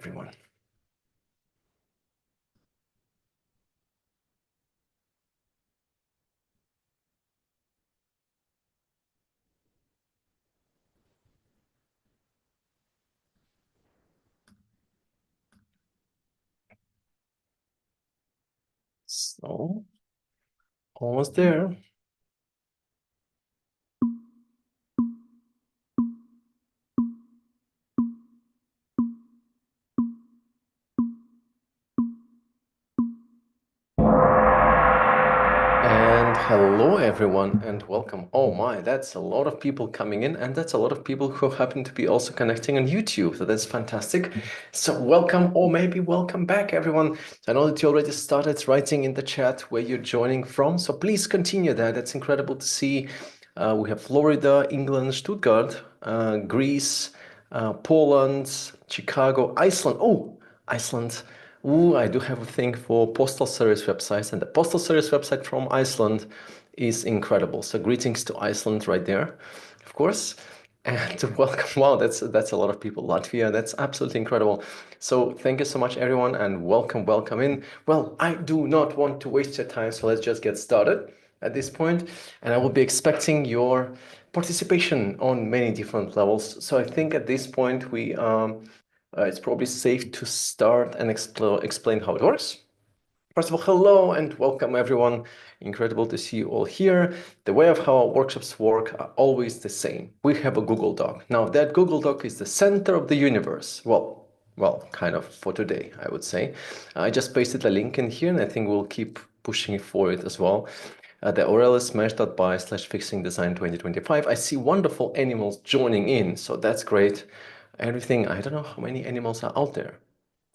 everyone. So, almost there. And hello, everyone, and welcome. Oh my, that's a lot of people coming in, and that's a lot of people who happen to be also connecting on YouTube. So that's fantastic. So welcome, or maybe welcome back, everyone. I know that you already started writing in the chat where you're joining from, so please continue that. That's incredible to see. We have Florida, England, Stuttgart, Greece, Poland, Chicago, Iceland. Oh, Iceland. Ooh, I do have a thing for postal service websites, and the postal service website from Iceland is incredible. So greetings to Iceland right there, of course. And welcome. Wow, that's a lot of people. Latvia, that's absolutely incredible. So thank you so much, everyone, and welcome in. Well, I do not want to waste your time, so let's just get started at this point. And I will be expecting your participation on many different levels. So I think at this point it's probably safe to start and explain how it works. First of all, hello and welcome everyone. Incredible to see you all here. The way of how our workshops work are always the same. We have a Google Doc. Now that Google Doc is the center of the universe. Well, kind of for today, I would say. I just pasted a link in here and I think we'll keep pushing for it as well. The URL is mesh.by/fixingdesign 2025. I see wonderful animals joining in, so that's great. Everything, I don't know how many animals are out there.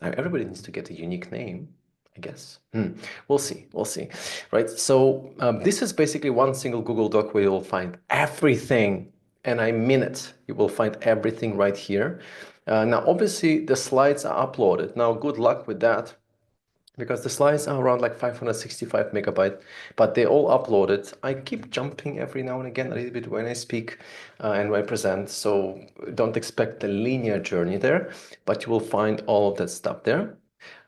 Now, everybody needs to get a unique name, I guess. We'll see, right? So this is basically one single Google Doc where you'll find everything, and I mean it. You will find everything right here. Now, obviously, the slides are uploaded. Now, good luck with that, because the slides are around like 565 megabyte, but they're all uploaded. I keep jumping every now and again a little bit when I speak and when I present, so don't expect a linear journey there, but you will find all of that stuff there.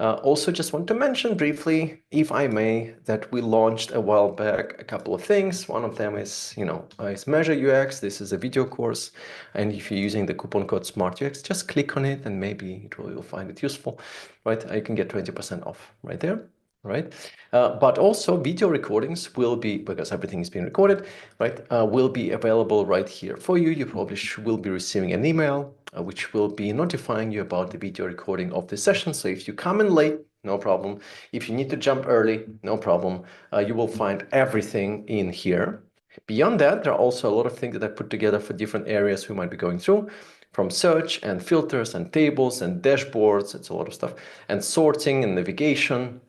Also, just want to mention briefly, if I may, that we launched a while back a couple of things. One of them is, is Measure UX. This is a video course, and if you're using the coupon code SmartUX, just click on it, and maybe you'll find it useful, right? You can get 20% off right there. Right, but also video recordings will be, because everything is being recorded, right, will be available right here for you. You probably will be receiving an email which will be notifying you about the video recording of the session. So if you come in late, no problem. If you need to jump early, no problem. You will find everything in here. Beyond that, there are also a lot of things that I put together for different areas we might be going through, from search and filters and tables and dashboards. It's a lot of stuff, and sorting and navigation,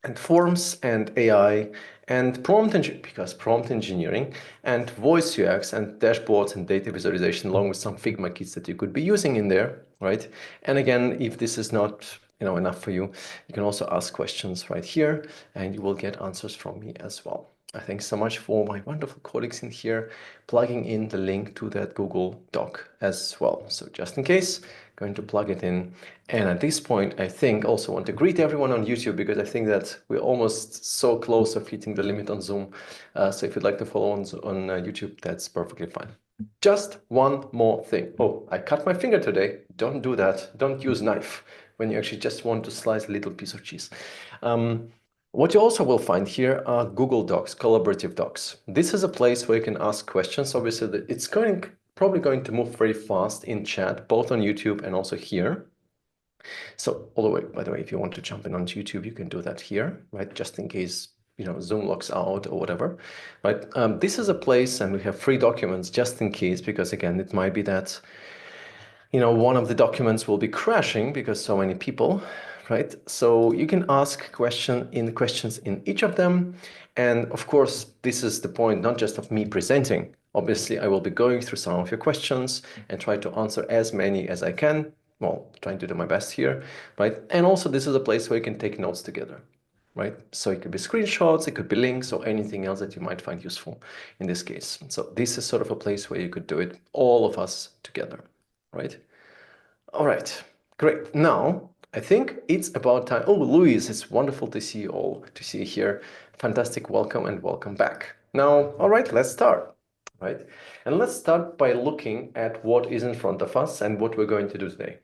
and forms and AI and prompt engineering, because prompt engineering and voice UX and dashboards and data visualization, along with some Figma kits that you could be using in there, right? And again, if this is not enough for you, you can also ask questions right here, and you will get answers from me as well. Thanks so much for my wonderful colleagues in here plugging in the link to that Google Doc as well. So just in case, going to plug it in. And at this point, I think also want to greet everyone on YouTube, because I think that we're almost so close of hitting the limit on Zoom. So if you'd like to follow on YouTube, that's perfectly fine. Just one more thing. Oh, I cut my finger today. Don't do that. Don't use knife when you actually just want to slice a little piece of cheese. What you also will find here are Google Docs, collaborative docs. This is a place where you can ask questions. Obviously, it's probably going to move very fast in chat, both on YouTube and also here. So by the way, if you want to jump in on YouTube, you can do that here, right? Just in case, Zoom locks out or whatever, right? This is a place, and we have free documents just in case, because again, it might be that, one of the documents will be crashing because so many people, right? So you can ask questions in each of them. And of course, this is the point, not just of me presenting. Obviously, I will be going through some of your questions and try to answer as many as I can. Well, trying to do my best here, right? And also, this is a place where you can take notes together, right? So it could be screenshots, it could be links, or anything else that you might find useful in this case. So this is sort of a place where you could do it, all of us together, right? All right, Great. Now, I think it's about time. Oh, Luis, it's wonderful to see you all, to see you here. Fantastic welcome and welcome back. Now, all right, let's start, right? And let's start by looking at what is in front of us and what we're going to do today.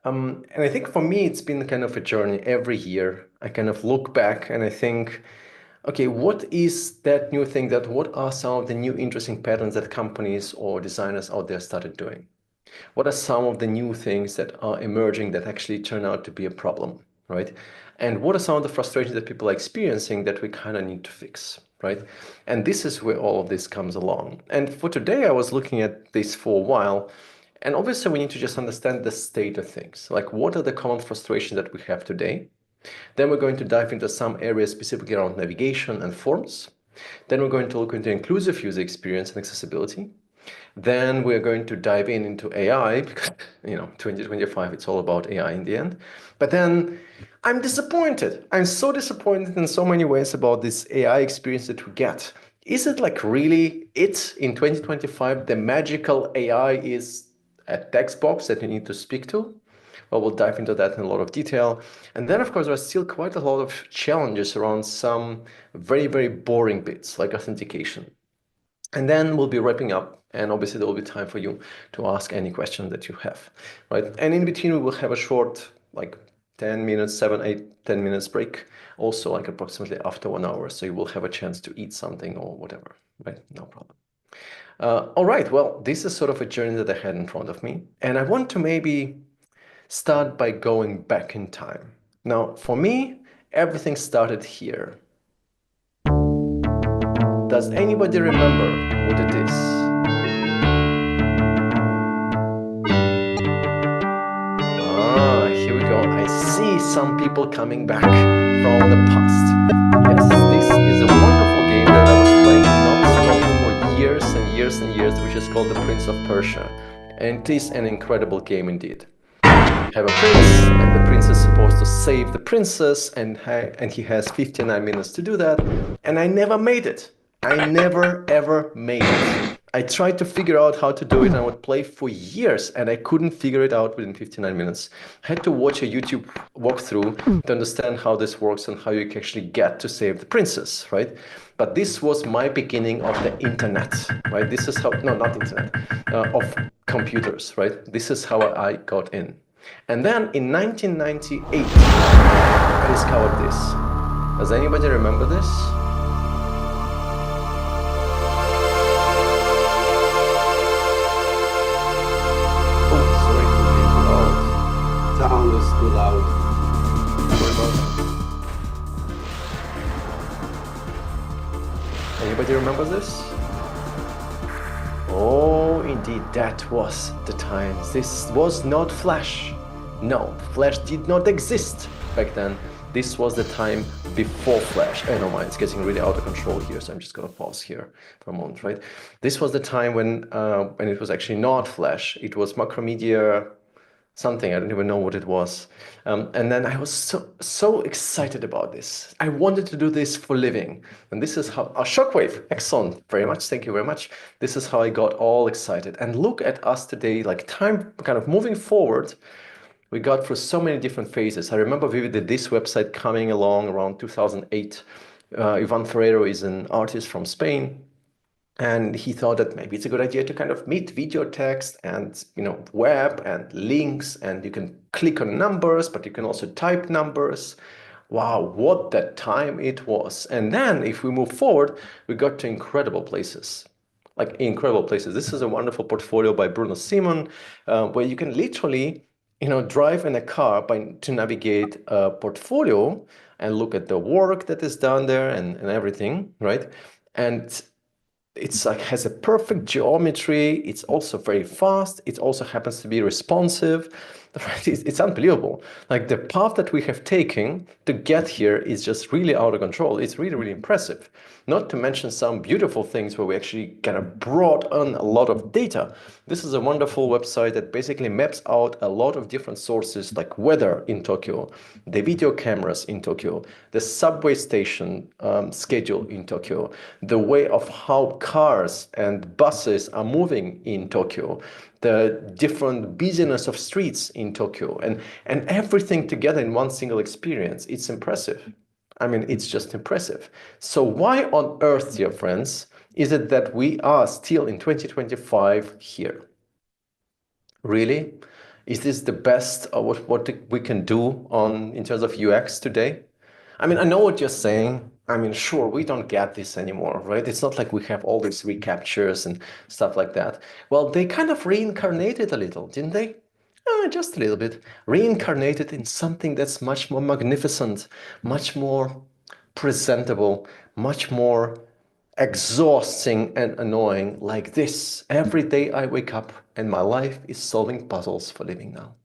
And I think for me, it's been kind of a journey every year. I kind of look back and I think, okay, what is that new thing what are some of the new interesting patterns that companies or designers out there started doing? What are some of the new things that are emerging that actually turn out to be a problem, right? And what are some of the frustrations that people are experiencing that we kind of need to fix, right? And this is where all of this comes along. And for today, I was looking at this for a while. And obviously, we need to just understand the state of things. Like, what are the common frustrations that we have today? Then we're going to dive into some areas specifically around navigation and forms. Then we're going to look into inclusive user experience and accessibility. Then we're going to dive into AI because, 2025, it's all about AI in the end. But then I'm disappointed. I'm so disappointed in so many ways about this AI experience that we get. Is it like really it in 2025? The magical AI is a text box that you need to speak to? Well, we'll dive into that in a lot of detail. And then, of course, there are still quite a lot of challenges around some very, very boring bits like authentication. And then we'll be wrapping up, and obviously there will be time for you to ask any question that you have, right? And in between, we will have a short, like 10 minutes, 7, 8, 10 minutes break, also like approximately after 1 hour. So you will have a chance to eat something or whatever, right? No problem. All right, well, this is sort of a journey that I had in front of me. And I want to maybe start by going back in time. Now, for me, everything started here. Does anybody remember what it is? Here we go. I see some people coming back from the past. Yes, this is a wonderful game that I was playing non-stop for years and years and years, which is called The Prince of Persia. And it is an incredible game indeed. You have a prince, and the prince is supposed to save the princess, and he has 59 minutes to do that. And I never made it. I never ever made it. I tried to figure out how to do it, and I would play for years, and I couldn't figure it out within 59 minutes. I had to watch a YouTube walkthrough to understand how this works and how you can actually get to save the princess, right? But this was my beginning of the internet, right? This is how, no, not internet, of computers, right? This is how I got in. And then in 1998, I discovered this. Does anybody remember this? Sound is too loud. Anybody remember this? Oh, indeed, that was the time. This was not Flash. No, Flash did not exist back then. This was the time before Flash. Oh, no, mind, it's getting really out of control here, so I'm just gonna pause here for a moment, right? This was the time when it was actually not Flash. It was Macromedia something. I don't even know what it was. And then I was so excited about this. I wanted to do this for living. And this is how, Shockwave, excellent, very much, thank you very much. This is how I got all excited. And look at us today, like time kind of moving forward, we got through so many different phases. I remember vividly this website coming along around 2008. Ivan Ferrero is an artist from Spain. And he thought that maybe it's a good idea to kind of meet video text and, web and links, and you can click on numbers, but you can also type numbers. Wow, what that time it was. And then if we move forward, we got to incredible places. Like incredible places. This is a wonderful portfolio by Bruno Simon, where you can literally, drive in a car to navigate a portfolio and look at the work that is done there and everything, right? And it's like has a perfect geometry. It's also very fast. It also happens to be responsive. It's unbelievable. Like the path that we have taken to get here is just really out of control. It's really, really impressive. Not to mention some beautiful things where we actually kind of brought on a lot of data. This is a wonderful website that basically maps out a lot of different sources like weather in Tokyo, the video cameras in Tokyo, the subway station schedule in Tokyo, the way of how cars and buses are moving in Tokyo, the different busyness of streets in Tokyo, and everything together in one single experience. It's impressive. I mean, it's just impressive. So why on earth, dear friends, is it that we are still in 2025 here? Really? Is this the best of what we can do on in terms of UX today? I mean, I know what you're saying. I mean, sure, we don't get this anymore, right? It's not like we have all these recaptures and stuff like that. Well, they kind of reincarnated a little, didn't they? Just a little bit. Reincarnated in something that's much more magnificent, much more presentable, much more exhausting and annoying like this. Every day I wake up and my life is solving puzzles for living now,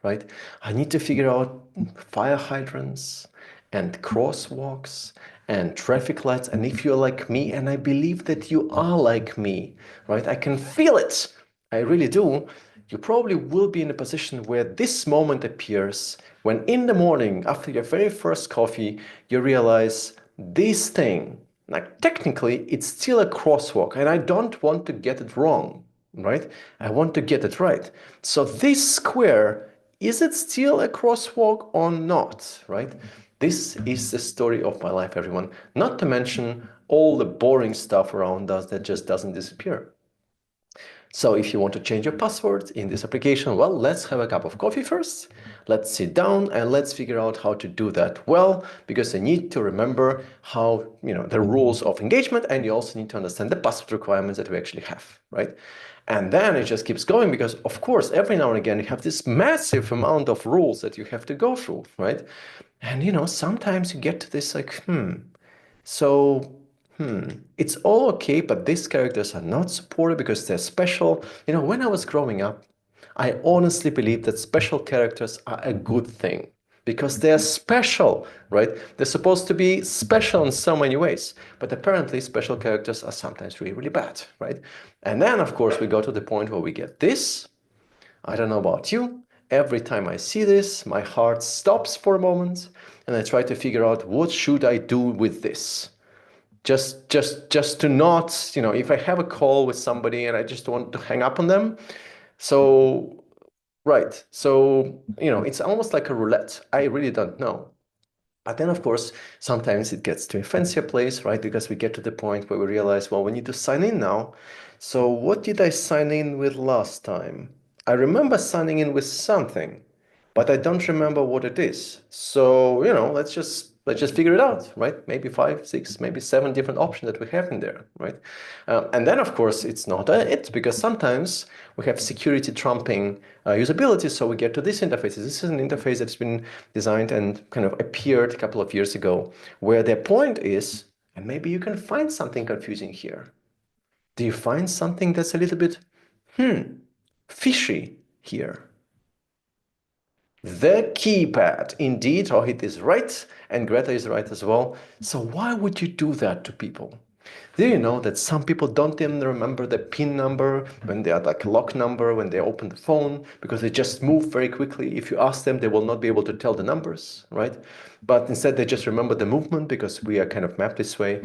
right? I need to figure out fire hydrants and crosswalks and traffic lights. And if you're like me, and I believe that you are like me, right? I can feel it. I really do. You probably will be in a position where this moment appears when in the morning, after your very first coffee, you realize this thing, like technically, it's still a crosswalk, and I don't want to get it wrong, right? I want to get it right. So this square, is it still a crosswalk or not, right? This is the story of my life, everyone. Not to mention all the boring stuff around us that just doesn't disappear. So if you want to change your password in this application, well, let's have a cup of coffee first. Let's sit down and let's figure out how to do that well, because you need to remember how, the rules of engagement, and you also need to understand the password requirements that we actually have, right? And then it just keeps going because, of course, every now and again, you have this massive amount of rules that you have to go through, right? And, sometimes you get to this like, so it's all okay, but these characters are not supported because they're special. When I was growing up, I honestly believe that special characters are a good thing because they're special, right? They're supposed to be special in so many ways, but apparently special characters are sometimes really, really bad, right? And then, of course, we go to the point where we get this. I don't know about you. Every time I see this, my heart stops for a moment and I try to figure out what should I do with this. Just to not, if I have a call with somebody and I just want to hang up on them. So, right. So, it's almost like a roulette. I really don't know. But then, of course, sometimes it gets to a fancier place, right? Because we get to the point where we realize, well, we need to sign in now. So what did I sign in with last time? I remember signing in with something, but I don't remember what it is. So, let's just figure it out, right? Maybe 5, 6, maybe 7 different options that we have in there, right? And then, of course, it's not it, because sometimes we have security trumping usability. So we get to this interface. This is an interface that's been designed and kind of appeared a couple of years ago, where their point is, and maybe you can find something confusing here. Do you find something that's a little bit, fishy here? The keypad, indeed, Rohit is right, and Greta is right as well. So why would you do that to people? Do you know that some people don't even remember the PIN number when they are like a lock number, when they open the phone, because they just move very quickly. If you ask them, they will not be able to tell the numbers, right? But instead, they just remember the movement because we are kind of mapped this way.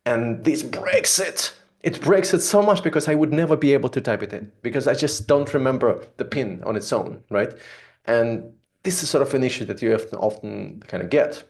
And this breaks it. It breaks it so much because I would never be able to type it in because I just don't remember the PIN on its own, right? And this is sort of an issue that you often kind of get.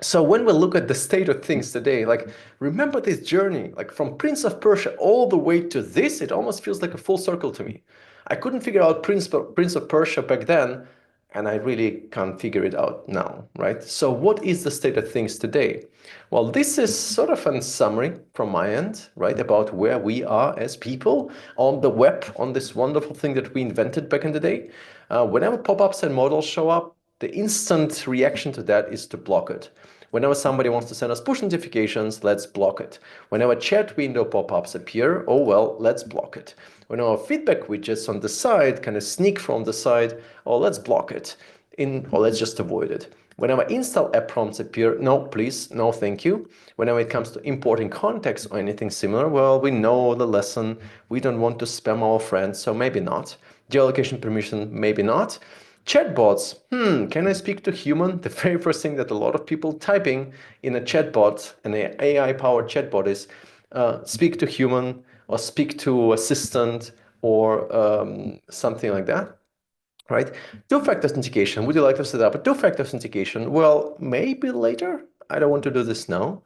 So when we look at the state of things today, like remember this journey, like from Prince of Persia all the way to this, it almost feels like a full circle to me. I couldn't figure out Prince of Persia back then, and I really can't figure it out now, right? So what is the state of things today? Well, this is sort of a summary from my end, right, about where we are as people on the web, on this wonderful thing that we invented back in the day. Whenever pop-ups and modals show up, the instant reaction to that is to block it. Whenever somebody wants to send us push notifications, let's block it. Whenever chat window pop-ups appear, oh well, let's block it. Whenever feedback widgets on the side kind of sneak from the side, oh, let's block it. Or let's just avoid it. Whenever install app prompts appear, no, please, no, thank you. Whenever it comes to importing context or anything similar, well, we know the lesson. We don't want to spam our friends, so maybe not. Geolocation permission, maybe not. Chatbots, can I speak to human? The very first thing that a lot of people typing in a chatbot, an AI-powered chatbot is speak to human or speak to assistant or something like that, right? Two-factor authentication. Would you like to set up a two-factor authentication? Well, maybe later. I don't want to do this now.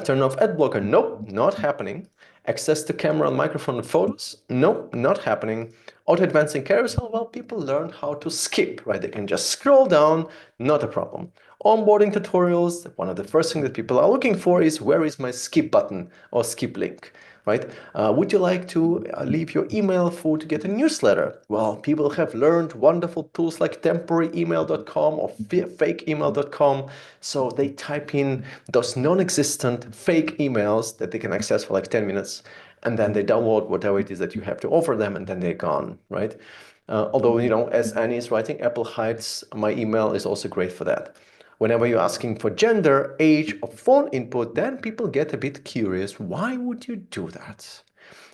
Turn off ad blocker. Nope, not happening. Access to camera and microphone and photos. Nope, not happening. Auto advancing carousel. Well, people learn how to skip, right? They can just scroll down. Not a problem. Onboarding tutorials. One of the first things that people are looking for is where is my skip button or skip link, right? Would you like to leave your email for to get a newsletter? Well, people have learned wonderful tools like temporaryemail.com or fakeemail.com. So they type in those non-existent fake emails that they can access for like 10 minutes, and then they download whatever it is that you have to offer them, and then they're gone, right? Although, as Annie is writing, Apple hides my email is also great for that. Whenever you're asking for gender, age, or phone input, then people get a bit curious. Why would you do that?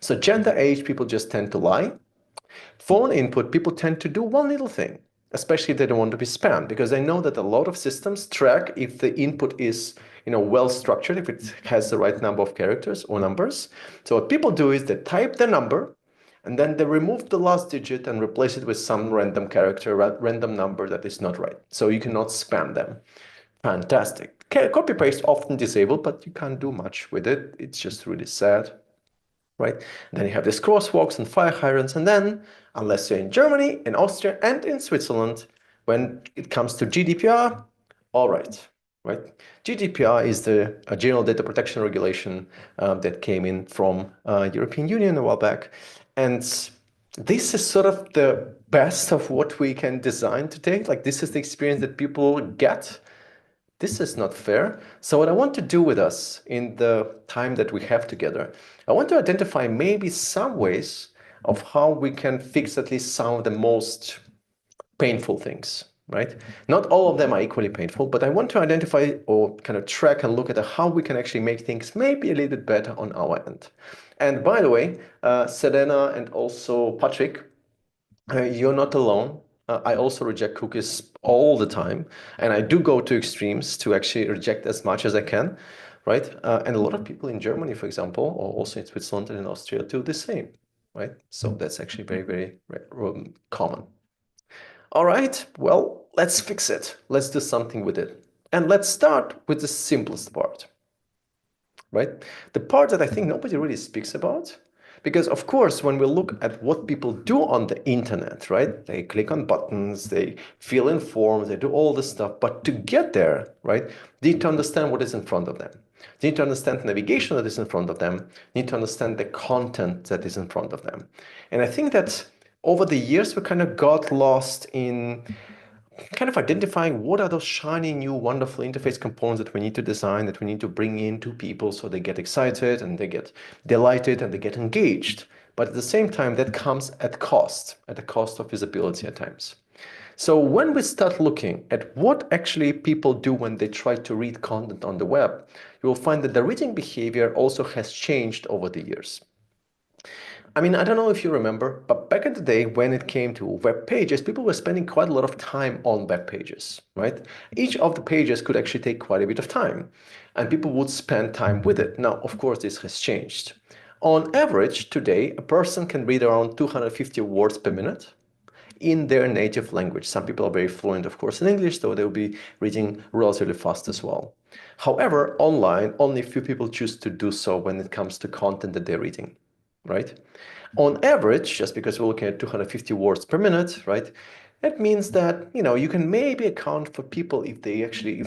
So gender, age, people just tend to lie. Phone input, people tend to do one little thing, especially if they don't want to be spammed, because they know that a lot of systems track if the input is, well structured, if it has the right number of characters or numbers. So what people do is they type the number, and then they remove the last digit and replace it with some random character, random number that is not right. So you cannot spam them. Fantastic. Copy paste often disabled, but you can't do much with it. It's just really sad, right? Then you have these crosswalks and fire hydrants, and then, unless you're in Germany, in Austria, and in Switzerland, when it comes to GDPR, all right, right? GDPR is the General Data Protection Regulation that came in from European Union a while back, and this is sort of the best of what we can design today. Like, this is the experience that people get. This is not fair. So what I want to do with us in the time that we have together, I want to identify maybe some ways of how we can fix at least some of the most painful things, right? Not all of them are equally painful, but I want to identify or kind of track and look at how we can actually make things maybe a little bit better on our end. And by the way, Selena and also Patrick, you're not alone. I also reject cookies all the time, and I do go to extremes to actually reject as much as I can, right? And a lot of people in Germany, for example, or also in Switzerland and in Austria do the same, right? So that's actually very, very common. All right, well, let's fix it. Let's do something with it. And let's start with the simplest part, right? The part that I think nobody really speaks about. Because of course, when we look at what people do on the internet, right? They click on buttons, they fill in forms, they do all this stuff. But to get there, right, they need to understand what is in front of them. They need to understand the navigation that is in front of them. They need to understand the content that is in front of them. And I think that over the years, we kind of got lost in kind of identifying what are those shiny new wonderful interface components that we need to design, that we need to bring in to people so they get excited and they get delighted and they get engaged. But at the same time, that comes at the cost of visibility at times. So when we start looking at what actually people do when they try to read content on the web, you will find that the reading behavior also has changed over the years. I mean, I don't know if you remember, but back in the day when it came to web pages, people were spending quite a lot of time on web pages, right? Each of the pages could actually take quite a bit of time, and people would spend time with it. Now, of course, this has changed. On average, today, a person can read around 250 words per minute in their native language. Some people are very fluent, of course, in English, so they'll be reading relatively fast as well. However, online, only a few people choose to do so when it comes to content that they're reading, right? On average, just because we're looking at 250 words per minute, right? That means that, you can maybe account for people if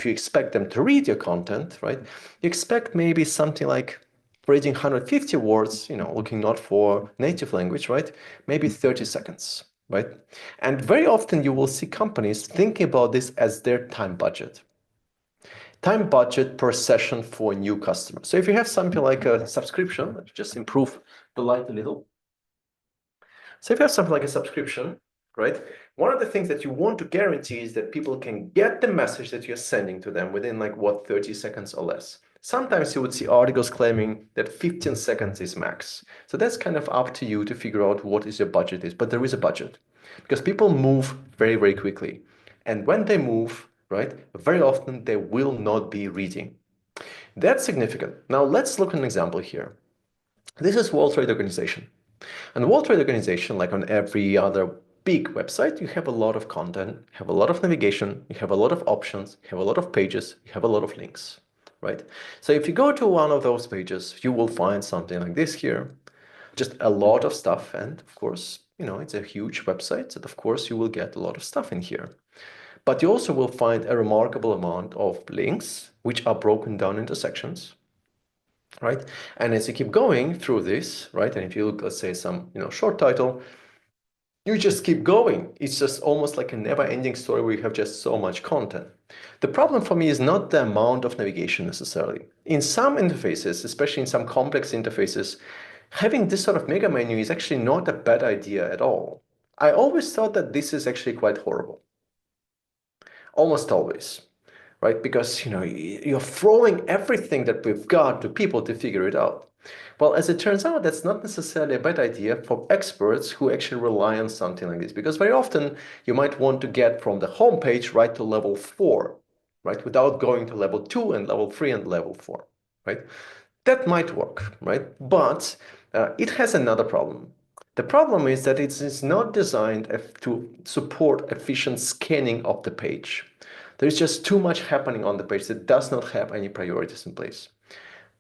you expect them to read your content, right? You expect maybe something like reading 150 words, looking not for native language, right? Maybe 30 seconds, right? And very often you will see companies thinking about this as their time budget. Time budget per session for new customers. So if you have something like a subscription, let's just improve the light a little. So if you have something like a subscription, right? One of the things that you want to guarantee is that people can get the message that you're sending to them within 30 seconds or less. Sometimes you would see articles claiming that 15 seconds is max. So that's kind of up to you to figure out what is your budget is, but there is a budget because people move very, very quickly. And when they move, right, very often they will not be reading. That's significant. Now let's look at an example here. This is World Trade Organization. And World Trade Organization, like on every other big website, you have a lot of content, you have a lot of navigation, you have a lot of options, you have a lot of pages, you have a lot of links, right? So if you go to one of those pages, you will find something like this here, just a lot of stuff. And of course, it's a huge website, so of course you will get a lot of stuff in here. But you also will find a remarkable amount of links, which are broken down into sections, right? And as you keep going through this, right, and if you look, let's say some, short title, you just keep going. It's just almost like a never-ending story where you have just so much content. The problem for me is not the amount of navigation necessarily. In some interfaces, especially in some complex interfaces, having this sort of mega menu is actually not a bad idea at all. I always thought that this is actually quite horrible. Almost always, right? Because you're throwing everything that we've got to people to figure it out. Well, as it turns out, that's not necessarily a bad idea for experts who actually rely on something like this, because very often you might want to get from the home page right to level 4, right, without going to level 2 and level 3 and level 4, right? That might work, right? But it has another problem. The problem is that it is not designed to support efficient scanning of the page. There's just too much happening on the page that does not have any priorities in place.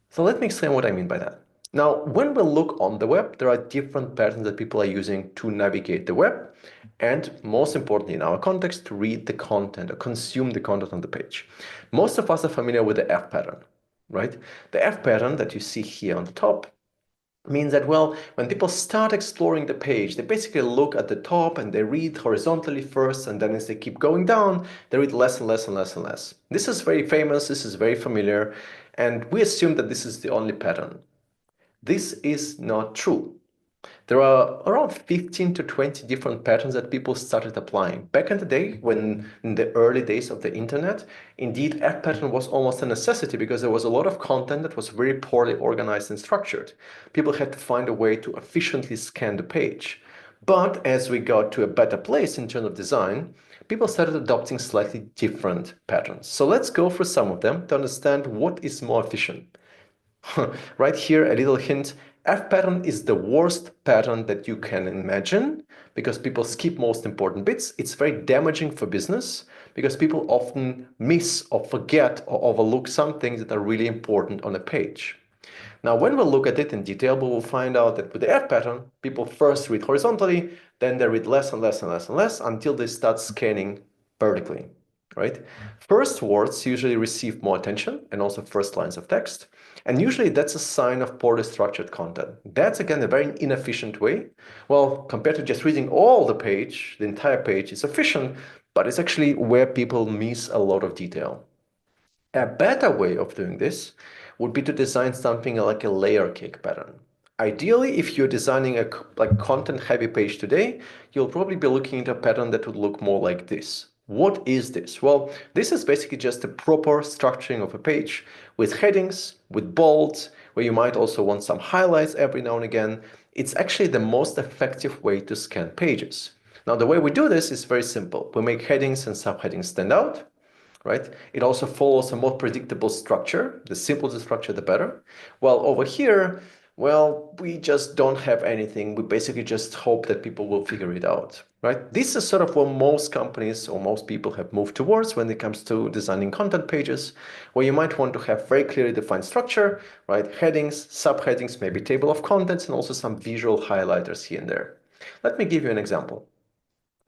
So let me explain what I mean by that. Now, when we look on the web, there are different patterns that people are using to navigate the web, and most importantly in our context, to read the content or consume the content on the page. Most of us are familiar with the F pattern, right? The F pattern that you see here on the top means that, well, when people start exploring the page, they basically look at the top and they read horizontally first, and then as they keep going down, they read less and less and less and less. This is very famous, this is very familiar, and we assume that this is the only pattern. This is not true. There are around 15 to 20 different patterns that people started applying. Back in the day, when in the early days of the internet, indeed, F pattern was almost a necessity because there was a lot of content that was very poorly organized and structured. People had to find a way to efficiently scan the page. But as we got to a better place in terms of design, people started adopting slightly different patterns. So let's go through some of them to understand what is more efficient. Right here, a little hint. F pattern is the worst pattern that you can imagine because people skip most important bits. It's very damaging for business because people often miss or forget or overlook some things that are really important on a page. Now, when we look at it in detail, we will find out that with the F pattern, people first read horizontally, then they read less and less and less and less until they start scanning vertically, right? First words usually receive more attention and also first lines of text. And usually that's a sign of poorly structured content. That's again a very inefficient way. Well, compared to just reading all the page, the entire page is efficient, but it's actually where people miss a lot of detail. A better way of doing this would be to design something like a layer cake pattern. Ideally, if you're designing a content-heavy page today, you'll probably be looking at a pattern that would look more like this. What is this? Well, this is basically just a proper structuring of a page with headings, with bolds, where you might also want some highlights every now and again. It's actually the most effective way to scan pages. Now, the way we do this is very simple. We make headings and subheadings stand out, right? It also follows a more predictable structure. The simpler the structure, the better. While over here, well, we just don't have anything. We basically just hope that people will figure it out, right? This is sort of what most companies or most people have moved towards when it comes to designing content pages, where you might want to have very clearly defined structure, right? Headings, subheadings, maybe table of contents, and also some visual highlighters here and there. Let me give you an example.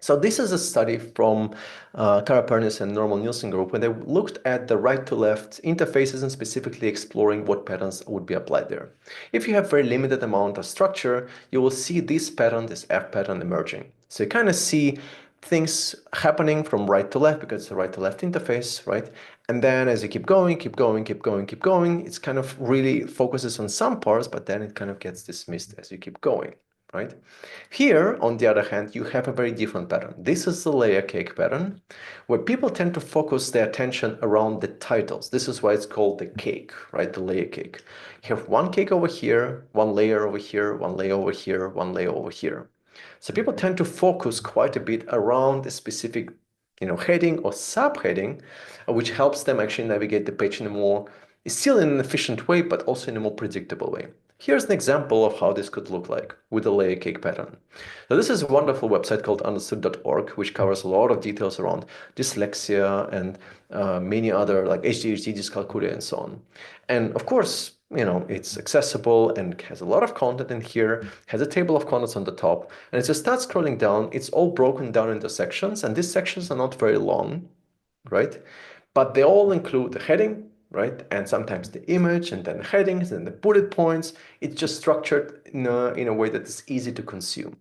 So this is a study from Kara Pernis and Norman Nielsen group, where they looked at the right to left interfaces and specifically exploring what patterns would be applied there. If you have very limited amount of structure, you will see this pattern, this F pattern emerging. So you kind of see things happening from right to left because it's a right to left interface, right? And then as you keep going, keep going, keep going, keep going, it's kind of really focuses on some parts, but then it kind of gets dismissed as you keep going, right? Here, on the other hand, you have a very different pattern. This is the layer cake pattern, where people tend to focus their attention around the titles. This is why it's called the cake, right? The layer cake. You have one cake over here, one layer over here, one layer over here, one layer over here. So people tend to focus quite a bit around a specific, heading or subheading, which helps them actually navigate the page in a more, still in an efficient way, but also in a more predictable way. Here's an example of how this could look like with the layer cake pattern. Now, this is a wonderful website called understood.org, which covers a lot of details around dyslexia and many other like ADHD, dyscalculia, and so on. And of course, it's accessible and has a lot of content in here, has a table of contents on the top. And as you start scrolling down, it's all broken down into sections, and these sections are not very long, right? But they all include the heading, right? And sometimes the image and then headings and the bullet points. It's just structured in a way that is easy to consume,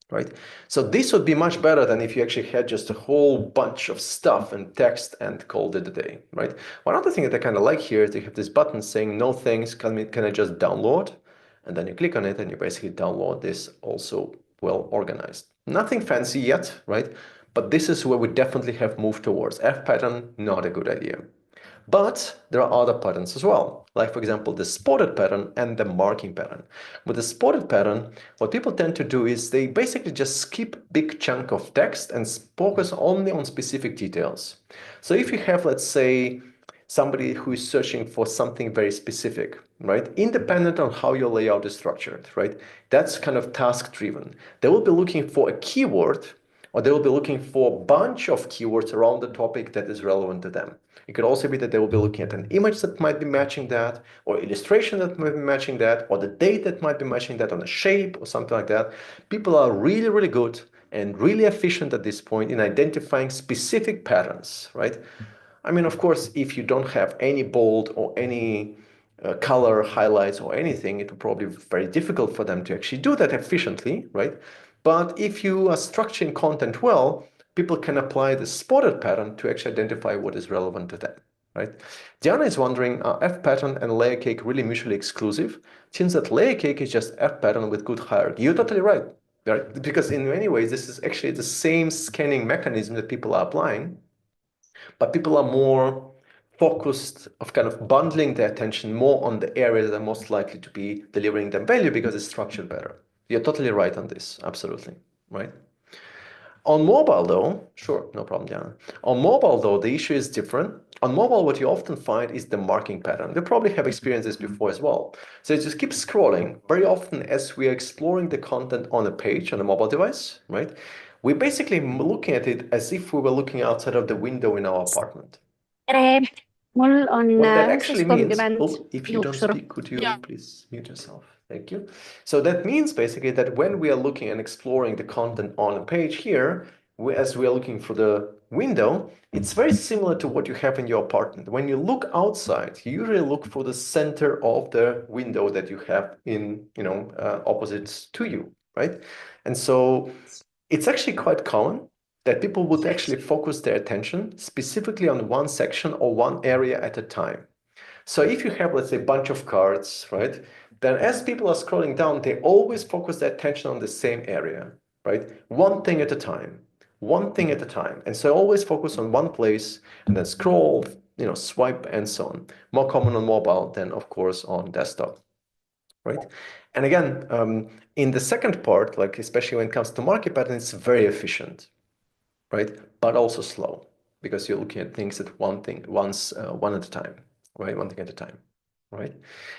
right? So this would be much better than if you actually had just a whole bunch of stuff and text and called it a day, right? One other thing that I kind of like here is they have this button saying, no thanks, can I just download? And then you click on it and you basically download this also well organized. Nothing fancy yet, right? But this is where we definitely have moved towards. F pattern, not a good idea. But there are other patterns as well, like for example, the spotted pattern and the marking pattern. With the spotted pattern, what people tend to do is they basically just skip big chunk of text and focus only on specific details. So if you have, let's say, somebody who is searching for something very specific, right? Independent on how your layout is structured, right? That's kind of task driven. They will be looking for a keyword, or they will be looking for a bunch of keywords around the topic that is relevant to them. It could also be that they will be looking at an image that might be matching that, or illustration that might be matching that, or the date that might be matching that on a shape or something like that. People are really, really good and really efficient at this point in identifying specific patterns, right? I mean, of course, if you don't have any bold or any color highlights or anything, it will probably be very difficult for them to actually do that efficiently, right? But if you are structuring content well, people can apply the spotted pattern to actually identify what is relevant to them, right? Diana is wondering, are F pattern and layer cake really mutually exclusive? Since that layer cake is just F pattern with good hierarchy. You're totally right, right? Because in many ways, this is actually the same scanning mechanism that people are applying, but people are more focused of kind of bundling their attention more on the areas that are most likely to be delivering them value because it's structured better. You're totally right on this, absolutely, right? On mobile though, sure, no problem, Diana. On mobile though, the issue is different. On mobile, what you often find is the marking pattern. You probably have experienced this before as well. So you just keep scrolling. Very often as we are exploring the content on a page on a mobile device, right? We're basically looking at it as if we were looking outside of the window in our apartment. مول on What that Mrs. actually means, Compliment oh, if you don't يبصر. speak, could you please mute yourself? Thank you. So that means basically that when we are looking and exploring the content on a page here, as we are looking for the window, it's very similar to what you have in your apartment. When you look outside, you usually look for the center of the window that you have in, opposite to you, right? And so it's actually quite common that people would actually focus their attention specifically on one section or one area at a time. So if you have, let's say, a bunch of cards, right, then as people are scrolling down, they always focus their attention on the same area, right? One thing at a time, one thing at a time. And so always focus on one place and then scroll, swipe and so on. More common on mobile than, of course, on desktop, right? And again, in the second part, like especially when it comes to market pattern, it's very efficient, right? But also slow because you're looking at things at one at a time, right? One thing at a time, right?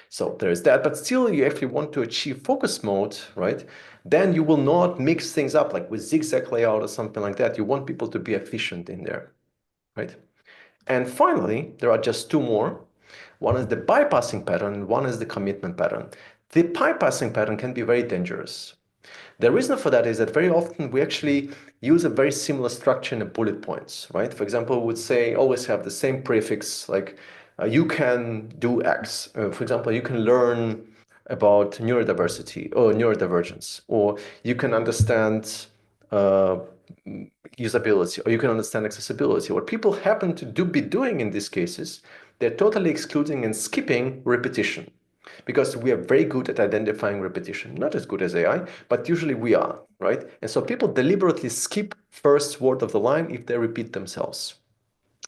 So there's that, but still you actually want to achieve focus mode, right? Then you will not mix things up like with zigzag layout or something like that. You want people to be efficient in there, right? And finally, there are just two more. One is the bypassing pattern, one is the commitment pattern. The bypassing pattern can be very dangerous. The reason for that is that very often we actually use a very similar structure in the bullet points, right? For example, we would say always have the same prefix, like you can do X. For example, you can learn about neurodiversity or neurodivergence, or you can understand uh, usability, or you can understand accessibility. What people happen to be doing in these cases, they're totally excluding and skipping repetition because we are very good at identifying repetition. Not as good as AI, but usually we are, right? And so people deliberately skip first word of the line if they repeat themselves.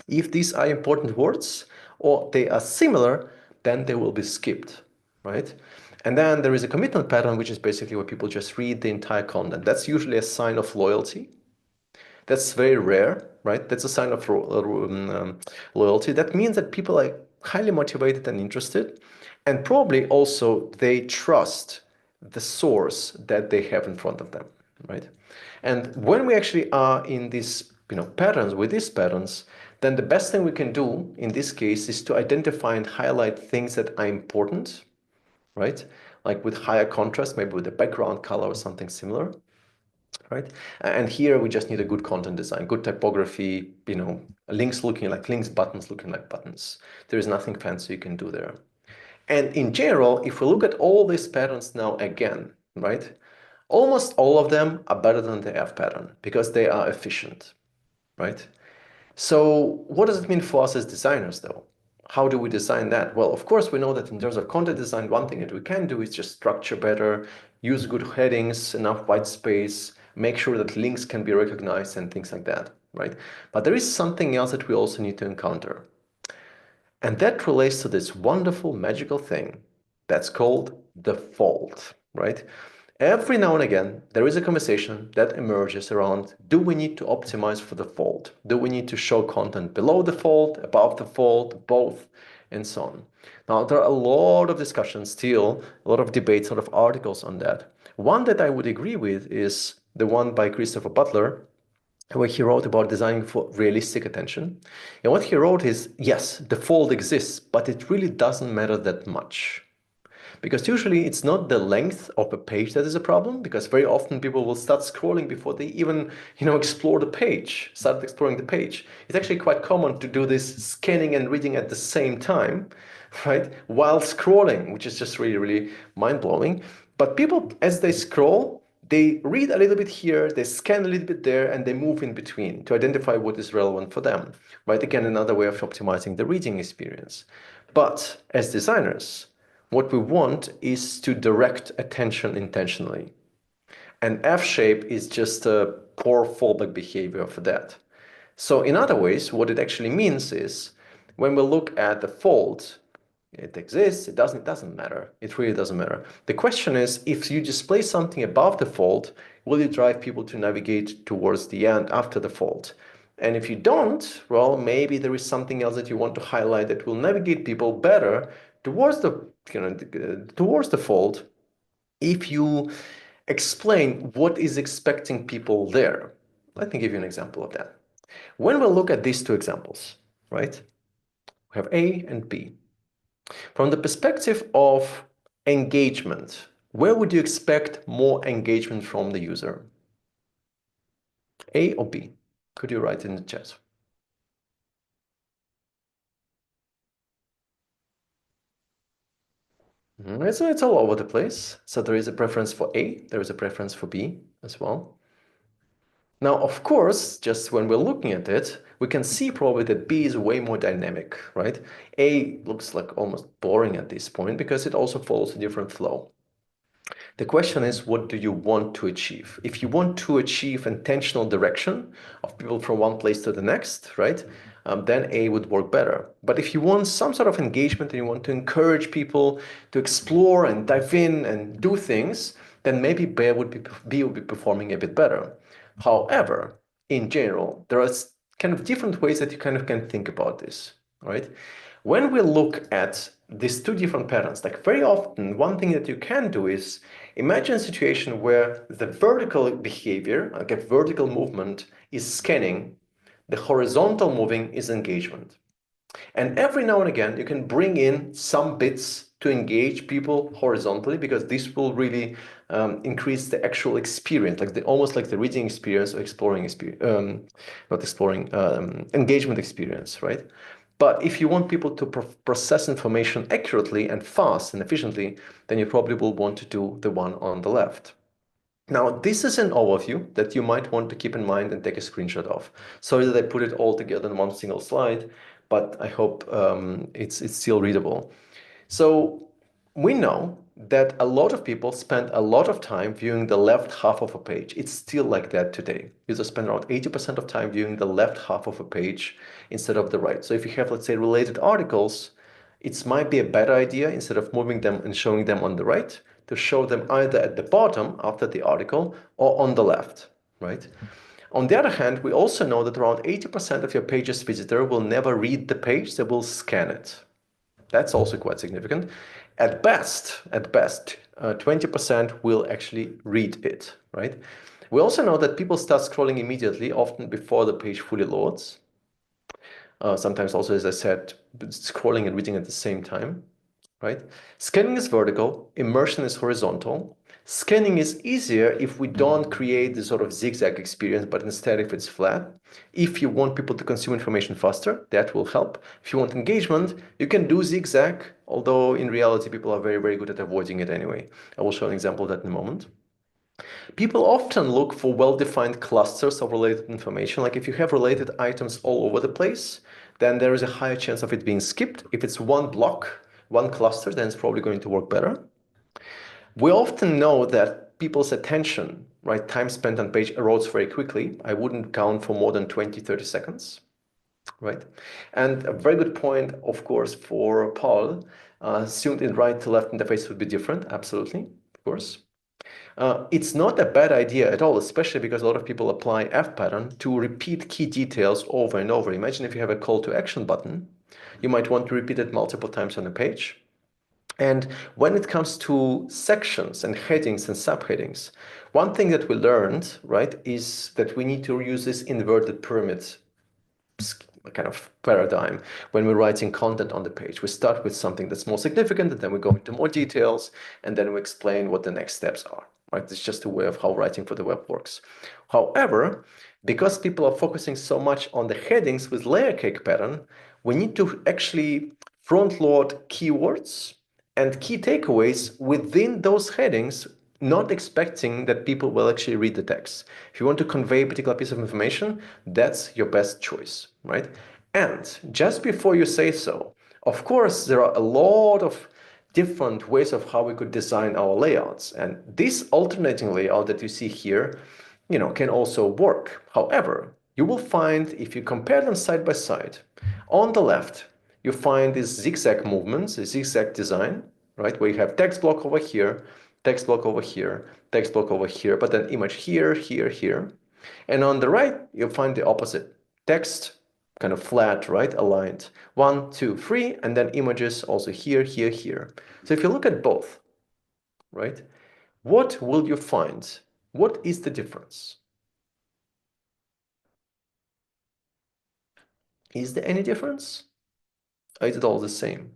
If these are important words or they are similar, then they will be skipped, right? And then there is a commitment pattern, which is basically where people just read the entire content. That's usually a sign of loyalty. That's very rare, right? That's a sign of loyalty. That means that people are highly motivated and interested, And probably also they trust the source that they have in front of them, right? And when we actually are in these patterns, with these patterns, then the best thing we can do in this case is to identify and highlight things that are important, right? Like with higher contrast, maybe with a background color or something similar, right? And here we just need a good content design, good typography, links looking like links, buttons looking like buttons. There is nothing fancy you can do there. And in general, if we look at all these patterns now again, right? Almost all of them are better than the F pattern because they are efficient, right? So what does it mean for us as designers though? How do we design that? Well, of course, we know that in terms of content design, one thing that we can do is just structure better, use good headings, enough white space, make sure that links can be recognized and things like that, right? But there is something else that we also need to encounter. And that relates to this wonderful magical thing that's called default, right? Every now and again, there is a conversation that emerges around, do we need to optimize for default? Do we need to show content below default, above default, both, and so on? Now, there are a lot of discussions still, a lot of debates, a lot of articles on that. One that I would agree with is the one by Christopher Butler, where he wrote about designing for realistic attention. And what he wrote is, yes, default exists, but it really doesn't matter that much. Because usually it's not the length of a page that is a problem, because very often people will start scrolling before they even, explore the page, start exploring the page. It's actually quite common to do this scanning and reading at the same time, right? While scrolling, which is just really, really mind-blowing. But people, as they scroll, they read a little bit here, they scan a little bit there, and they move in between to identify what is relevant for them, right? Again, another way of optimizing the reading experience. But as designers, what we want is to direct attention intentionally. And F shape is just a poor fallback behavior for that. So in other ways, what it actually means is when we look at the fold, it exists, it doesn't matter. It really doesn't matter. The question is, if you display something above the fold, will you drive people to navigate towards the end after the fold? And if you don't, well, maybe there is something else that you want to highlight that will navigate people better towards towards the fold if you explain what is expecting people there. Let me give you an example of that. When we look at these two examples, right? We have A and B. From the perspective of engagement, where would you expect more engagement from the user? A or B? Could you write in the chat? It's all over the place. So there is a preference for A, there is a preference for B as well. Now, of course, just when we're looking at it, we can see probably that B is way more dynamic, right? A looks like almost boring at this point because it also follows a different flow. The question is, what do you want to achieve? If you want to achieve intentional direction of people from one place to the next, right, then A would work better. But if you want some sort of engagement and you want to encourage people to explore and dive in and do things, then maybe B would be performing a bit better. However, in general, there are kind of different ways that you kind of can think about this, right? When we look at these two different patterns, like very often, one thing that you can do is imagine a situation where the vertical behavior, like a vertical movement, is scanning, the horizontal moving is engagement. And every now and again, you can bring in some bits to engage people horizontally because this will really increase the actual experience, like almost like the reading experience or exploring experience, not exploring, engagement experience, right? But if you want people to process information accurately and fast and efficiently, then you probably will want to do the one on the left. Now, this is an overview that you might want to keep in mind and take a screenshot of. Sorry that I put it all together in one single slide, but I hope it's still readable. So we know that a lot of people spend a lot of time viewing the left half of a page. It's still like that today. Users spend around 80% of time viewing the left half of a page instead of the right. So if you have, let's say, related articles, it might be a better idea, instead of moving them and showing them on the right, to show them either at the bottom after the article or on the left, right? On the other hand, we also know that around 80% of your page's visitor will never read the page, they will scan it. That's also quite significant. At best, 20% will actually read it, right? We also know that people start scrolling immediately, often before the page fully loads. Sometimes also, as I said, scrolling and reading at the same time, right? Scanning is vertical, immersion is horizontal. Scanning is easier if we don't create this sort of zigzag experience, but instead if it's flat. If you want people to consume information faster, that will help. If you want engagement, you can do zigzag, although in reality, people are very, very good at avoiding it anyway. I will show an example of that in a moment. People often look for well-defined clusters of related information. Like if you have related items all over the place, then there is a higher chance of it being skipped. If it's one block, one cluster, then it's probably going to work better. We often know that people's attention, right, time spent on page erodes very quickly. I wouldn't count for more than 20, 30 seconds, right? And a very good point, of course, for Paul, zoomed in right to left interface would be different, absolutely, of course. It's not a bad idea at all, especially because a lot of people apply F pattern to repeat key details over and over. Imagine if you have a call to action button, you might want to repeat it multiple times on a page. And when it comes to sections and headings and subheadings, one thing that we learned, right, is that we need to use this inverted pyramid kind of paradigm when we're writing content on the page. We start with something that's more significant, and then we go into more details, and then we explain what the next steps are. Right? It's just a way of how writing for the web works. However, because people are focusing so much on the headings with layer cake pattern, we need to actually front load keywords and key takeaways within those headings, not expecting that people will actually read the text. If you want to convey a particular piece of information, that's your best choice, right? And just before you say so, of course, there are a lot of different ways of how we could design our layouts. And this alternating layout that you see here, can also work. However, you will find if you compare them side by side, on the left, you find these zigzag movements, a zigzag design, right? Where you have text block over here, text block over here, text block over here, but then image here, here, here. And on the right, you'll find the opposite. Text, kind of flat, right? Aligned. 1, 2, 3, and then images also here, here, here. So if you look at both, right? What will you find? What is the difference? Is there any difference? Or is it all the same?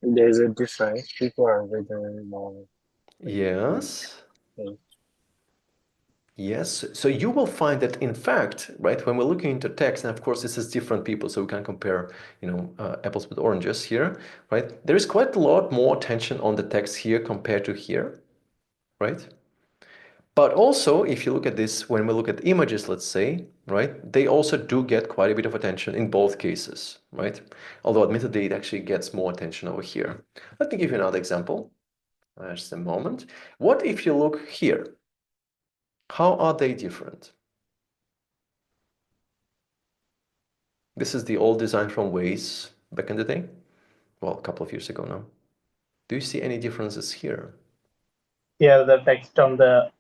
There's a difference. People are reading more. Yes. things. Yes. So you will find that, in fact, right, when we're looking into text, and of course this is different people, so we can compare, apples with oranges here, right? There is quite a lot more attention on the text here compared to here, right? But also, if you look at this, when we look at images, let's say, right, they also do get quite a bit of attention in both cases, right? Although admittedly, it actually gets more attention over here. Let me give you another example. Just a moment. What if you look here? How are they different? This is the old design from Waze back in the day. Well, a couple of years ago now. Do you see any differences here? Yeah, the text on the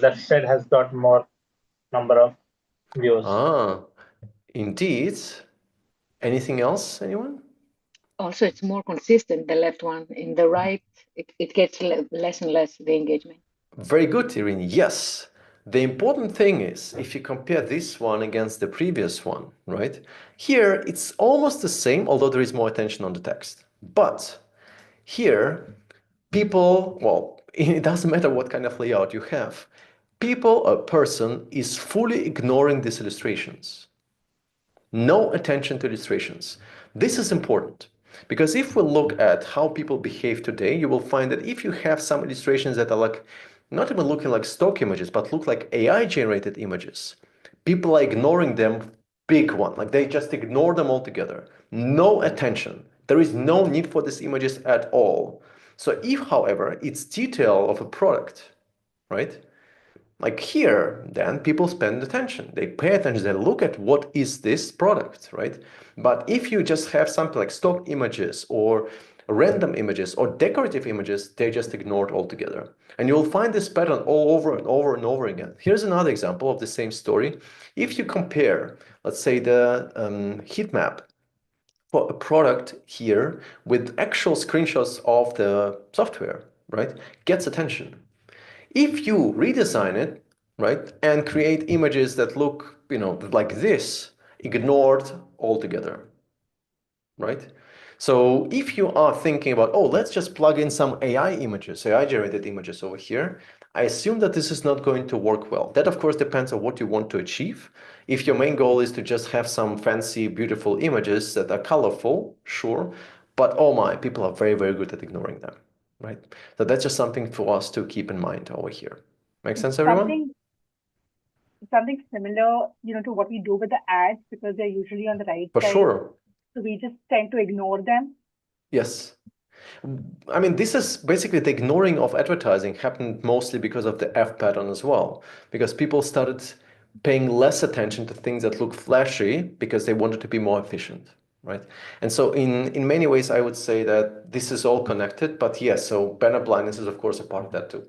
left side has got more number of views. Indeed. Anything else, anyone? Also, it's more consistent, the left one. In the right, it gets less and less the engagement. Very good, Irene. Yes. The important thing is, if you compare this one against the previous one, right? Here, it's almost the same, although there is more attention on the text. But here, people, well, it doesn't matter what kind of layout you have. A person is fully ignoring these illustrations. No attention to illustrations. This is important because if we look at how people behave today, you will find that if you have some illustrations that are like not even looking like stock images, but look like AI generated images, people are ignoring them big one. Like they just ignore them altogether. No attention. There is no need for these images at all. So if, however, it's detail of a product, right? Like here, then people spend attention. They pay attention. They look at what is this product, right? But if you just have something like stock images or random images or decorative images, they just ignore it altogether. And you'll find this pattern all over and over and over again. Here's another example of the same story. If you compare, let's say, the heat map a product here with actual screenshots of the software, right, gets attention. If you redesign it, right, and create images that look, like this, ignored altogether, right? So if you are thinking about, oh, let's just plug in some AI images, AI-generated images over here, I assume that this is not going to work well. That, of course, depends on what you want to achieve. If your main goal is to just have some fancy, beautiful images that are colorful, sure, but oh my, people are very, very good at ignoring them, right? So that's just something for us to keep in mind over here. Make sense, everyone? Something similar, to what we do with the ads, because they're usually on the right For side. sure. So we just tend to ignore them. Yes. I mean, this is basically the ignoring of advertising happened mostly because of the F pattern as well, because people started paying less attention to things that look flashy because they wanted to be more efficient, right? And so in many ways, I would say that this is all connected, but yes, so banner blindness is of course a part of that too,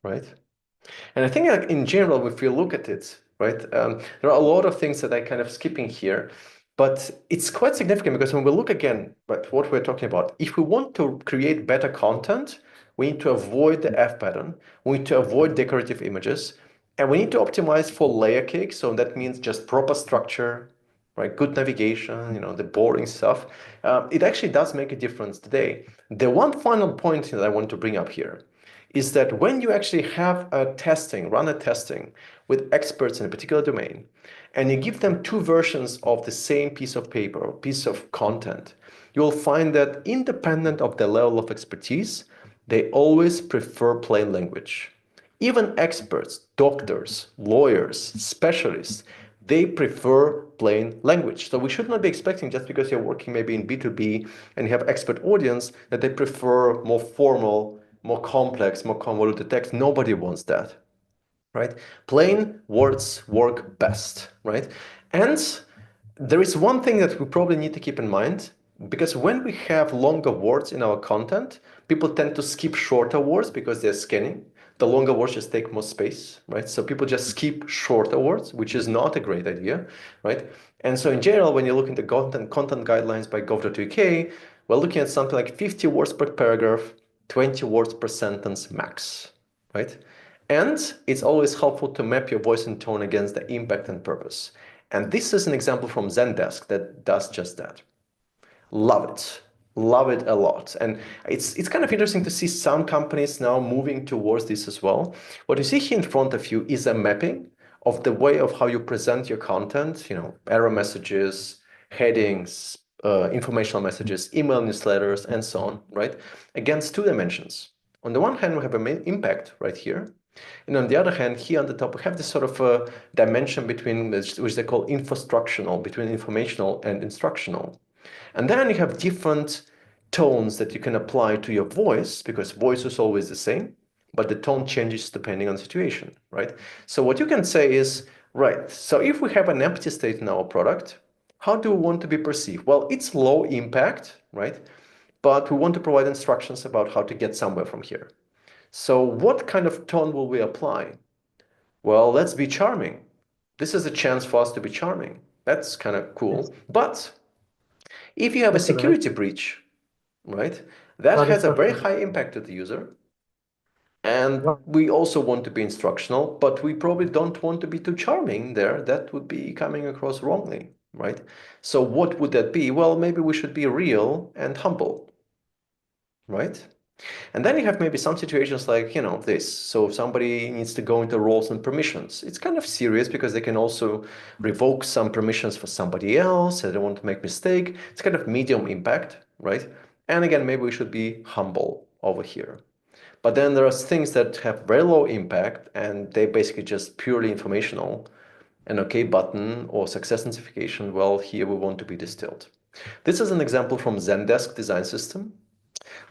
right? And I think like, in general, if you look at it, right, there are a lot of things that I kind of skipping here, but it's quite significant because when we look again at what we're talking about, if we want to create better content, we need to avoid the F pattern, we need to avoid decorative images, and we need to optimize for layer cake. So that means just proper structure, right? Good navigation, the boring stuff. It actually does make a difference today. The one final point that I want to bring up here is that when you actually have run a testing with experts in a particular domain, and you give them two versions of the same piece of paper or piece of content, you'll find that independent of the level of expertise, they always prefer plain language. Even experts, doctors, lawyers, specialists, they prefer plain language. So we should not be expecting just because you're working maybe in B2B and you have expert audience that they prefer more formal, more complex, more convoluted text. Nobody wants that, right? Plain words work best, right? And there is one thing that we probably need to keep in mind, because when we have longer words in our content, people tend to skip shorter words because they're scanning. The longer words just take more space, right? So people just skip shorter words, which is not a great idea, right? And so in general, when you look into content guidelines by gov.uk, we're looking at something like 50 words per paragraph, 20 words per sentence max, right? And it's always helpful to map your voice and tone against the impact and purpose. And this is an example from Zendesk that does just that. Love it. Love it a lot. And it's kind of interesting to see some companies now moving towards this as well. What you see here in front of you is a mapping of the way of how you present your content, error messages, headings, informational messages, email newsletters, and so on, right? Against two dimensions. On the one hand, we have a main impact right here. And on the other hand, here on the top, we have this sort of a dimension between, which they call infrastructural, between informational and instructional. And then you have different tones that you can apply to your voice, because voice is always the same, but the tone changes depending on the situation, right? So what you can say is, right, so if we have an empty state in our product, how do we want to be perceived? Well, it's low impact, right? But we want to provide instructions about how to get somewhere from here. So what kind of tone will we apply? Well, let's be charming. This is a chance for us to be charming. That's kind of cool. But if you have a Yes, Ramesh. security breach, right, that Sorry has a for very high impact to the user. And we also want to be instructional, but we probably don't want to be too charming there. That would be coming across wrongly, right? So what would that be? Well, maybe we should be real and humble, right? And then you have maybe some situations like, this. So if somebody needs to go into roles and permissions, it's kind of serious because they can also revoke some permissions for somebody else. They don't want to make mistake. It's kind of medium impact, right? And again, maybe we should be humble over here. But then there are things that have very low impact and they basically just purely informational. An OK button or success notification, well, here we want to be distilled. This is an example from Zendesk design system,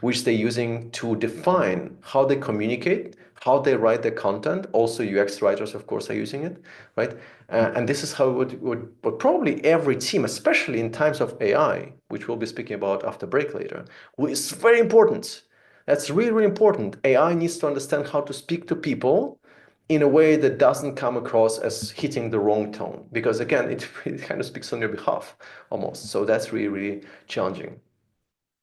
which they're using to define how they communicate, how they write their content. Also, UX writers, of course, are using it, right? And this is how would probably every team, especially in times of AI, which we'll be speaking about after break later, is very important. That's really, really important. AI needs to understand how to speak to people in a way that doesn't come across as hitting the wrong tone, because again, it kind of speaks on your behalf almost. So that's really, really challenging.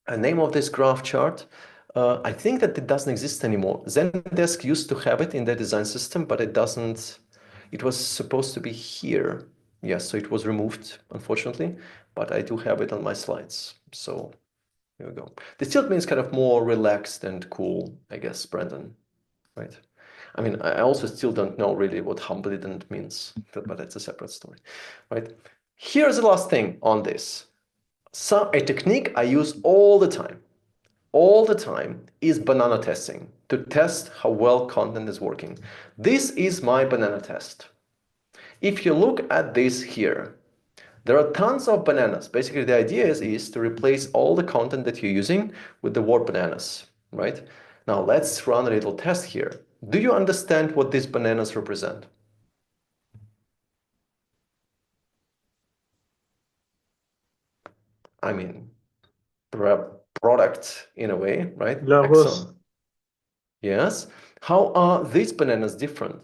A name of this graph chart, I think that it doesn't exist anymore. Zendesk used to have it in their design system, but it doesn't. It was supposed to be here. Yes, so it was removed, unfortunately, but I do have it on my slides. So here we go. This still means kind of more relaxed and cool, I guess, Brandon, right? I mean, I also still don't know really what humble-didn't means, but that's a separate story, right? Here's the last thing on this. So a technique I use all the time is banana testing, to test how well content is working. This is my banana test. If you look at this here, there are tons of bananas. Basically, the idea is to replace all the content that you're using with the word bananas, right? Now let's run a little test here. Do you understand what these bananas represent? I mean, product in a way, right? Logos. Excellent. Yes. How are these bananas different?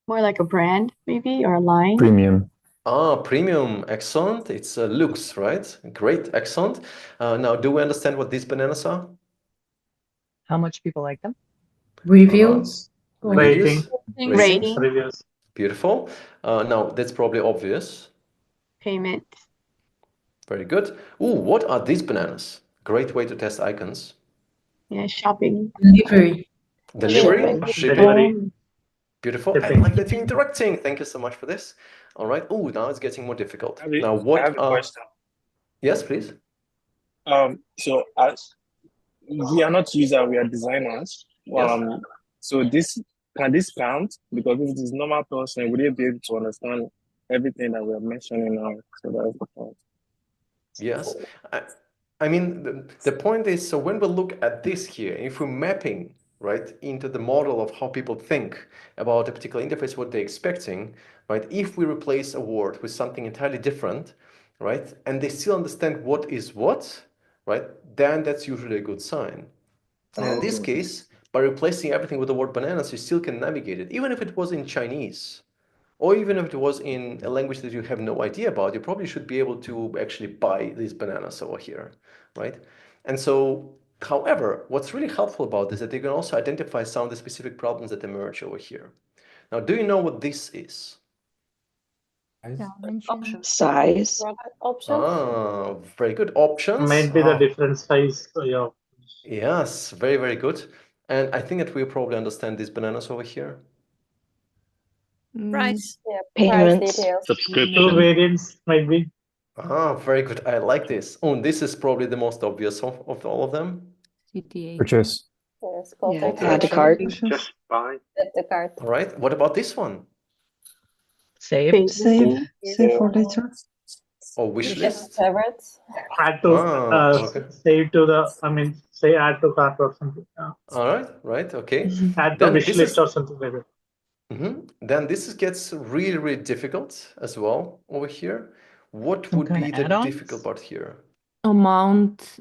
More like a brand, maybe, or a line. Premium. Premium. Excellent. It's looks, right? Great. Excellent. Now, do we understand what these bananas are? How much people like them? Reviews. Reviews. Rating. Reviews. Beautiful. Now, that's probably obvious. Payment. Very good. Ooh, what are these bananas? Great way to test icons. Yeah, shopping. Delivery. Delivery. Shipping. Delivery. Beautiful. I Shipping. like that you're interacting. Thank you so much for this. All right. Ooh, now it's getting more difficult. Now, I what have a are... question. Yes, please. So as we are not users, we are designers. Yes. So can this count? Because if it is normal person, would they be able to understand everything that we are mentioning now? So that's the point. Yes. I mean, the point is, so when we look at this here, if we're mapping, right, into the model of how people think about a particular interface, what they're expecting, right, if we replace a word with something entirely different, right, and they still understand what is what, right, then that's usually a good sign. And in this case, by replacing everything with the word bananas, you still can navigate it, even if it was in Chinese. Or even if it was in a language that you have no idea about, you probably should be able to actually buy these bananas over here, right? And so, however, what's really helpful about this is that you can also identify some of the specific problems that emerge over here. Now, do you know what this is? Size. Very good. Options. Might be the different size. Yeah. Yes, very, very good. And I think that we probably understand these bananas over here. Price. Payments. Two variants might be. Very good. I like this. Oh, and this is probably the most obvious of all of them. CTA. Purchase. Yeah, add to cart. Just buy. All right. What about this one? Save. Save. Save for later. Or wish list? Add to okay. save to the. Say add to cart or something. All right. Okay. Add to Then wish this list is- or something like that. Then this gets really, really difficult as well over here. What Some would kind be of the add-ons? difficult part here? Amount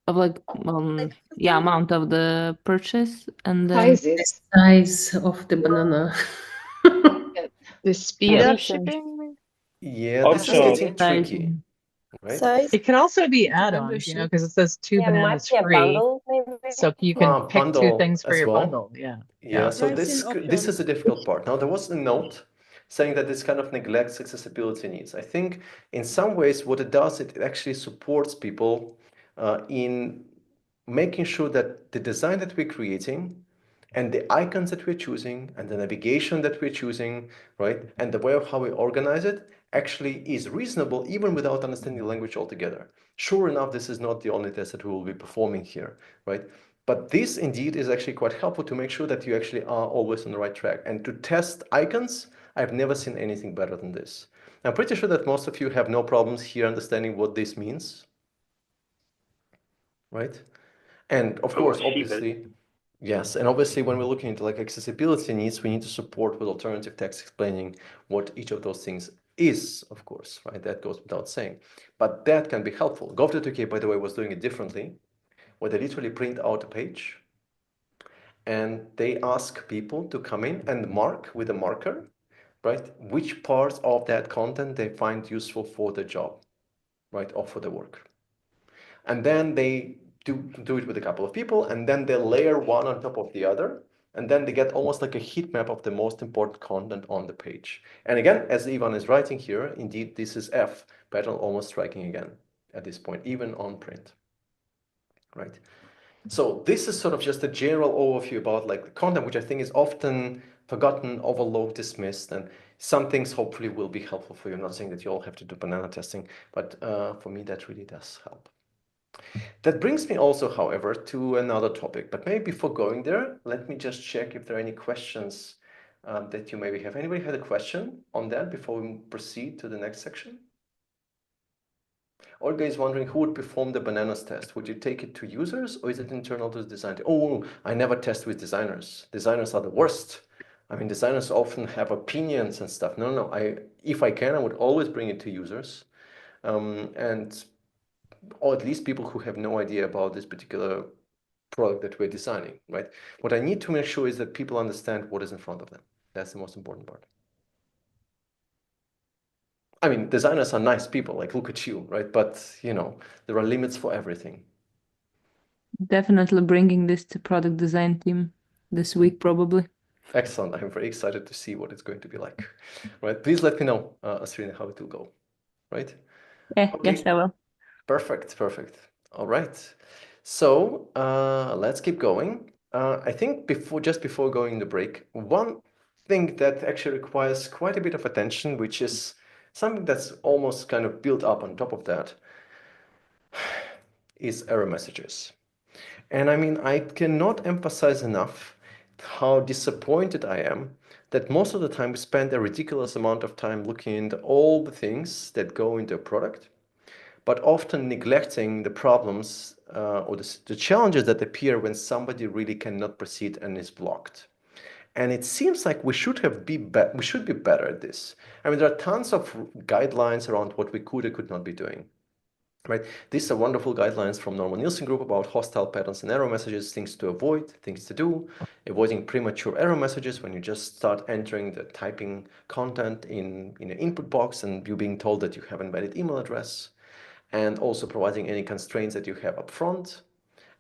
of amount of the purchase and then Sizes. Size of the banana. The speed Yeah. of shipping. Yeah, this is Also- getting tricky, right? It could also be add-ons, because it says two bananas free. So you can pick two Bundle things for as your well. bundle. Yeah. Yeah, so Pricing this is the difficult part. Now, there was a note saying that this kind of neglects accessibility needs. I think in some ways what it does, it actually supports people in making sure that the design that we're creating and the icons that we're choosing and the navigation that we're choosing, right, and the way of how we organize it actually is reasonable even without understanding the language altogether. Sure enough, this is not the only test that we will be performing here, right? But this indeed is actually quite helpful to make sure that you actually are always on the right track. And to test icons, I've never seen anything better than this. I'm pretty sure that most of you have no problems here understanding what this means, right? And of course, obviously, yes, and obviously when we're looking into like accessibility needs, we need to support with alternative text explaining what each of those things is, of course, right? That goes without saying, but that can be helpful. Gov.uk, by the way, was doing it differently, where they literally print out a page and they ask people to come in and mark with a marker, right, which parts of that content they find useful for the job, right, or for the work. And then they do it with a couple of people, and then they layer one on top of the other, and then they get almost like a heat map of the most important content on the page. And again, as Ivan is writing here, indeed, this is F, pattern almost striking again at this point, even on print, right? So this is sort of just a general overview about like the content, which I think is often forgotten, overlooked, dismissed, and some things hopefully will be helpful for you. I'm not saying that you all have to do banana testing, but for me, that really does help. That brings me also, however, to another topic, but maybe before going there, let me just check if there are any questions that you maybe have. Anybody had a question on that before we proceed to the next section? Olga is wondering who would perform the bananas test. Would you take it to users or is it internal to the design team? Oh, I never test with designers. Designers are the worst. I mean, designers often have opinions and stuff. No, if I can, I would always bring it to users. Or at least people who have no idea about this particular product that we're designing, right? What I need to make sure is that people understand what is in front of them. That's the most important part. I mean, designers are nice people, like look at you, right? But, you know, there are limits for everything. Definitely bringing this to product design team this week, probably. Excellent. I'm very excited to see what it's going to be like, right? Please let me know, Asrina, how it will go, right? Yeah, Okay. yes, I will. Perfect. All right. So let's keep going. I think just before going to break, one thing that actually requires quite a bit of attention, which is something that's almost kind of built up on top of that, is error messages. And I mean, I cannot emphasize enough how disappointed I am that most of the time we spend a ridiculous amount of time looking into all the things that go into a product, but often neglecting the problems or the challenges that appear when somebody really cannot proceed and is blocked. And it seems like we should be better at this. I mean, there are tons of guidelines around what we could or could not be doing. Right? These are wonderful guidelines from Norman Nielsen Group about hostile patterns and error messages, things to avoid, things to do, avoiding premature error messages when you just start entering the typing content in an input box and you being told that you have an invalid email address, and also providing any constraints that you have up front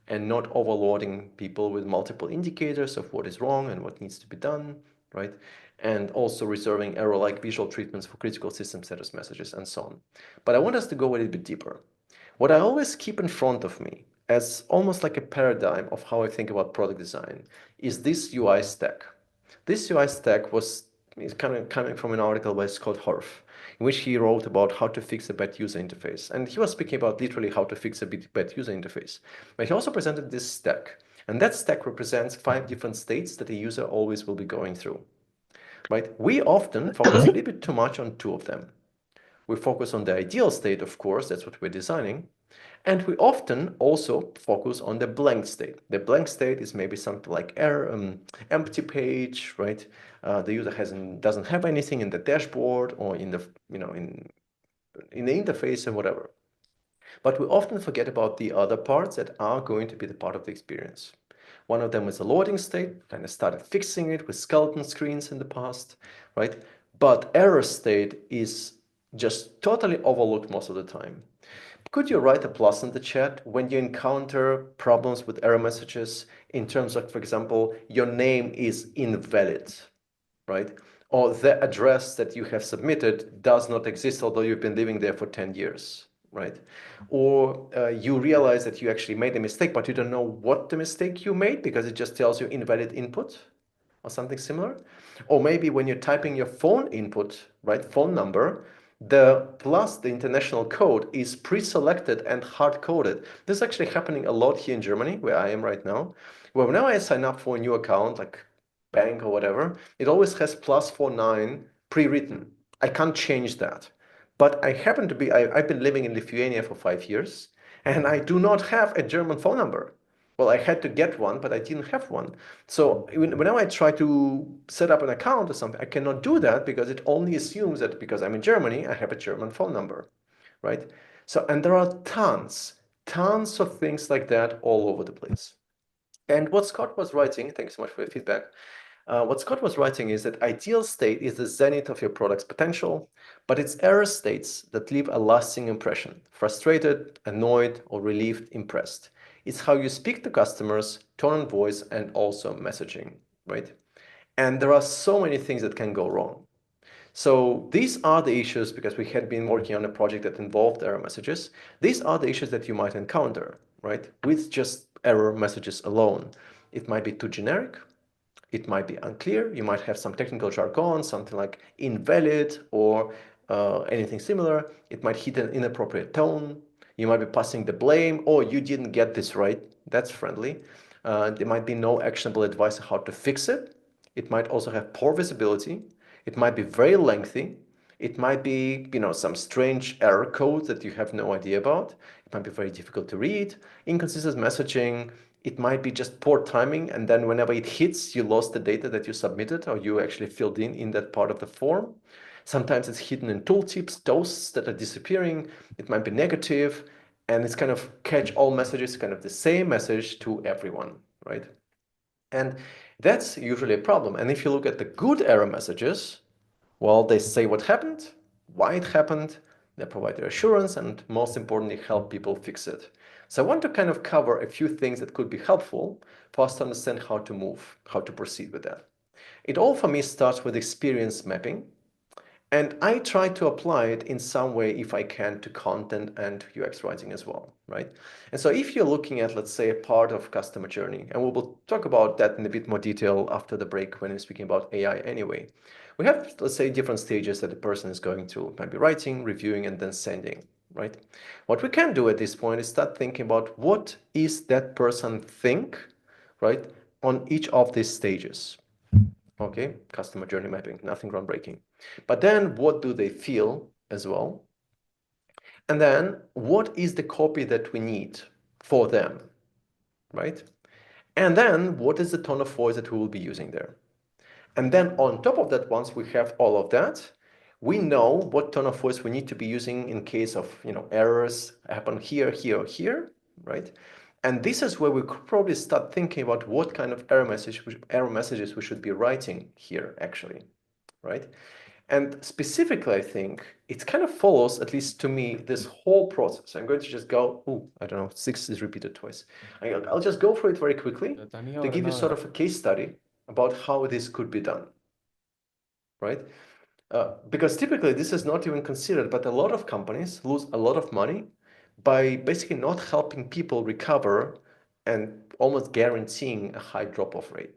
and not overloading people with multiple indicators of what is wrong and what needs to be done, right? And also reserving error-like visual treatments for critical system status messages and so on. But I want us to go a little bit deeper. What I always keep in front of me as almost like a paradigm of how I think about product design is this UI stack. This UI stack is kind of coming from an article by Scott Horf, in which he wrote about how to fix a bad user interface. And he was speaking about literally how to fix a bad user interface. But he also presented this stack. And that stack represents 5 different states that a user always will be going through. Right? We often focus a little bit too much on 2 of them. We focus on the ideal state, of course, that's what we're designing. And we often also focus on the blank state. The blank state is maybe something like empty page, right? The user doesn't have anything in the dashboard or in the in the interface and whatever. But we often forget about the other parts that are going to be the part of the experience. One of them is a loading state. Kind of started fixing it with skeleton screens in the past, right? But error state is just totally overlooked most of the time. Could you write a plus in the chat when you encounter problems with error messages in terms of, for example, your name is invalid, right? Or the address that you have submitted does not exist, although you've been living there for 10 years, right? Or you realize that you actually made a mistake, but you don't know what the mistake you made because it just tells you invalid input or something similar. Or maybe when you're typing your phone input, right, phone number, the international code is pre-selected and hard-coded. This is actually happening a lot here in Germany, where I am right now, where whenever I sign up for a new account, like bank or whatever, it always has +49 pre-written. I can't change that. But I've been living in Lithuania for 5 years, and I do not have a German phone number. Well, I had to get one, but I didn't have one. So whenever I try to set up an account or something, I cannot do that because it only assumes that because I'm in Germany, I have a German phone number, right? So, and there are tons of things like that all over the place. And what Scott was writing, thanks so much for your feedback. What Scott was writing is that ideal state is the zenith of your product's potential, but it's error states that leave a lasting impression: frustrated, annoyed, or relieved, impressed. It's how you speak to customers, tone and voice, and also messaging, right? And there are so many things that can go wrong. So these are the issues, because we had been working on a project that involved error messages. These are the issues that you might encounter, right? With just error messages alone. It might be too generic. It might be unclear. You might have some technical jargon, something like invalid or anything similar. It might hit an inappropriate tone. You might be passing the blame, or you didn't get this right. That's friendly. There might be no actionable advice on how to fix it. It might also have poor visibility. It might be very lengthy. It might be, some strange error code that you have no idea about. It might be very difficult to read, inconsistent messaging. It might be just poor timing, and then whenever it hits, you lost the data that you submitted or you actually filled in that part of the form. Sometimes it's hidden in tooltips, toasts that are disappearing. It might be negative, and it's kind of catch-all messages, kind of the same message to everyone, right? And that's usually a problem. And if you look at the good error messages, well, they say what happened, why it happened, they provide reassurance, and most importantly, help people fix it. So I want to kind of cover a few things that could be helpful for us to understand how to move, how to proceed with that. It all for me starts with experience mapping. And I try to apply it in some way, if I can, to content and UX writing as well, right? And so if you're looking at, let's say, a part of customer journey, and we will talk about that in a bit more detail after the break when we're speaking about AI anyway. We have, let's say, different stages that the person is going through, maybe writing, reviewing, and then sending, right? What we can do at this point is start thinking about what is that person think, right, on each of these stages. Okay, customer journey mapping, nothing groundbreaking. But then what do they feel as well? And then what is the copy that we need for them, right? And then what is the tone of voice that we will be using there? And then on top of that, once we have all of that, we know what tone of voice we need to be using in case of errors happen here, here, or here, right? And this is where we could probably start thinking about what kind of error messages we should be writing here, actually, right? And specifically, I think it kind of follows, at least to me, this whole process. I'm going to just go, I don't know, 6 is repeated twice. I'll just go through it very quickly to give you sort of a case study about how this could be done, right? Because typically this is not even considered, but a lot of companies lose a lot of money by basically not helping people recover and almost guaranteeing a high drop-off rate.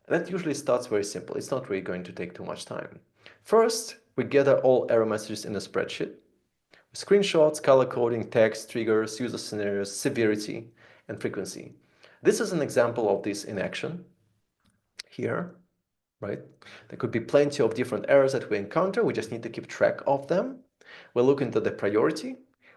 That usually starts very simple. It's not really going to take too much time. First, we gather all error messages in a spreadsheet. Screenshots, color coding, text, triggers, user scenarios, severity, and frequency. This is an example of this in action here, right? There could be plenty of different errors that we encounter. We just need to keep track of them. We'll look into the priority.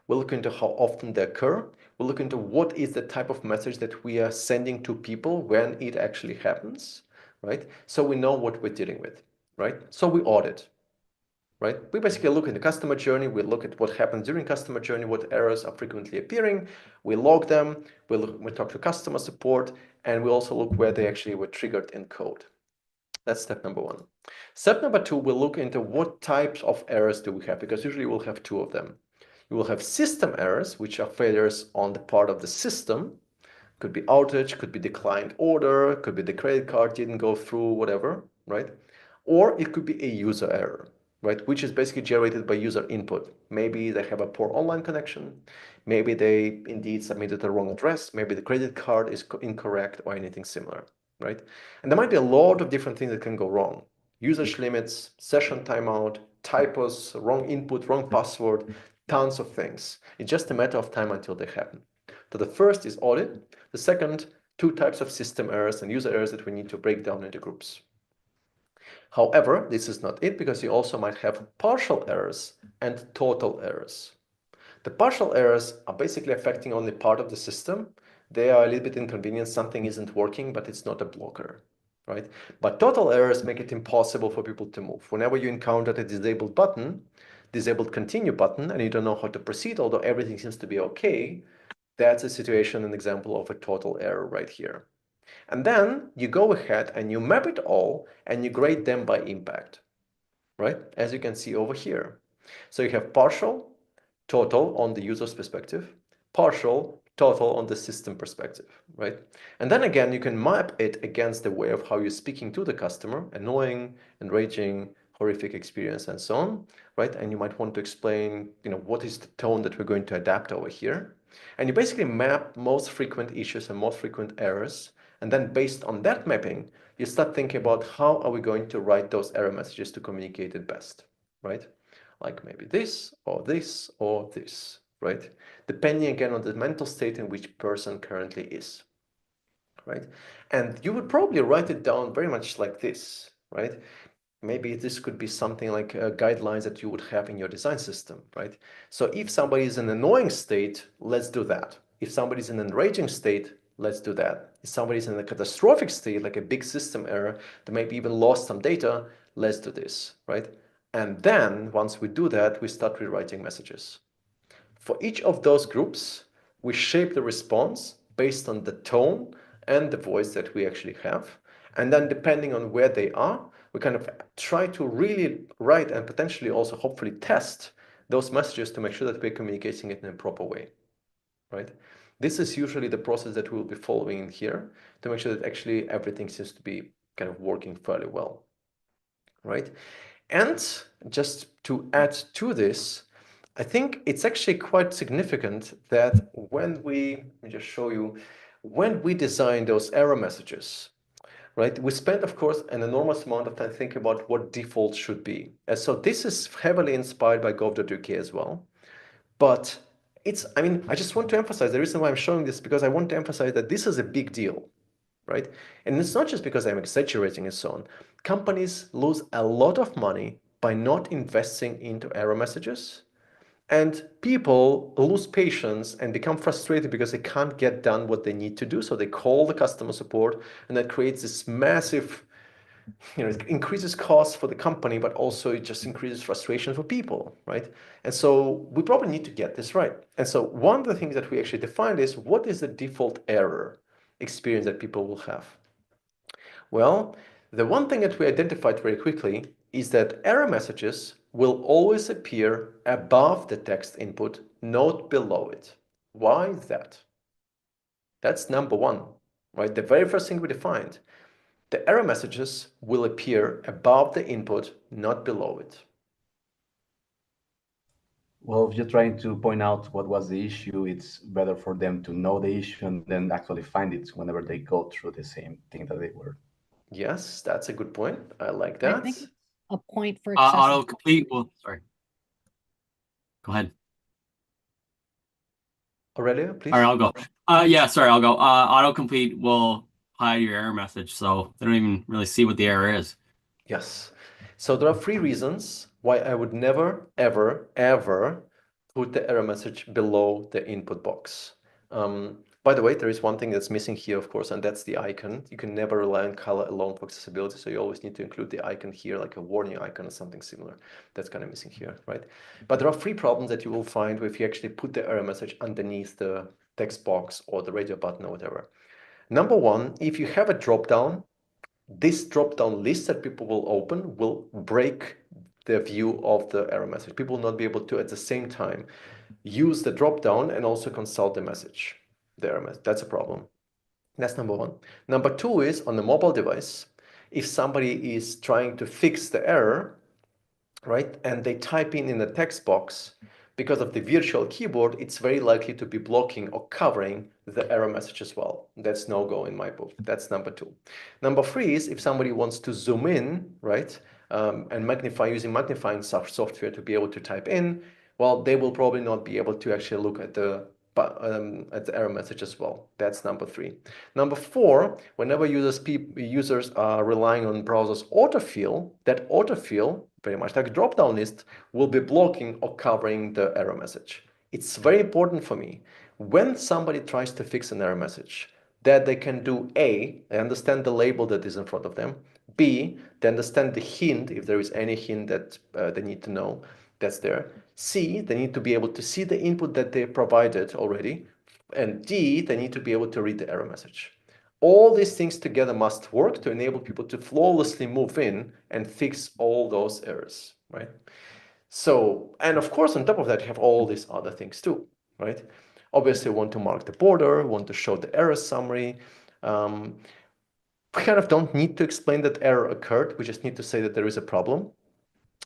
We'll look into how often they occur. We'll look into what is the type of message that we are sending to people when it actually happens, right? So we know what we're dealing with, right? So we audit, right? We basically look at the customer journey. We look at what happens during customer journey, what errors are frequently appearing. We log them. We talk to customer support, and we also look where they actually were triggered in code. That's step number 1. Step number 2, we'll look into what types of errors do we have, because usually we'll have 2 of them. You will have system errors, which are failures on the part of the system. Could be outage, could be declined order, could be the credit card didn't go through, whatever, right? Or it could be a user error, right? Which is basically generated by user input. Maybe they have a poor online connection. Maybe they indeed submitted the wrong address. Maybe the credit card is incorrect or anything similar, right? And there might be a lot of different things that can go wrong. Usage limits, session timeout, typos, wrong input, wrong password, tons of things. It's just a matter of time until they happen. So the first is audit. The second, 2 types of system errors and user errors that we need to break down into groups. However, this is not it, because you also might have partial errors and total errors. The partial errors are basically affecting only part of the system. They are a little bit inconvenient. Something isn't working, but it's not a blocker, right? But total errors make it impossible for people to move. Whenever you encounter a disabled button, disabled continue button, and you don't know how to proceed, although everything seems to be okay, That's a situation, an example of a total error right here. And then you go ahead and you map it all and you grade them by impact, right? As you can see over here. So you have partial, total on the user's perspective, partial, total on the system perspective, right? And then again, you can map it against the way of how you're speaking to the customer, annoying, enraging, horrific experience, and so on, right? And you might want to explain, what is the tone that we're going to adapt over here. And you basically map most frequent issues and most frequent errors. And then based on that mapping, you start thinking about how are we going to write those error messages to communicate it best, right? Like maybe this, or this, or this, right? Depending again on the mental state in which person currently is, right? And you would probably write it down very much like this, right? Maybe this could be something like guidelines that you would have in your design system, right? So if somebody is in an annoying state, let's do that. If somebody's in an enraging state, let's do that. If somebody's in a catastrophic state, like a big system error, that maybe even lost some data, let's do this, right? And then once we do that, we start rewriting messages. For each of those groups, we shape the response based on the tone and the voice that we actually have. And then depending on where they are, we kind of try to really write and potentially also hopefully test those messages to make sure that we're communicating it in a proper way, right? This is usually the process that we'll be following in here to make sure that actually everything seems to be kind of working fairly well, right? And just to add to this, I think it's actually quite significant that when let me just show you, when we design those error messages, right, we spend, of course, an enormous amount of time thinking about what defaults should be. And so this is heavily inspired by gov.uk as well. But I just want to emphasize, the reason why I'm showing this, because I want to emphasize that this is a big deal, right? And it's not just because I'm exaggerating and so on. Companies lose a lot of money by not investing into error messages. And people lose patience and become frustrated because they can't get done what they need to do. So they call the customer support, and that creates this massive, it increases costs for the company, but also it just increases frustration for people, right? And so we probably need to get this right. And so one of the things that we actually defined is, what is the default error experience that people will have? Well, the one thing that we identified very quickly is that error messages will always appear above the text input, not below it. Why is that? That's number one, right? The very first thing we defined. The error messages will appear above the input, not below it. Well, if you're trying to point out what was the issue, it's better for them to know the issue and then actually find it whenever they go through the same thing that they were. Yes, that's a good point. I like that. I think a point for autocomplete. Well, sorry. Go ahead. Aurelia, please. All right, I'll go. Yeah, sorry, I'll go. Autocomplete will hide your error message, so they don't even really see what the error is. Yes. So there are 3 reasons why I would never, ever, ever put the error message below the input box. By the way, there is one thing that's missing here, of course, and that's the icon. You can never rely on color alone for accessibility, so you always need to include the icon here, like a warning icon or something similar. That's kind of missing here, right? But there are 3 problems that you will find if you actually put the error message underneath the text box or the radio button or whatever. Number 1, if you have a drop-down, this drop-down list that people will open will break the view of the error message. People will not be able to, at the same time, use the drop-down and also consult the message. That's a problem. That's number 1. Number 2 is on the mobile device. If somebody is trying to fix the error, right, and they type in the text box, because of the virtual keyboard, it's very likely to be blocking or covering the error message as well. That's no go in my book. That's number 2. Number 3 is if somebody wants to zoom in, right, and magnify using magnifying software to be able to type in, well, they will probably not be able to actually look at the error message as well. That's number 3. Number 4, whenever users are relying on browser's autofill, that autofill, very much like a drop-down list, will be blocking or covering the error message. It's very important for me, when somebody tries to fix an error message, that they can do A, they understand the label that is in front of them, B, they understand the hint, if there is any hint that they need to know, that's there. C, they need to be able to see the input that they provided already And D, they need to be able to read the error message. All these things together must work to enable people to flawlessly move in and fix all those errors, right? So, and of course, on top of that, you have all these other things too, right? Obviously, want to mark the border, want to show the error summary. We kind of don't need to explain that error occurred. We just need to say that there is a problem,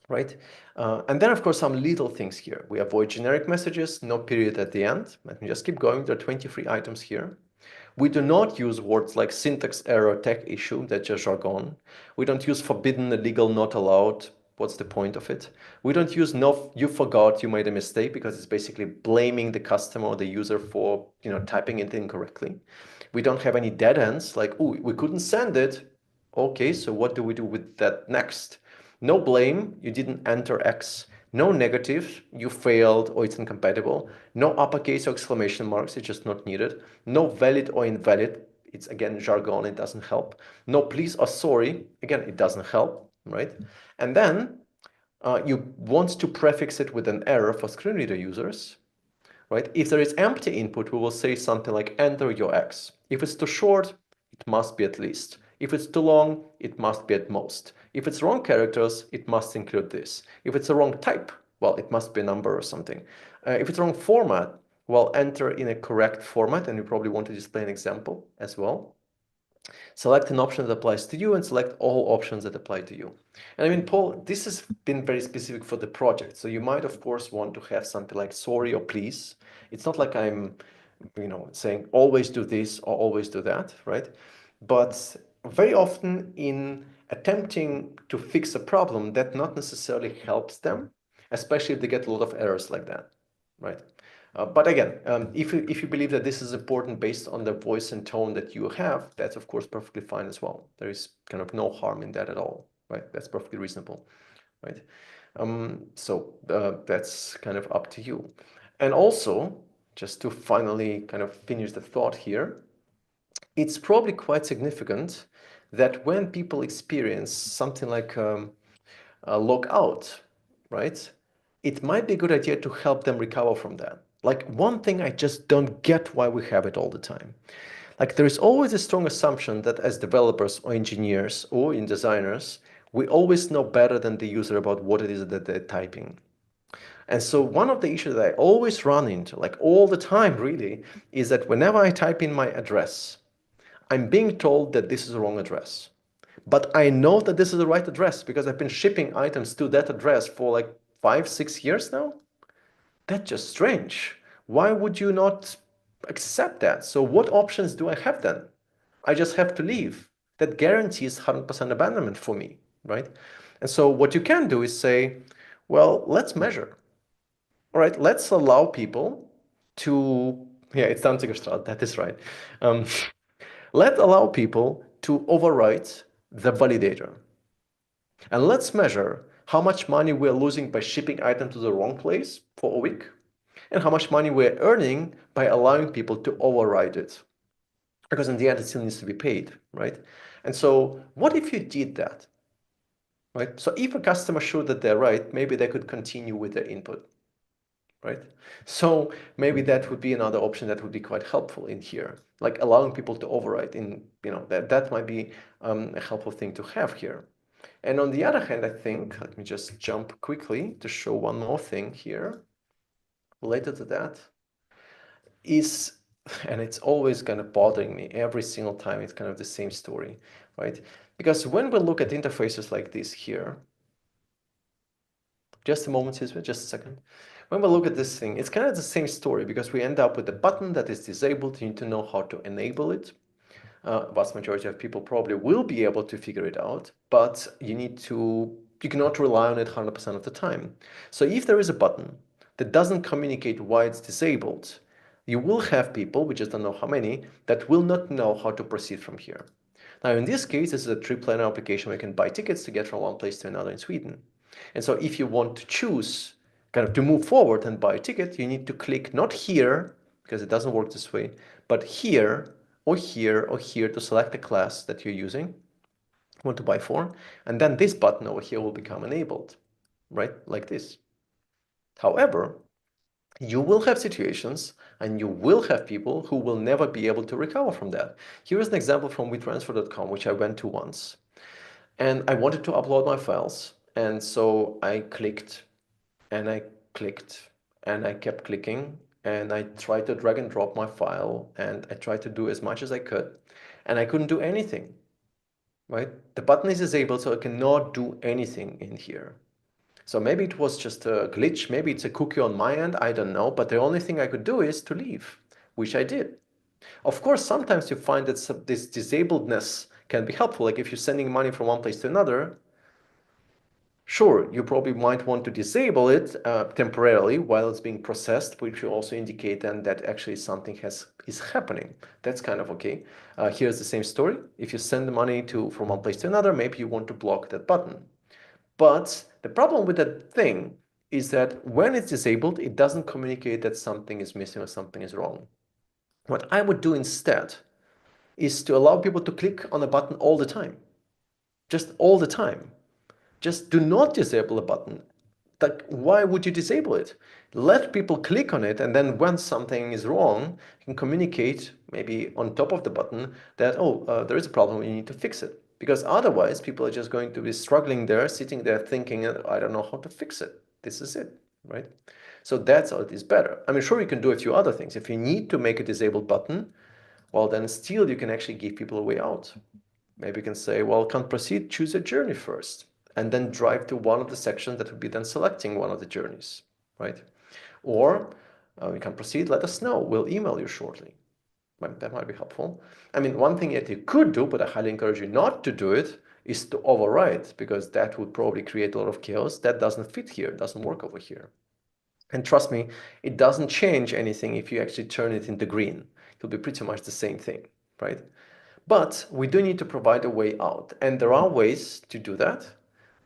right? And then, of course, some little things here. We avoid generic messages, no period at the end. Let me just keep going. There are 23 items here. We do not use words like syntax error, tech issue, that's just jargon. We don't use forbidden, illegal, not allowed. What's the point of it? We don't use no, you forgot, you made a mistake, because it's basically blaming the customer or the user for typing it incorrectly. We don't have any dead ends, like, oh, we couldn't send it. Okay, so what do we do with that next? No blame, you didn't enter X. No negative, you failed or it's incompatible. No uppercase or exclamation marks, it's just not needed. No valid or invalid, it's again jargon, it doesn't help. No please or sorry, again, it doesn't help, right? And then you want to prefix it with an error for screen reader users, right? If there is empty input, we will say something like enter your X. If it's too short, it must be at least. If it's too long, it must be at most. If it's wrong characters, it must include this. If it's a wrong type, well, it must be a number or something. If it's wrong format, well, enter in a correct format, and you probably want to display an example as well. Select an option that applies to you and select all options that apply to you. And I mean, Paul, this has been very specific for the project. So you might, of course, want to have something like sorry or please. It's not like I'm, saying always do this or always do that, right? But very often in attempting to fix a problem, that not necessarily helps them, especially if they get a lot of errors like that, right? But again, if you believe that this is important based on the voice and tone that you have, that's of course perfectly fine as well. There is kind of no harm in that at all, right? That's perfectly reasonable, right? So that's kind of up to you. And also, just to finally kind of finish the thought here, it's probably quite significant that when people experience something like a logout, right? It might be a good idea to help them recover from that. Like one thing I just don't get why we have it all the time. Like there is always a strong assumption that as developers or engineers or in designers, we always know better than the user about what it is that they're typing. And so one of the issues that I always run into, like all the time really, is that whenever I type in my address, I'm being told that this is the wrong address. But I know that this is the right address because I've been shipping items to that address for like 5-6 years now. That's just strange. Why would you not accept that? So what options do I have then? I just have to leave. That guarantees 100% abandonment for me, right? And so what you can do is say, well, let's measure. All right, let's allow people to, yeah, it's Danzigerstraat, that is right. Let's allow people to overwrite the validator. And let's measure how much money we're losing by shipping items to the wrong place for a week, and how much money we're earning by allowing people to override it. Because in the end, it still needs to be paid, right? And so what if you did that, right? So if a customer showed that they're right, maybe they could continue with their input, right? So maybe that would be another option that would be quite helpful in here, like allowing people to override in, that might be a helpful thing to have here. And on the other hand, I think, let me just jump quickly to show one more thing here related to that, is, and it's always kind of bothering me every single time, it's kind of the same story, right? Because when we look at interfaces like this here, just a moment, just a second. When we look at this thing, it's kind of the same story because we end up with a button that is disabled. You need to know how to enable it. Vast majority of people probably will be able to figure it out, but you cannot rely on it 100% of the time. So if there is a button that doesn't communicate why it's disabled, you will have people, we just don't know how many, that will not know how to proceed from here. Now, in this case, this is a trip-planner application where you can buy tickets to get from one place to another in Sweden. And so if you want to choose kind of to move forward and buy a ticket, you need to click not here, because it doesn't work this way, but here or here or here to select the class that you're using, want to buy for, and then this button over here will become enabled, right? Like this. However, You will have situations and you will have people who will never be able to recover from that. Here is an example from WeTransfer.com, which I went to once. And I wanted to upload my files. And so I clicked and I clicked and I kept clicking and I tried to drag and drop my file and I tried to do as much as I could and I couldn't do anything, right? The button is disabled, so I cannot do anything in here. So maybe it was just a glitch, maybe it's a cookie on my end, I don't know, but the only thing I could do is to leave, which I did. Of course, sometimes you find that this disabledness can be helpful, like if you're sending money from one place to another, sure, you probably might want to disable it temporarily while it's being processed, which will also indicate then that actually something is happening. That's kind of okay. Here's the same story. If you send the money from one place to another, maybe you want to block that button. But the problem with that thing is that when it's disabled, it doesn't communicate that something is missing or something is wrong. What I would do instead is to allow people to click on a button all the time. Just all the time. Just do not disable a button. Like, why would you disable it? Let people click on it, and then when something is wrong, you can communicate maybe on top of the button that, there is a problem, you need to fix it. Because otherwise, people are just going to be struggling there, sitting there thinking, I don't know how to fix it. This is it, right? So that's how it is better. I mean, sure, you can do a few other things. If you need to make a disabled button, well, then still you can actually give people a way out. Maybe you can say, well, can't proceed, choose a journey first, and then drive to one of the sections that would be then selecting one of the journeys, right? Or we can proceed, let us know, we'll email you shortly. That might be helpful. I mean, one thing that you could do, but I highly encourage you not to do it, is to overwrite, because that would probably create a lot of chaos. That doesn't fit here, doesn't work over here. And trust me, it doesn't change anything if you actually turn it into green. It'll be pretty much the same thing, right? But we do need to provide a way out. And there are ways to do that,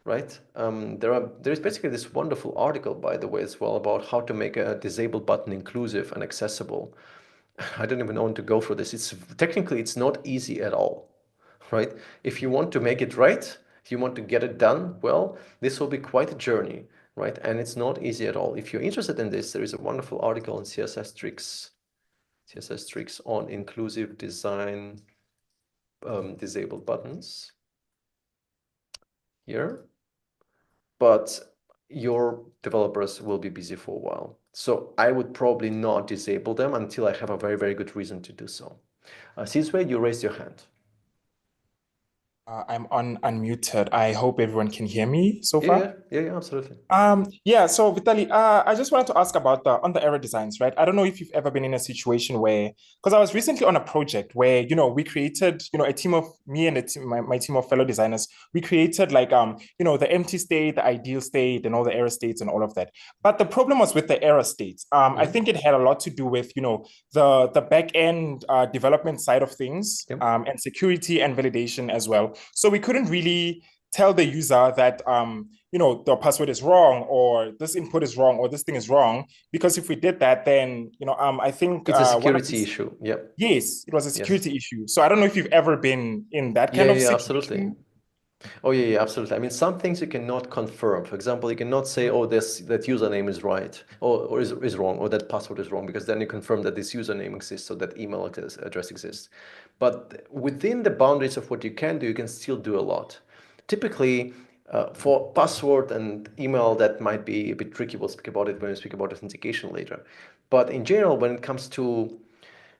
right? There's basically this wonderful article, by the way, as well, about how to make a disabled button inclusive and accessible. I don't even want to go for this. Technically, it's not easy at all, right? If you want to make it right, if you want to get it done well, this will be quite a journey, right? And it's not easy at all. If you're interested in this, there is a wonderful article in CSS Tricks on inclusive design disabled buttons here. But your developers will be busy for a while. So I would probably not disable them until I have a very, very good reason to do so. Sizwe, you raised your hand. I'm unmuted. I hope everyone can hear me so far. Yeah, absolutely. Yeah, so Vitaly, I just wanted to ask about on the error designs, right? I don't know if you've ever been in a situation where, because I was recently on a project where, we created, a team of me and my team of fellow designers, we created like, the empty state, the ideal state, and all the error states and all of that. But the problem was with the error states. I think it had a lot to do with, the back end development side of things, and security and validation as well. So we couldn't really tell the user that, the password is wrong, or this input is wrong, or this thing is wrong. Because if we did that, then, I think it's a security issue. Yeah. Yes, it was a security issue. So I don't know if you've ever been in that kind of situation. Absolutely. Oh, yeah, absolutely. I mean, some things you cannot confirm. For example, you cannot say, that username is right, or is wrong, or that password is wrong, because then you confirm that this username exists, or that email address exists. But within the boundaries of what you can do, you can still do a lot. Typically, for password and email, that might be a bit tricky. We'll speak about it when we speak about authentication later. But in general, when it comes to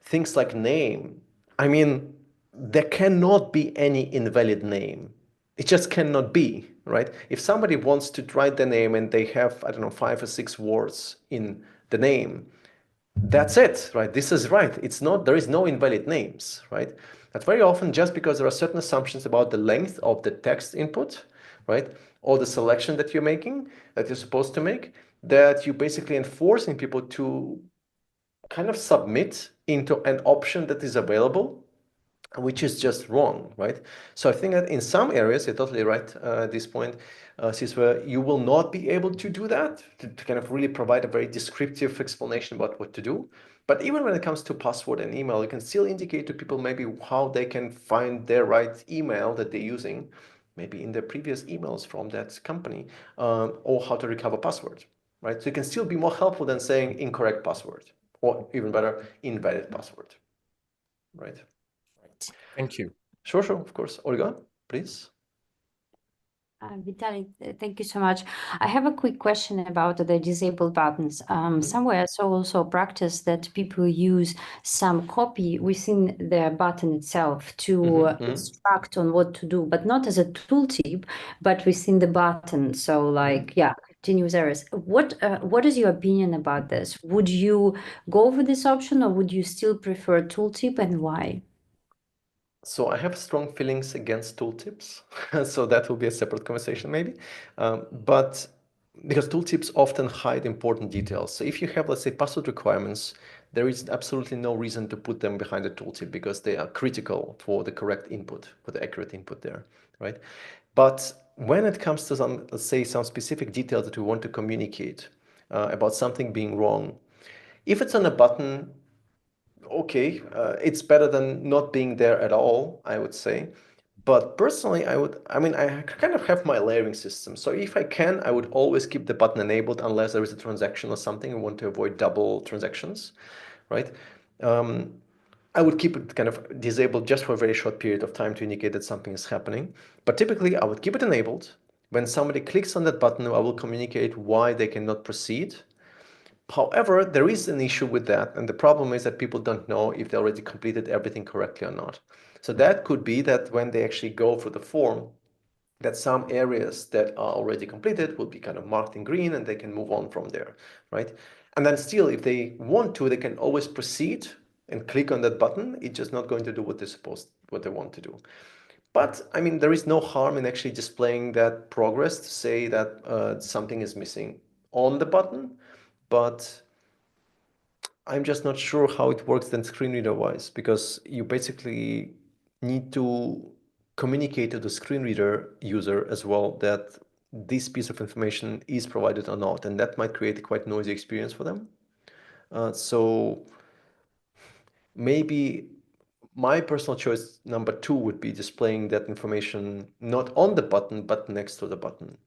things like name, I mean, there cannot be any invalid name. It just cannot be, right? If somebody wants to write the name and they have, I don't know, 5 or 6 words in the name, that's it, right? This is right. There is no invalid names, right? But very often, just because there are certain assumptions about the length of the text input, right, or the selection that you're making, that you're supposed to make, that you're basically enforcing people to kind of submit into an option that is available, which is just wrong, right? So I think that in some areas, you're totally right at this point, Sizwe, you will not be able to do that, to kind of really provide a very descriptive explanation about what to do. But even when it comes to password and email, you can still indicate to people maybe how they can find their right email that they're using, maybe in their previous emails from that company, or how to recover password. right? So it can still be more helpful than saying incorrect password, or even better, invalid password, right? Thank you. Sure, of course. Olga, please. Vitaly, thank you so much. I have a quick question about the disabled buttons. Somewhere I saw also a practice that people use some copy within the button itself to instruct on what to do, but not as a tooltip, but within the button. So like, yeah, continuous errors. What is your opinion about this? Would you go for this option or would you still prefer tooltip, and why? So I have strong feelings against tooltips, so that will be a separate conversation maybe. But because tooltips often hide important details. So if you have, let's say, password requirements, there is absolutely no reason to put them behind the tooltip because they are critical for the correct input, for the accurate input there, right? But when it comes to some, let's say, some specific details that we want to communicate about something being wrong, if it's on a button, okay, it's better than not being there at all, I would say. But personally, I kind of have my layering system. So if I can, I would always keep the button enabled unless there is a transaction or something. I want to avoid double transactions, right? I would keep it kind of disabled just for a very short period of time to indicate that something is happening. But typically, I would keep it enabled. When somebody clicks on that button, I will communicate why they cannot proceed. However, there is an issue with that, and the problem is that people don't know if they already completed everything correctly or not. So that could be that when they actually go for the form, that some areas that are already completed will be kind of marked in green and they can move on from there, right? And then still, if they want to, they can always proceed and click on that button. It's just not going to do what they want to do. But I mean, there is no harm in actually displaying that progress to say that something is missing on the button. But I'm just not sure how it works then screen reader wise, because you basically need to communicate to the screen reader user as well that this piece of information is provided or not, and that might create a quite noisy experience for them. So maybe my personal choice number 2 would be displaying that information not on the button, but next to the button.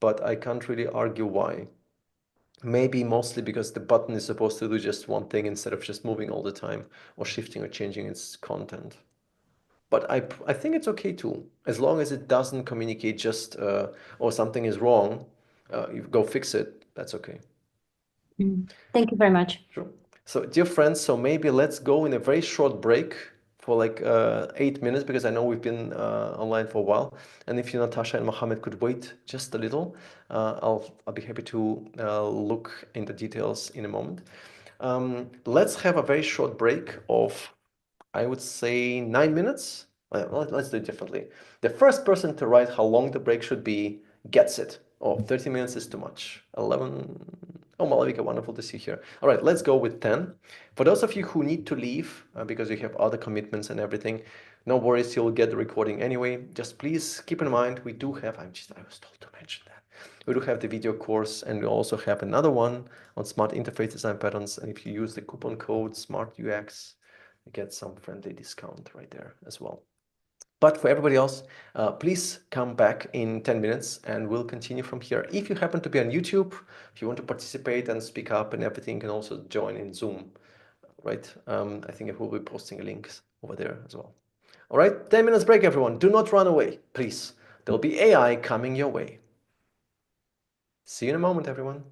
But I can't really argue why. Maybe mostly because the button is supposed to do just one thing instead of just moving all the time or shifting or changing its content. But I think it's okay too, as long as it doesn't communicate just, oh, something is wrong, you go fix it, that's okay. Thank you very much. Sure. So dear friends, so maybe let's go in a very short break for like 8 minutes, because I know we've been online for a while. And if you, Natasha and Mohammed, could wait just a little, I'll be happy to look into details in a moment. Let's have a very short break of, I would say, 9 minutes. Well, let's do it differently. The first person to write how long the break should be gets it. Oh, 30 minutes is too much. 11. Oh, Malavika, wonderful to see you here. All right, let's go with 10. For those of you who need to leave because you have other commitments and everything, no worries, you'll get the recording anyway. Just please keep in mind, we do have, I was told to mention that. We do have the video course, and we also have another one on smart interface design patterns. And if you use the coupon code SmartUX, you get some friendly discount right there as well. But for everybody else, please come back in 10 minutes and we'll continue from here. If you happen to be on YouTube, if you want to participate and speak up and everything, you can also join in Zoom, right? I think I will be posting links over there as well. All right, 10 minutes break, everyone. Do not run away, please. There'll be AI coming your way. See you in a moment, everyone.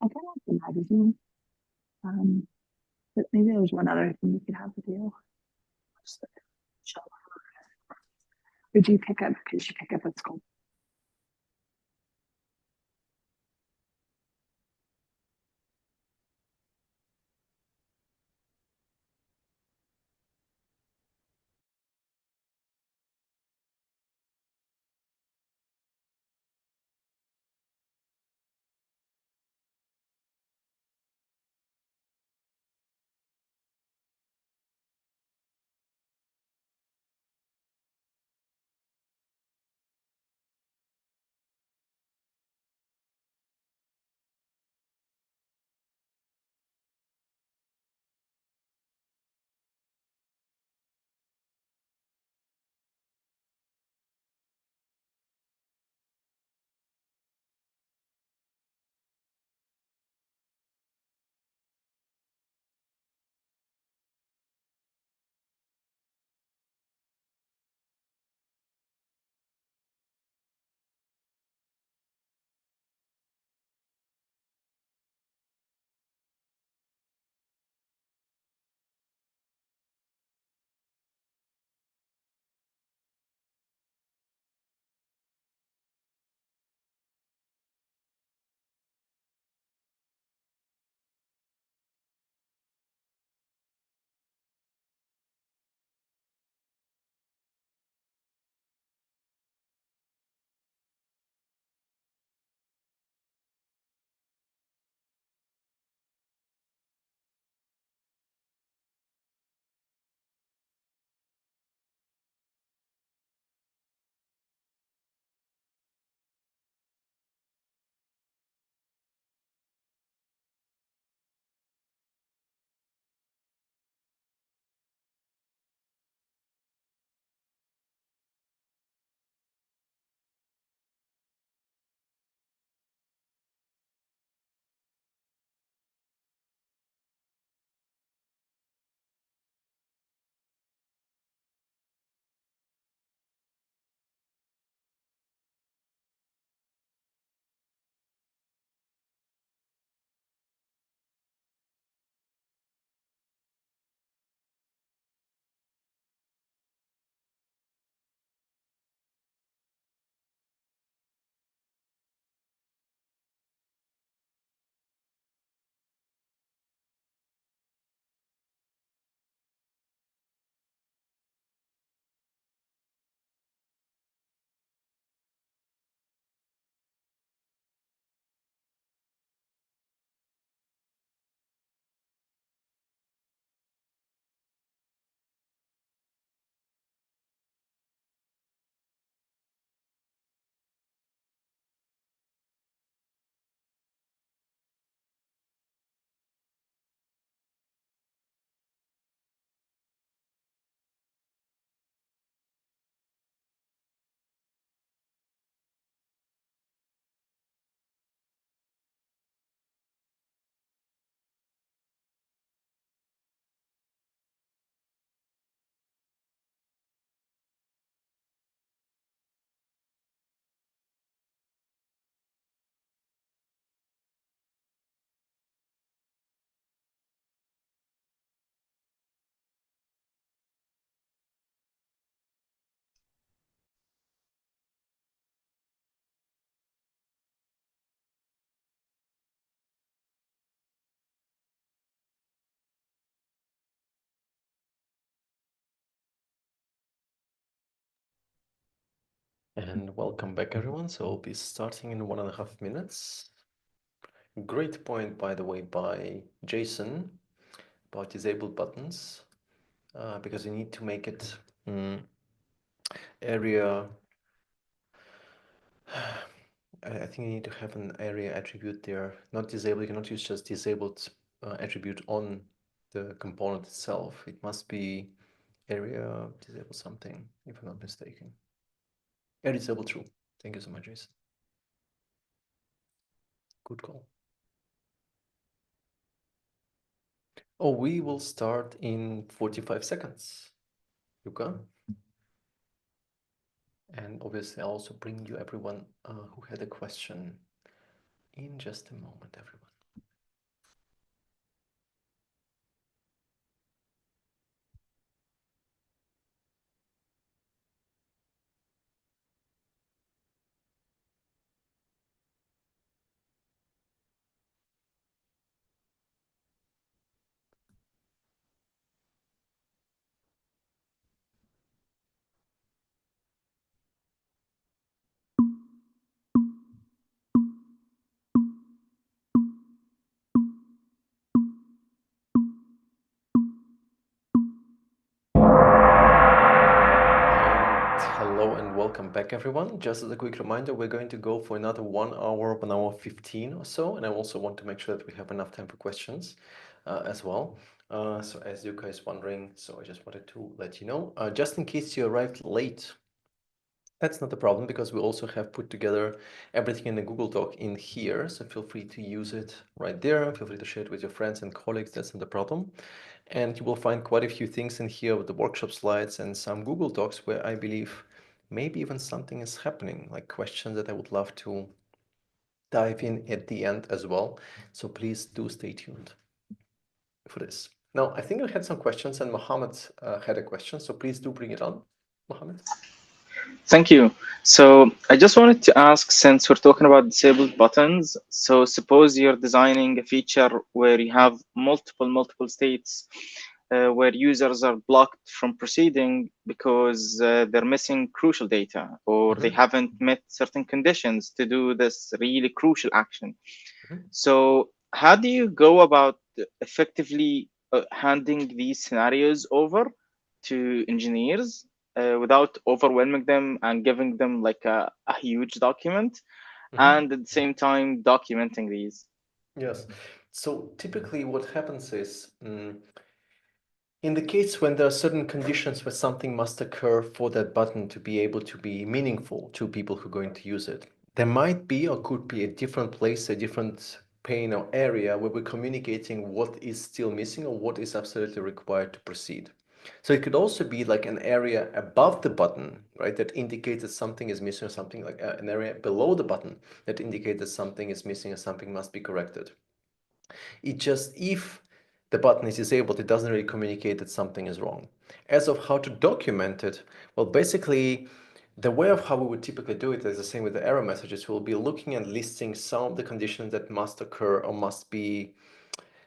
I kind of like the magazine. But maybe there's one other thing you could have with you. Or do you pick up? Because you pick up at school. And welcome back, everyone. So we'll be starting in 1.5 minutes. Great point, by the way, by Jason about disabled buttons, because you need to make it area. I think you need to have an area attribute there, not disabled. You cannot use just disabled attribute on the component itself. It must be area disable something, if I'm not mistaken. Area disable true. Thank you so much, Jason. Good call. Oh, we will start in 45 seconds. Yuka. And obviously, I'll also bring you everyone who had a question in just a moment, everyone. Hello and welcome back, everyone. Just as a quick reminder, we're going to go for another 1 hour, 1 hour 15 or so, and I also want to make sure that we have enough time for questions as well. So as Yuka is wondering, so I just wanted to let you know, just in case you arrived late, that's not a problem because we also have put together everything in the Google Doc in here. So feel free to use it right there. Feel free to share it with your friends and colleagues. That's not a problem. And you will find quite a few things in here with the workshop slides and some Google Docs where I believe maybe even something is happening, like questions that I would love to dive in at the end as well. So please do stay tuned for this. Now, I think we had some questions and Mohammed had a question. So please do bring it on, Mohammed. Thank you. So I just wanted to ask, since we're talking about disabled buttons, so suppose you're designing a feature where you have multiple states where users are blocked from proceeding because they're missing crucial data or they haven't met certain conditions to do this really crucial action. So how do you go about effectively handing these scenarios over to engineers without overwhelming them and giving them like a huge document and at the same time documenting these? Yes. So typically what happens is in the case when there are certain conditions where something must occur for that button to be able to be meaningful to people who are going to use it, there might be or could be a different place, a different pane or area where we're communicating what is still missing or what is absolutely required to proceed. So it could also be like an area above the button, right, that indicates that something is missing, or something like an area below the button that indicates that something is missing or something must be corrected. It just, if the button is disabled, it doesn't really communicate that something is wrong. As of how to document it, well, basically, the way of how we would typically do it is the same with the error messages. We'll be looking and listing some of the conditions that must occur or must be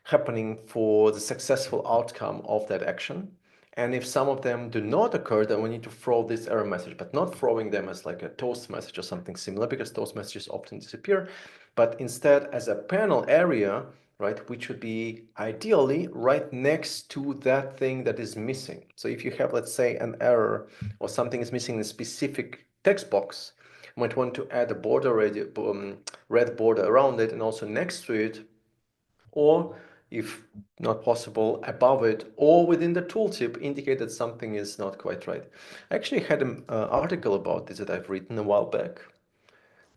happening for the successful outcome of that action. And if some of them do not occur, then we need to throw this error message, but not throwing them as like a toast message or something similar, because toast messages often disappear, but instead as a panel area, right, which would be ideally right next to that thing that is missing. So if you have, let's say, an error or something is missing in a specific text box, you might want to add a border red border around it and also next to it, or if not possible, above it or within the tooltip, indicate that something is not quite right. I actually had an article about this that I've written a while back.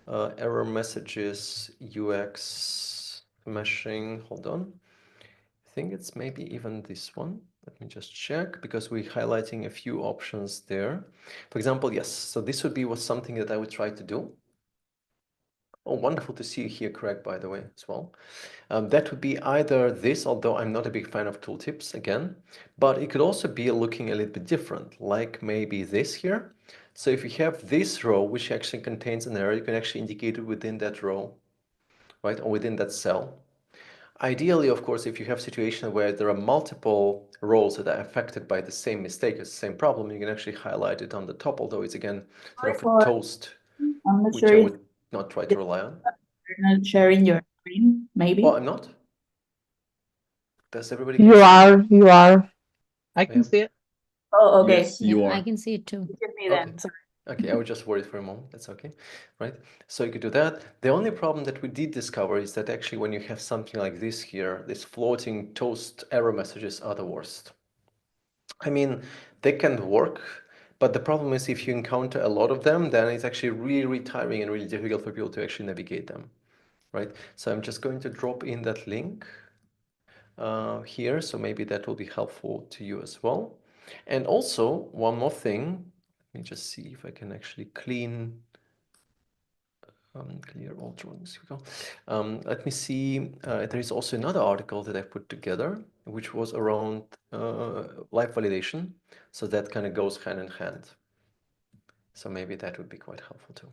Error messages, UX meshing, hold on. I think it's maybe even this one. Let me just check, because we're highlighting a few options there. For example, yes, so this would be something that I would try to do. Oh, wonderful to see you here, correct, by the way, as well. That would be either this, although I'm not a big fan of tooltips again, but it could also be looking a little bit different, like maybe this here. So if you have this row, which actually contains an error, you can actually indicate it within that row, right, or within that cell. Ideally, of course, if you have a situation where there are multiple rows that are affected by the same mistake, the same problem, you can actually highlight it on the top, although it's again sort of a toast, I'm not which sure I if would not try to rely on. you're not sharing your screen, maybe. Oh, I'm not? Does everybody You are, you are. I I can am? see it. Oh, okay. Yes, you I are. can see it too. Give me Okay. then. Sorry. Okay, I was just worried for a moment. That's okay, right? So you could do that. The only problem that we did discover is that actually when you have something like this here, these floating toast error messages are the worst. I mean, they can work, but the problem is if you encounter a lot of them, then it's actually really, really tiring and really difficult for people to actually navigate them, right? So I'm just going to drop in that link here, so maybe that will be helpful to you as well. And also, one more thing, let me just see if I can actually clear all drawings. Here we go. Let me see. There is also another article that I put together, which was around live validation. So that kind of goes hand in hand. So maybe that would be quite helpful too.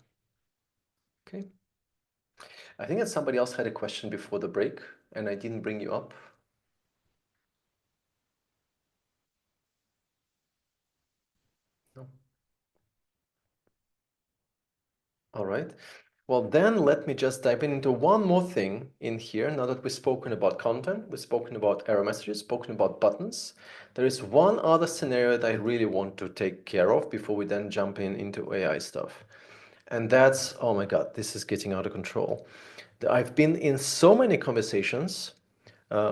Okay. I think that somebody else had a question before the break, and I didn't bring you up. No. All right. Well, then let me just dive into one more thing in here. Now that we've spoken about content, we've spoken about error messages, spoken about buttons, there is one other scenario that I really want to take care of before we then jump into AI stuff. And that's, oh my God, this is getting out of control. I've been in so many conversations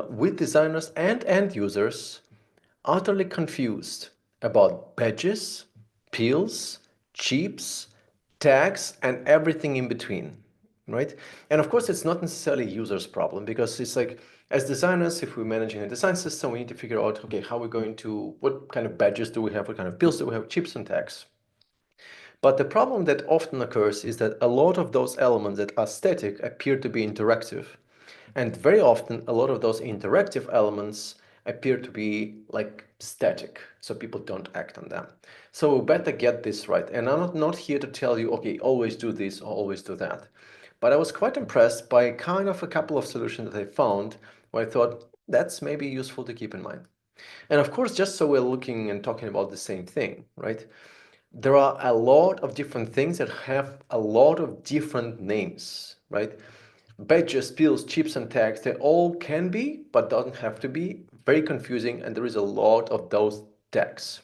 with designers and end users, utterly confused about badges, peels, cheaps, tags, and everything in between, right? And of course, it's not necessarily a user's problem, because it's like, as designers, if we're managing a design system, we need to figure out, okay, how we're going to, what kind of badges do we have, what kind of peels do we have, cheaps and tags. But the problem that often occurs is that a lot of those elements that are static appear to be interactive. And very often, a lot of those interactive elements appear to be like static, so people don't act on them. So we better get this right. And I'm not here to tell you, okay, always do this or always do that. But I was quite impressed by kind of a couple of solutions that I found where I thought that's maybe useful to keep in mind. And of course, just so we're looking and talking about the same thing, right? There are a lot of different things that have a lot of different names, right? Badges, peels, chips, and tags, they all can be, but don't have to be, very confusing, and there is a lot of those tags.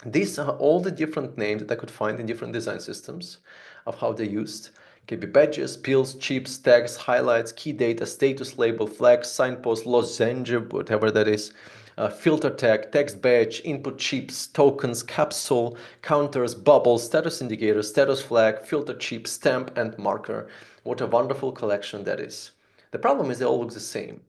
These are all the different names that I could find in different design systems of how they're used. It can be badges, peels, chips, tags, highlights, key data, status label, flags, signpost, lozenge, whatever that is, filter tag, text badge, input chips, tokens, capsule, counters, bubbles, status indicator, status flag, filter chip, stamp, and marker. What a wonderful collection that is. The problem is they all look the same.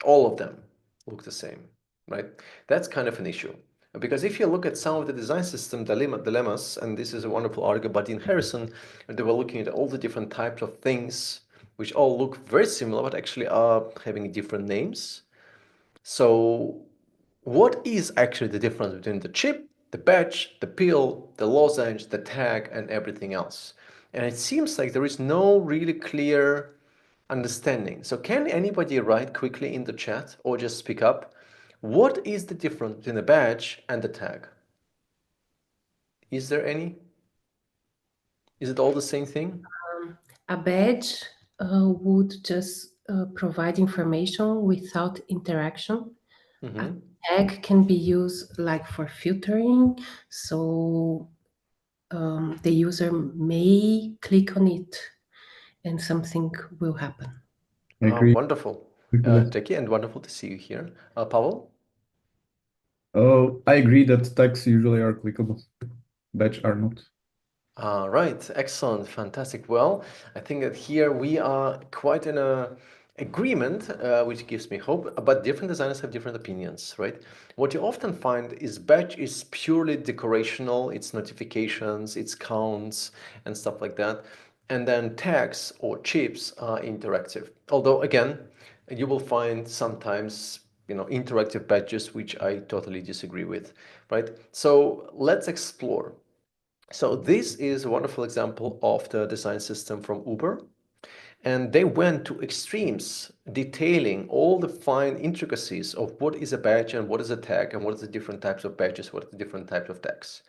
All of them look the same, right? That's kind of an issue. Because if you look at some of the design system dilemmas, and this is a wonderful article by Dean Harrison, and they were looking at all the different types of things, which all look very similar, but actually are having different names. So what is actually the difference between the chip, the badge, the peel, the lozenge, the tag, and everything else? And it seems like there is no really clear understanding. So can anybody write quickly in the chat or just speak up? What is the difference between the badge and the tag? Is there any? Is it all the same thing? A badge would just provide information without interaction. A tag can be used like for filtering, so the user may click on it and something will happen. Wonderful. Jackie, and wonderful to see you here. Pavel? Oh, I agree that tags usually are clickable. Badge are not. Right, excellent, fantastic. Well, I think that here we are quite in a agreement, which gives me hope, but different designers have different opinions, right? What you often find is badge is purely decorational, it's notifications, it's counts, and stuff like that. And then tags or chips are interactive. Although, again, you will find sometimes interactive badges, which I totally disagree with, right? So let's explore. So this is a wonderful example of the design system from Uber. And they went to extremes, detailing all the fine intricacies of what is a badge and what is a tag and what are the different types of badges, what are the different types of tags.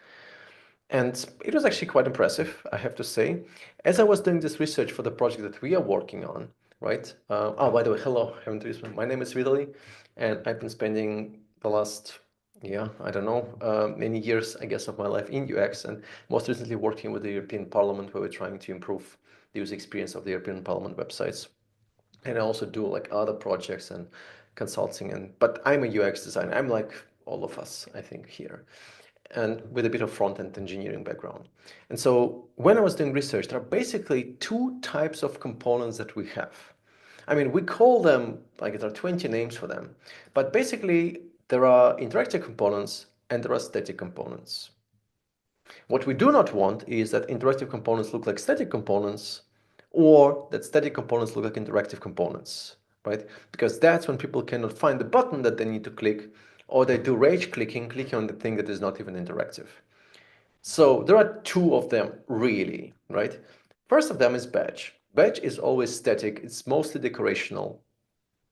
And it was actually quite impressive, I have to say. As I was doing this research for the project that we are working on, right? Oh, by the way, hello, I haven't introduced myself. My name is Vitaly, and I've been spending the last, I don't know, many years, I guess, of my life in UX, and most recently working with the European Parliament, where we're trying to improve the user experience of the European Parliament websites. And I also do like other projects and consulting, but I'm a UX designer. I'm like all of us, I think, here, and with a bit of front-end engineering background. And so when I was doing research, there are basically two types of components that we have. I mean, we call them, like there are 20 names for them, but basically there are interactive components and there are static components. What we do not want is that interactive components look like static components, or that static components look like interactive components, right? Because that's when people cannot find the button that they need to click, or they do rage clicking on the thing that is not even interactive. So there are two of them really, right? First of them is badge. Badge is always static. It's mostly decorational.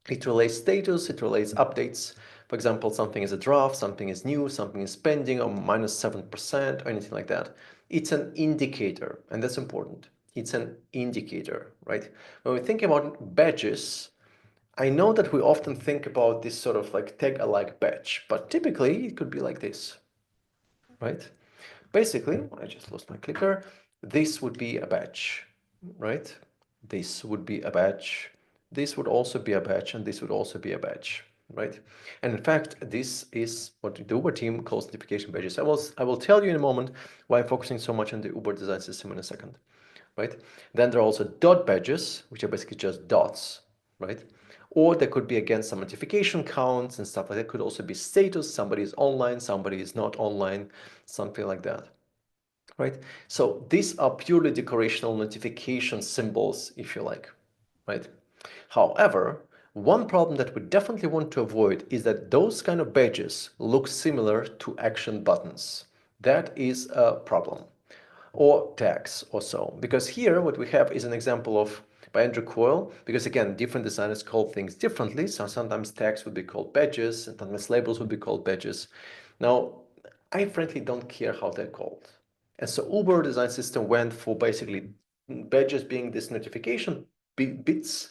It relates status, it relates updates. For example, something is a draft, something is new, something is pending, or -7%, or anything like that. It's an indicator, and that's important. It's an indicator, right? When we think about badges, I know that we often think about this sort of like tag-alike badge, but typically it could be like this, right? Basically, I just lost my clicker. This would be a badge, right? This would be a badge. This would also be a badge, and this would also be a badge, right? And in fact, this is what the Uber team calls notification badges. I will tell you in a moment why I'm focusing so much on the Uber design system in a second, right? Then there are also dot badges, which are basically just dots, right? Or there could be, again, some notification counts and stuff like that. Could also be status, somebody is online, somebody is not online, something like that, right? So these are purely decorational notification symbols, if you like, right? However, one problem that we definitely want to avoid is that those kind of badges look similar to action buttons. That is a problem. Or tags or so. Because here what we have is an example of by Andrew Coyle, because again, different designers call things differently. So sometimes tags would be called badges, and sometimes labels would be called badges. Now, I frankly don't care how they're called. And so Uber design system went for basically badges being this notification bits,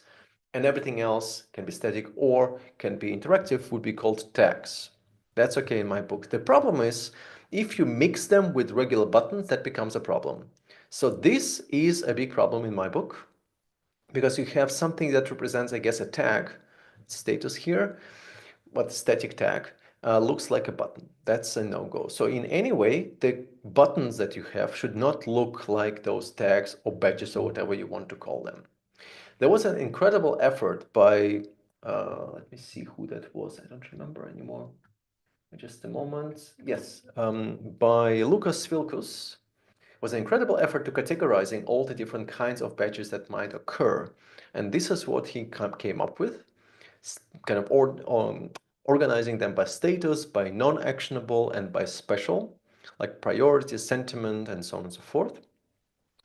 and everything else can be static or can be interactive, would be called tags. That's okay in my book. The problem is, if you mix them with regular buttons, that becomes a problem. So this is a big problem in my book, because you have something that represents, I guess, a tag, status here, but static tag looks like a button. That's a no-go. So in any way, the buttons that you have should not look like those tags or badges or whatever you want to call them. There was an incredible effort by, let me see who that was. I don't remember anymore. Just a moment. Yes, by Lucas Vilkus. Was an incredible effort to categorizing all the different kinds of badges that might occur. And this is what he came up with, kind of organizing them by status, by non-actionable, and by special, like priority, sentiment, and so on and so forth.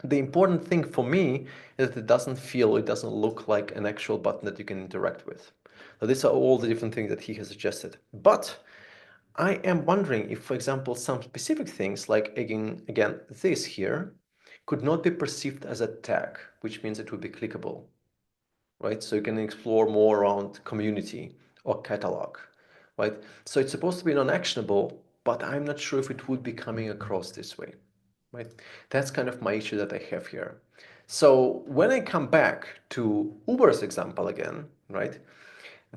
The important thing for me is that it doesn't look like an actual button that you can interact with. So these are all the different things that he has suggested. But I am wondering if, for example, some specific things like, again, this here could not be perceived as a tag, which means it would be clickable, right? So you can explore more around community or catalog, right? So it's supposed to be non-actionable, but I'm not sure if it would be coming across this way, right? That's kind of my issue that I have here. So when I come back to Uber's example again, right?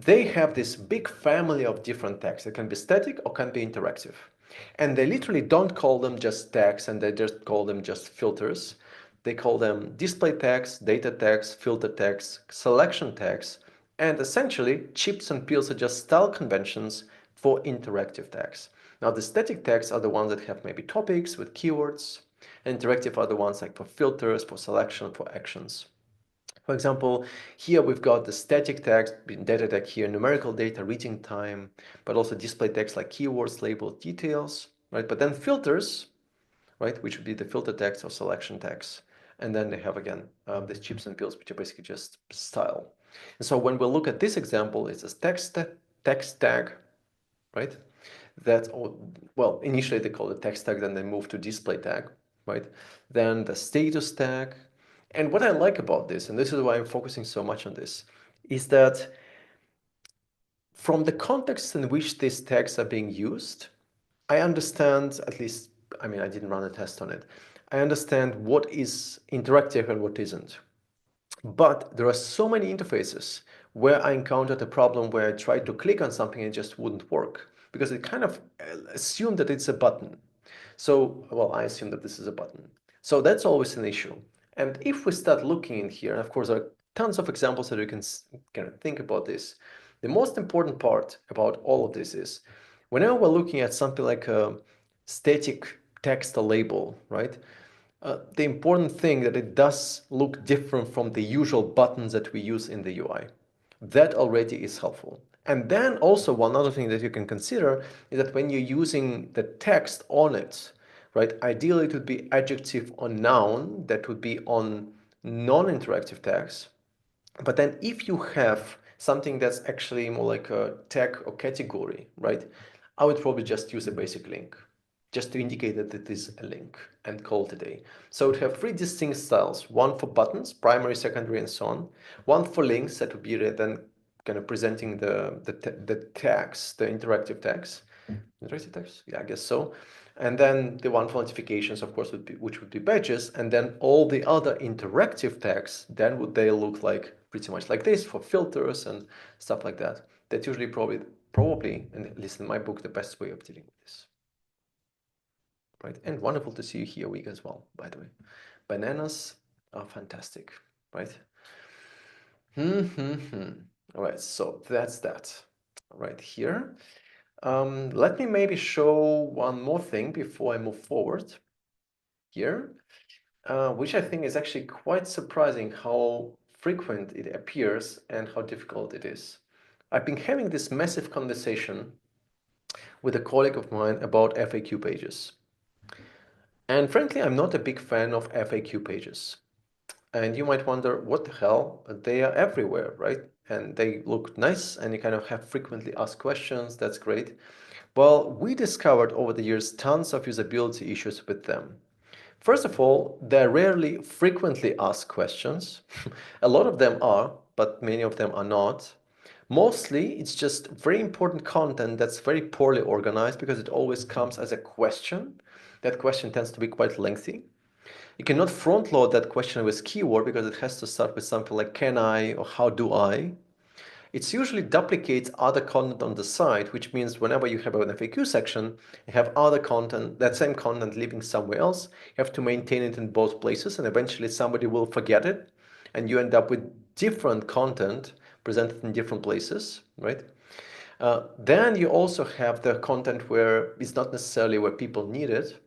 They have this big family of different tags that can be static or can be interactive. And they literally don't call them just tags, and they just call them just filters. They call them display tags, data tags, filter tags, selection tags, and essentially chips and peels are just style conventions for interactive tags. Now the static tags are the ones that have maybe topics with keywords, and interactive are the ones like for filters, for selection, for actions. For example, here we've got the static tags, data tag here, numerical data, reading time, but also display tags like keywords, labels, details, right? But then filters, right, which would be the filter tags or selection tags. And then they have, again, these chips and peels, which are basically just style. And so when we look at this example, it's a text tag, right? That, well, initially they call it text tag, then they move to display tag, right? Then the status tag. And what I like about this, and this is why I'm focusing so much on this, is that from the context in which these tags are being used, I understand, at least, I mean, I didn't run a test on it. I understand what is interactive and what isn't. But there are so many interfaces where I encountered a problem where I tried to click on something and it just wouldn't work because it kind of assumed that it's a button. So, well, I assume that this is a button. So that's always an issue. And if we start looking in here, and of course there are tons of examples that you can kind of think about this. The most important part about all of this is whenever we're looking at something like a static text label, right? The important thing that it does look different from the usual buttons that we use in the UI. That already is helpful. And then also one other thing that you can consider is that when you're using the text on it, right, ideally it would be adjective or noun that would be on non-interactive tags. But then if you have something that's actually more like a tag or category, right, I would probably just use a basic link. just to indicate that it is a link, and call it a day. So it have three distinct styles, one for buttons, primary, secondary, and so on, one for links that would be then kind of presenting the tags, the interactive tags. Interactive tags? Yeah, I guess so. And then the one for notifications, of course, which would be badges, and then all the other interactive tags, then would they look like pretty much like this for filters and stuff like that. That's usually probably, and at least in my book, the best way of dealing with this. Right, and wonderful to see you here, week as well, by the way. Bananas are fantastic, right? All right, so that's that. Right here. Let me maybe show one more thing before I move forward here, which I think is actually quite surprising how frequent it appears and how difficult it is. I've been having this massive conversation with a colleague of mine about FAQ pages. And frankly, I'm not a big fan of FAQ pages. And you might wonder, what the hell? They are everywhere, right? And they look nice, and you kind of have frequently asked questions. That's great. Well, we discovered over the years tons of usability issues with them. First of all, they're rarely frequently asked questions. A lot of them are, but many of them are not. Mostly, it's just very important content that's very poorly organized because it always comes as a question. That question tends to be quite lengthy. You cannot front load that question with keyword because it has to start with something like can I or how do I. It usually duplicates other content on the site, which means whenever you have an FAQ section, you have other content, that same content living somewhere else. You have to maintain it in both places, and eventually somebody will forget it, and you end up with different content presented in different places, right? Then you also have the content where it's not necessarily where people need it.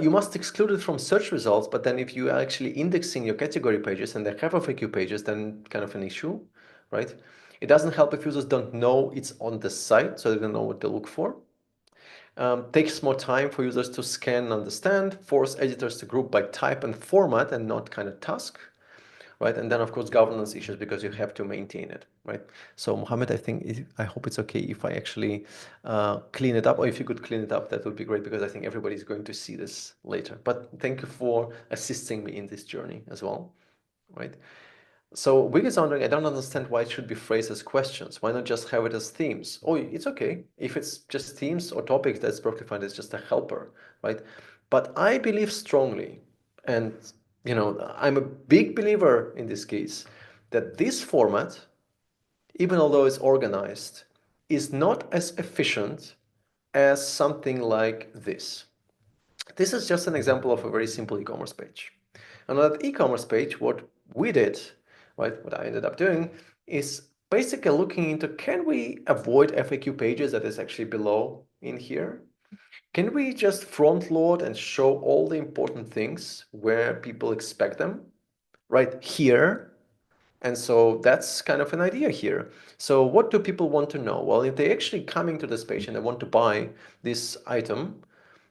You must exclude it from search results, but then if you are actually indexing your category pages and they have FAQ pages, then kind of an issue, right? It doesn't help if users don't know it's on the site, so they don't know what to look for. Takes more time for users to scan and understand, force editors to group by type and format and not kind of task, right? And then of course governance issues because you have to maintain it, right? So Mohammed, I hope it's okay if I actually clean it up, or if you could clean it up, that would be great because I think everybody's going to see this later. But thank you for assisting me in this journey as well, right? So Wig is wondering, I don't understand why it should be phrased as questions. Why not just have it as themes? Oh, it's okay. If it's just themes or topics, that's perfectly fine. It's just a helper, right? But I believe strongly, and you know, I'm a big believer in this case, that this format, even although it's organized, is not as efficient as something like this. This is just an example of a very simple e-commerce page. And on that e-commerce page, what we did, right, what I ended up doing is basically looking into, can we avoid FAQ pages that is actually below in here? Can we just front load and show all the important things where people expect them right here? And so that's kind of an idea here. So what do people want to know? Well, if they're actually coming to this page and they want to buy this item,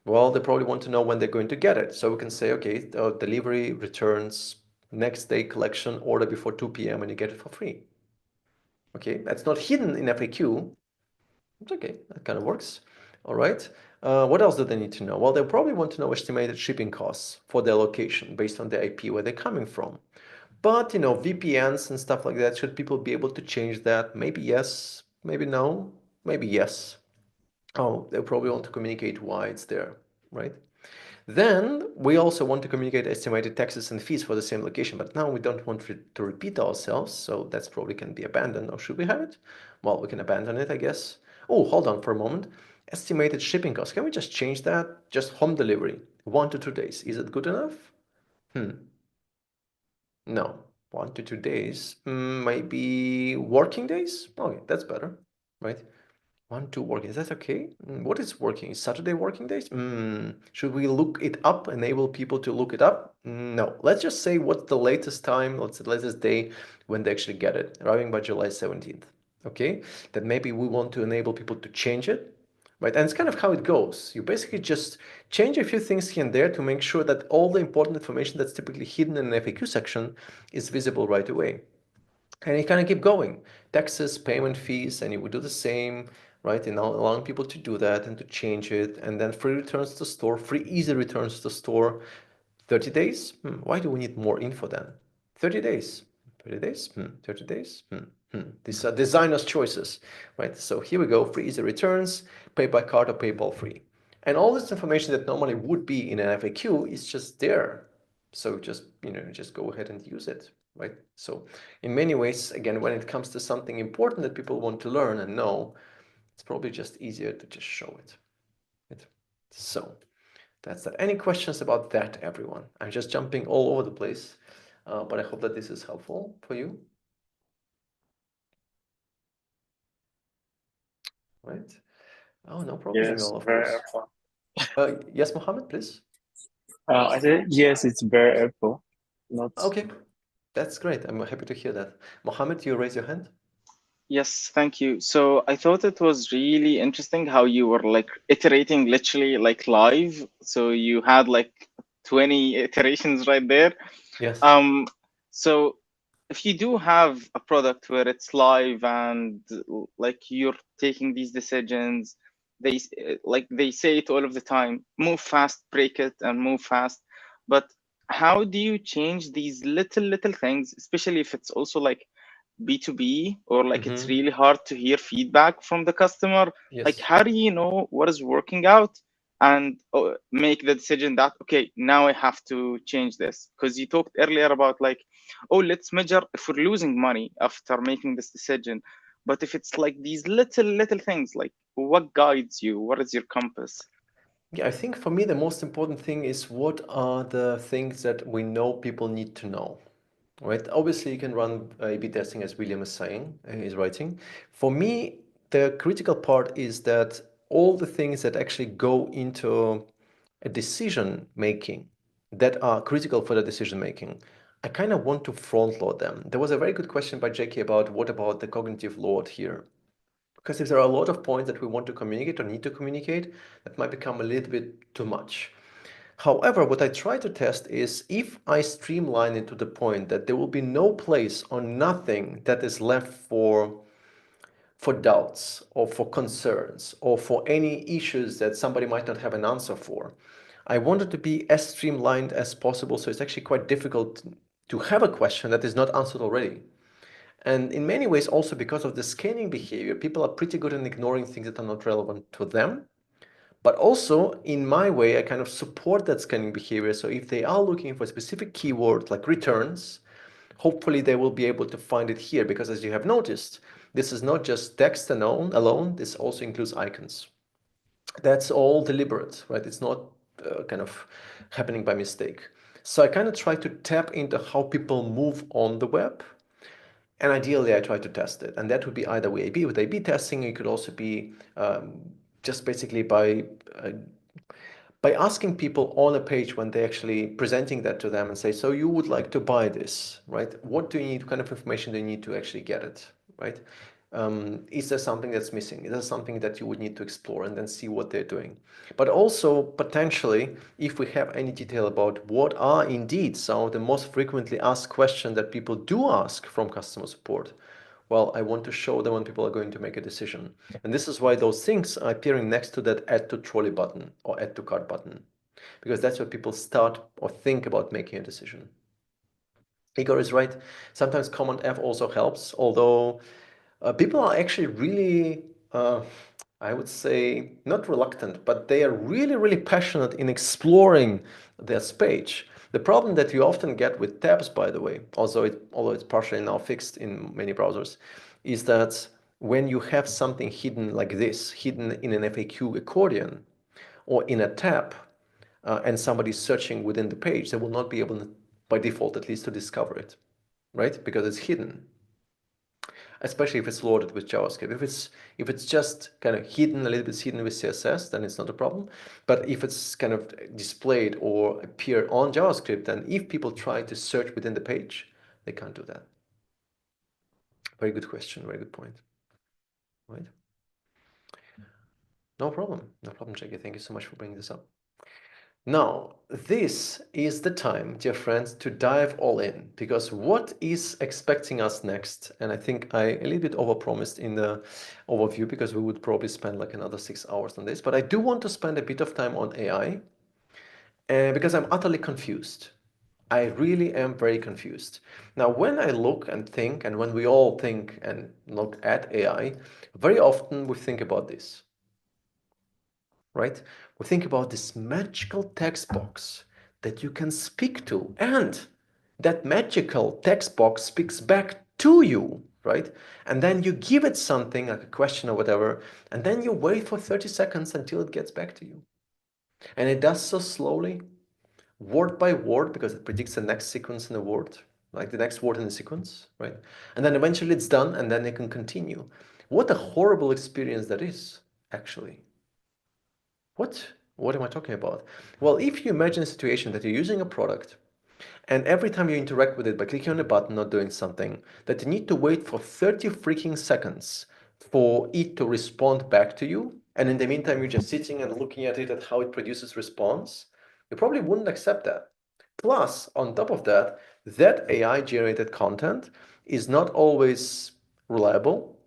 well, they probably want to know when they're going to get it. So we can say, okay, delivery, returns, next day collection, order before 2 p.m. and you get it for free. Okay, that's not hidden in FAQ. It's okay, that kind of works. All right. What else do they need to know? Well, they'll probably want to know estimated shipping costs for their location based on the IP where they're coming from. But, you know, VPNs and stuff like that, should people be able to change that? Maybe yes, maybe no, maybe yes. Oh, they'll probably want to communicate why it's there, right? Then we also want to communicate estimated taxes and fees for the same location, but now we don't want to repeat ourselves, so that's probably can be abandoned. Or should we have it? Well, we can abandon it, I guess. Oh, hold on for a moment. Estimated shipping costs. Can we just change that? Just home delivery, 1 to 2 days. Is it good enough? No, 1 to 2 days. Maybe working days? Okay, that's better, right? 1 to working, is that okay? What is working? Is Saturday working days? Should we look it up, enable people to look it up? No, let's just say what's the latest time, what's the latest day when they actually get it, arriving by July 17th. Okay, then maybe we want to enable people to change it, right? And it's kind of how it goes. You basically just change a few things here and there to make sure that all the important information that's typically hidden in an FAQ section is visible right away. And you kind of keep going. Taxes, payment fees, and you would do the same, right? And allowing people to do that and to change it, and then free returns to store, free easy returns to store. 30 days? Why do we need more info then? 30 days. 30 days? 30 days? These are designer's choices, right? So here we go, free easy returns, pay by card or PayPal free. And all this information that normally would be in an FAQ is just there. So just, just go ahead and use it, right? So in many ways, again, when it comes to something important that people want to learn and know, it's probably just easier to just show it. Right? So that's that. Any questions about that, everyone? I'm just jumping all over the place, but I hope that this is helpful for you. Right? Oh, no problem, Yes, Jamil, of very course. helpful. Yes, Mohammed, please. I said yes, it's very helpful. Not Okay, that's great. I'm happy to hear that. Mohammed, you raise your hand. Yes, thank you. So I thought it was really interesting how you were like iterating literally like live. So you had like 20 iterations right there. Yes. So if you do have a product where it's live and like you're taking these decisions, they say it all of the time, move fast, break it, and move fast. But how do you change these little things, especially if it's also like B2B or like it's really hard to hear feedback from the customer? Yes. Like how do you know what is working out and make the decision that, okay, now I have to change this? Because you talked earlier about like, oh, let's measure if we're losing money after making this decision. But if it's like these little things, like what guides you? What is your compass? Yeah, I think for me, the most important thing is what are the things that we know people need to know, right? Obviously, you can run A/B testing, as William is saying, is writing. For me, the critical part is that all the things that actually go into a decision making that are critical for the decision making, I kind of want to front load them. There was a very good question by JK about what about the cognitive load here? Because if there are a lot of points that we want to communicate or need to communicate, that might become a little bit too much. However, what I try to test is if I streamline it to the point that there will be no place or nothing that is left for doubts or for concerns or for any issues that somebody might not have an answer for. I want it to be as streamlined as possible, so it's actually quite difficult to have a question that is not answered already. And in many ways, also because of the scanning behavior, people are pretty good in ignoring things that are not relevant to them. But also, in my way, I kind of support that scanning behavior. So if they are looking for a specific keyword like returns, hopefully they will be able to find it here. Because as you have noticed, this is not just text alone, this also includes icons. That's all deliberate, right? It's not kind of happening by mistake. So I kind of try to tap into how people move on the web. And ideally, I try to test it. And that would be either with A/B testing. It could also be just basically by asking people on a page when they're actually presenting that to them and say, so you would like to buy this, right? What do you need? What kind of information do you need to actually get it, right? Is there something that's missing? Is there something that you would need to explore and then see what they're doing? But also potentially, if we have any detail about what are indeed some of the most frequently asked questions that people do ask from customer support, well, I want to show them when people are going to make a decision. And this is why those things are appearing next to that add to trolley button or add to cart button, because that's where people start or think about making a decision. Igor is right. Sometimes Command F also helps, although people are actually really, I would say, not reluctant, but they are really passionate in exploring this page. The problem that you often get with tabs, by the way, although it's partially now fixed in many browsers, is that when you have something hidden like this, hidden in an FAQ accordion or in a tab, and somebody's searching within the page, they will not be able, by default at least, to discover it, right? Because it's hidden. Especially if it's loaded with JavaScript. If it's just kind of hidden, a little bit hidden with CSS, then it's not a problem. But if it's kind of displayed or appear on JavaScript, then if people try to search within the page, they can't do that. Very good question, very good point. Right? No problem, Jackie. Thank you so much for bringing this up. Now, this is the time, dear friends, to dive all in, because what is expecting us next? And I think I a little bit overpromised in the overview, because we would probably spend like another 6 hours on this, but I do want to spend a bit of time on AI, because I'm utterly confused. I really am very confused. Now, when I look and think, and when we all think and look at AI, very often we think about this, right? We think about this magical text box that you can speak to, and that magical text box speaks back to you, right? And then you give it something like a question or whatever, and then you wait for 30 seconds until it gets back to you. And it does so slowly, word by word, because it predicts the next sequence in the word, like the next word in the sequence, right? And then eventually it's done, and then it can continue. What a horrible experience that is, actually. What am I talking about? Well, if you imagine a situation that you're using a product, and every time you interact with it by clicking on a button or doing something, that you need to wait for 30 freaking seconds for it to respond back to you, and in the meantime you're just sitting and looking at it, at how it produces response, you probably wouldn't accept that. Plus, on top of that, that AI-generated content is not always reliable.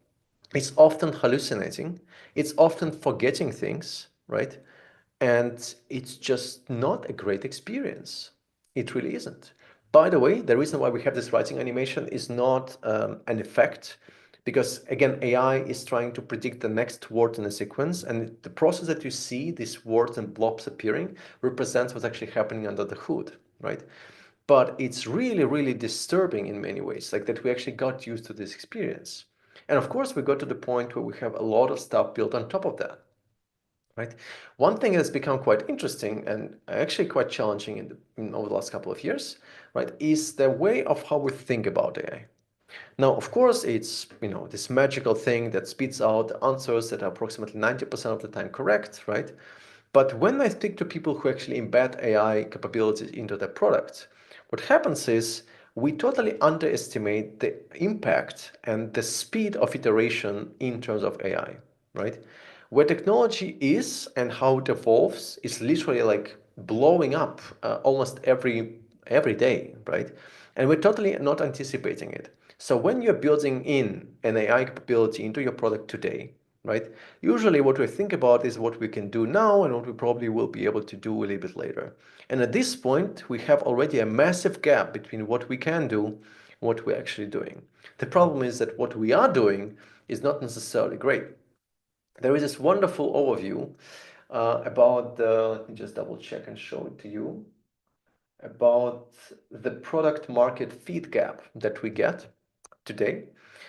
It's often hallucinating. It's often forgetting things, right? And it's just not a great experience. It really isn't. By the way, the reason why we have this writing animation is not an effect, because again, AI is trying to predict the next word in a sequence, and the process that you see, these words and blobs appearing, represents what's actually happening under the hood, right? But it's really, really disturbing in many ways, like that we actually got used to this experience. And of course, we got to the point where we have a lot of stuff built on top of that. Right? One thing that's become quite interesting and actually quite challenging over the last couple of years, right, is the way of how we think about AI. Now, of course, it's this magical thing that spits out answers that are approximately 90% of the time correct, right? But when I speak to people who actually embed AI capabilities into their products, what happens is we totally underestimate the impact and the speed of iteration in terms of AI, right? Where technology is and how it evolves is literally like blowing up almost every day, right? And we're totally not anticipating it. So when you're building in an AI capability into your product today, right, usually what we think about is what we can do now and what we probably will be able to do a little bit later. And at this point, we have already a massive gap between what we can do and what we're actually doing. The problem is that what we are doing is not necessarily great. There is this wonderful overview about let me just double check and show it to you, about the product market fit gap that we get today.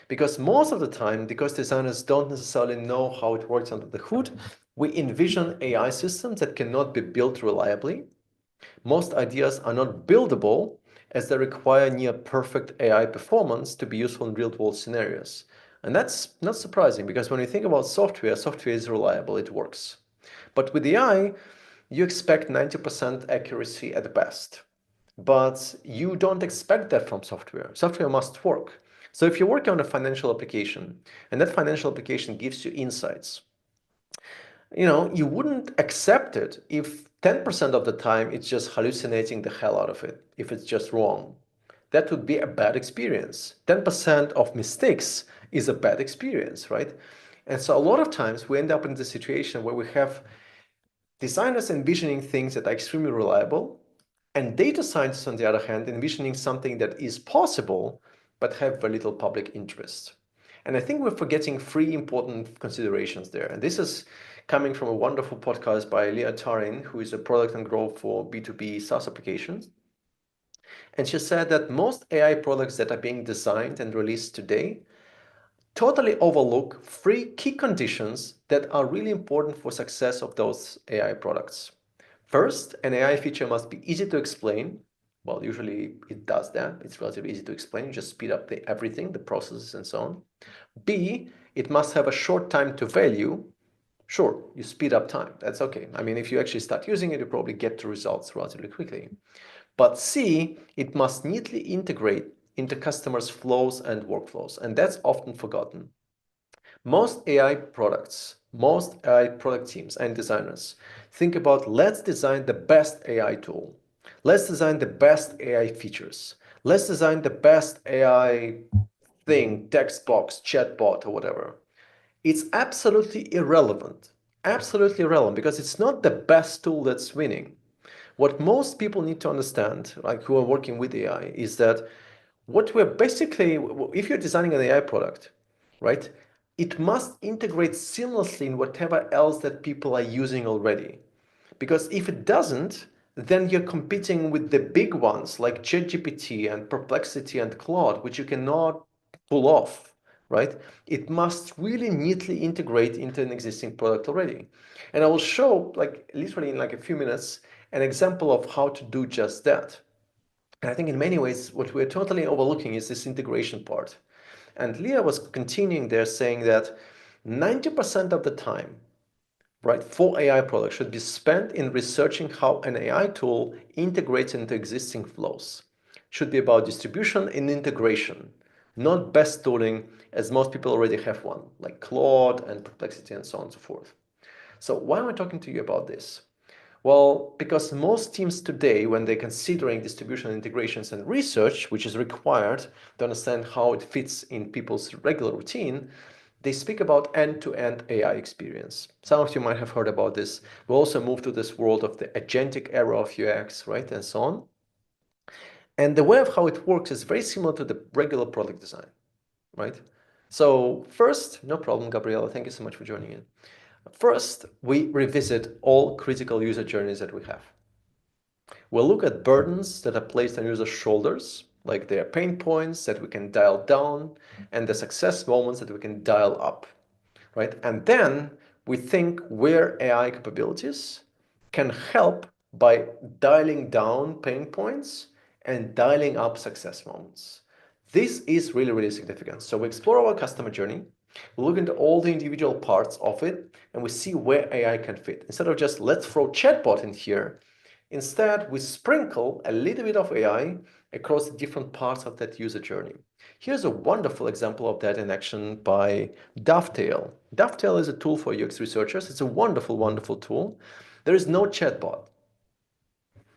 Because most of the time, because designers don't necessarily know how it works under the hood, we envision AI systems that cannot be built reliably. Most ideas are not buildable as they require near perfect AI performance to be useful in real-world scenarios. And that's not surprising, because when you think about software, software is reliable, it works. But with AI, you expect 90% accuracy at best. But you don't expect that from software. Software must work. So if you're working on a financial application, and that financial application gives you insights, you wouldn't accept it if 10% of the time it's just hallucinating the hell out of it, if it's just wrong. That would be a bad experience. 10% of mistakes is a bad experience, right? And so a lot of times we end up in the situation where we have designers envisioning things that are extremely reliable, and data scientists, on the other hand, envisioning something that is possible, but have very little public interest. And I think we're forgetting three important considerations there. And this is coming from a wonderful podcast by Leah Tarin, who is a product and growth for B2B SaaS applications. And she said that most AI products that are being designed and released today totally overlook three key conditions that are really important for success of those AI products. First, an AI feature must be easy to explain. Well, usually it does that. It's relatively easy to explain. You just speed up everything, the processes and so on. B, it must have a short time to value. Sure, you speed up time. That's okay. I mean, if you actually start using it, you probably get the results relatively quickly. But C, it must neatly integrate into customers' flows and workflows, and that's often forgotten. Most AI products most AI product teams and designers think about, let's design the best AI tool. Let's design the best AI features. Let's design the best AI thing, text box, chatbot, or whatever. It's absolutely irrelevant. Absolutely irrelevant, because it's not the best tool that's winning. What most people need to understand, like who are working with AI, is that what we're basically, if you're designing an AI product, right, it must integrate seamlessly in whatever else that people are using already. Because if it doesn't, then you're competing with the big ones like ChatGPT and Perplexity and Claude, which you cannot pull off, right? It must really neatly integrate into an existing product already. And I will show, like literally in like a few minutes, an example of how to do just that. And I think in many ways, what we're totally overlooking is this integration part. And Leah was continuing there saying that 90% of the time, right, for AI products should be spent in researching how an AI tool integrates into existing flows. Should be about distribution and integration, not best tooling, as most people already have one, like Claude and Perplexity and so on and so forth. So why am I talking to you about this? Well, because most teams today, when they're considering distribution integrations and research, which is required to understand how it fits in people's regular routine, they speak about end-to-end AI experience. Some of you might have heard about this. We also moved to this world of the agentic era of UX, right, and so on. And the way of how it works is very similar to the regular product design, right? So first, no problem, Gabriela, thank you so much for joining in. First, we revisit all critical user journeys that we have. We'll look at burdens that are placed on users' shoulders, like their pain points that we can dial down, and the success moments that we can dial up, right? And then we think where AI capabilities can help by dialing down pain points and dialing up success moments. This is really, really significant. So we explore our customer journey, we look into all the individual parts of it, and we see where AI can fit. Instead of just let's throw chatbot in here, instead we sprinkle a little bit of AI across the different parts of that user journey. Here's a wonderful example of that in action by Dovetail. Dovetail is a tool for UX researchers. It's a wonderful, wonderful tool. There is no chatbot.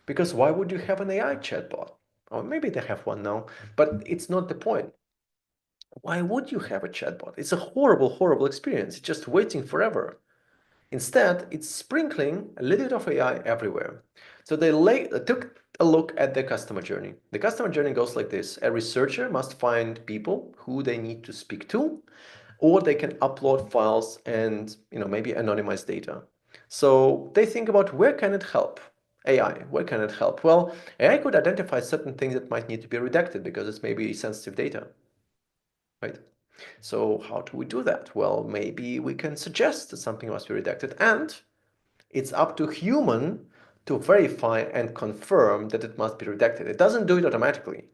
Because why would you have an AI chatbot? Or maybe they have one now, but it's not the point. Why would you have a chatbot? It's a horrible, horrible experience. It's just waiting forever. Instead, it's sprinkling a little bit of AI everywhere. So they took a look at the customer journey. The customer journey goes like this. A researcher must find people who they need to speak to, or they can upload files and maybe anonymize data. So they think about where can it help? AI, where can it help? Well, AI could identify certain things that might need to be redacted because it's maybe sensitive data. Right? So how do we do that? Well, maybe we can suggest that something must be redacted, and it's up to human to verify and confirm that it must be redacted. It doesn't do it automatically.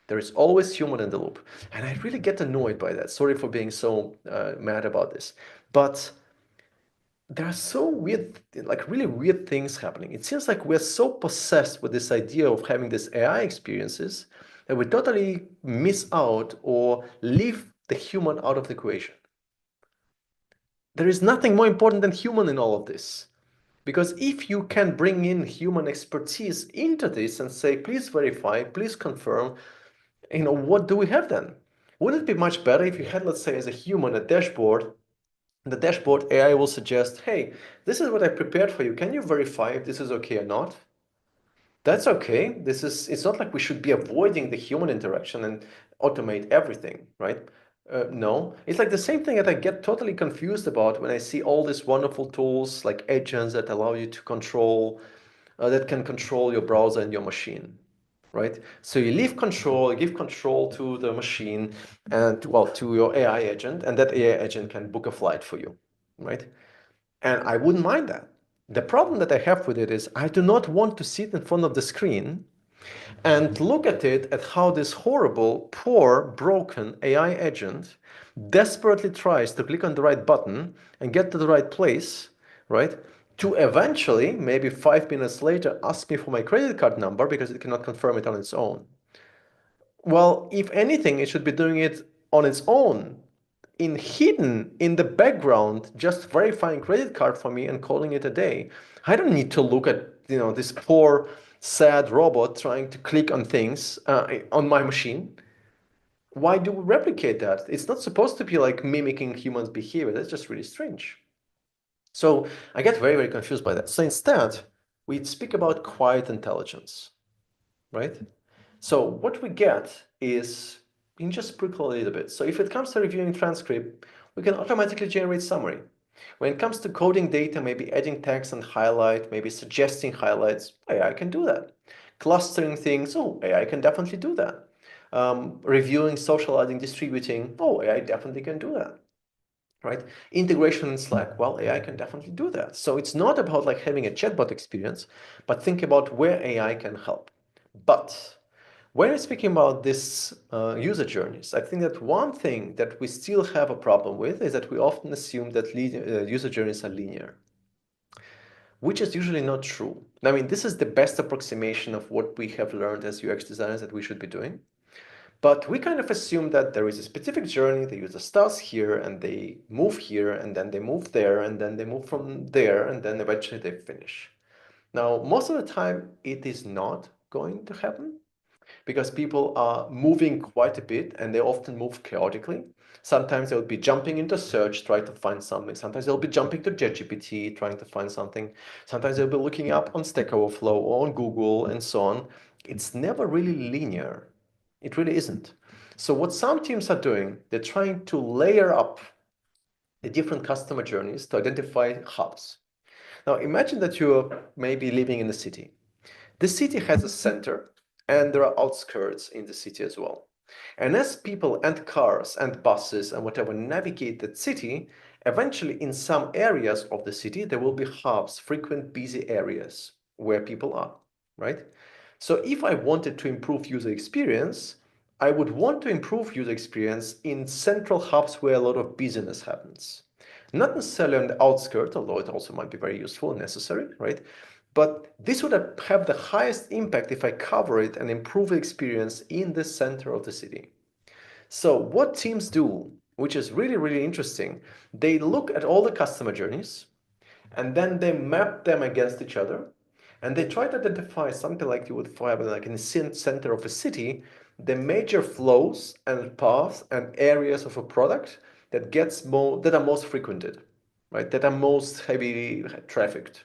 There is always human in the loop. And I really get annoyed by that. Sorry for being so mad about this. But there are so weird, like really weird things happening. It seems like we're so possessed with this idea of having these AI experiences that we totally miss out or leave the human out of the equation. There is nothing more important than human in all of this. Because if you can bring in human expertise into this and say, please verify, please confirm, what do we have then? Wouldn't it be much better if you had, let's say, as a human, a dashboard? The dashboard AI will suggest, hey, this is what I prepared for you. Can you verify if this is okay or not? That's okay. It's not like we should be avoiding the human interaction and automate everything, right? No, it's like the same thing that I get totally confused about when I see all these wonderful tools like agents that allow you to control, that can control your browser and your machine, right? So you give control to the machine and, well, to your AI agent, and that AI agent can book a flight for you, right? And I wouldn't mind that. The problem that I have with it is I do not want to sit in front of the screen and look at it at how this horrible, poor, broken AI agent desperately tries to click on the right button and get to the right place, right? To eventually, maybe 5 minutes later, ask me for my credit card number because it cannot confirm it on its own. Well, if anything, it should be doing it on its own hidden in the background, just verifying credit card for me and calling it a day. I don't need to look at this poor, sad robot trying to click on things on my machine. Why do we replicate that? It's not supposed to be like mimicking humans' behavior. That's just really strange. So I get very, very confused by that. So instead, we speak about quiet intelligence, right? So what we get is, you can just sprinkle a little bit. So if it comes to reviewing transcript, we can automatically generate summary. When it comes to coding data, maybe adding text and highlight, maybe suggesting highlights, AI can do that. Clustering things, AI can definitely do that. Reviewing, socializing, distributing, AI definitely can do that. Right? Integration in Slack, well, AI can definitely do that. So it's not about like having a chatbot experience, but think about where AI can help. But when we're speaking about this user journeys, I think that one thing that we still have a problem with is that we often assume that user journeys are linear, which is usually not true. I mean, this is the best approximation of what we have learned as UX designers that we should be doing. But we kind of assume that there is a specific journey, the user starts here and they move here and then they move there and then they move from there and then eventually they finish. Now, most of the time it is not going to happen because people are moving quite a bit and they often move chaotically. Sometimes they'll be jumping into search, trying to find something. Sometimes they'll be jumping to ChatGPT, trying to find something. Sometimes they'll be looking up on Stack Overflow or on Google and so on. It's never really linear. It really isn't. So what some teams are doing, they're trying to layer up the different customer journeys to identify hubs. Now imagine that you're maybe living in a city. The city has a center and there are outskirts in the city as well. And as people and cars and buses and whatever navigate that city, eventually in some areas of the city, there will be hubs, frequent busy areas where people are, right? So if I wanted to improve user experience, I would want to improve user experience in central hubs where a lot of busyness happens. Not necessarily on the outskirts, although it also might be very useful and necessary, right? But this would have the highest impact if I cover it and improve the experience in the center of the city. So what teams do, which is really, really interesting, they look at all the customer journeys and then they map them against each other. And they try to identify something like you would find like in the center of a city, the major flows and paths and areas of a product that are most frequented, right? That are most heavily trafficked.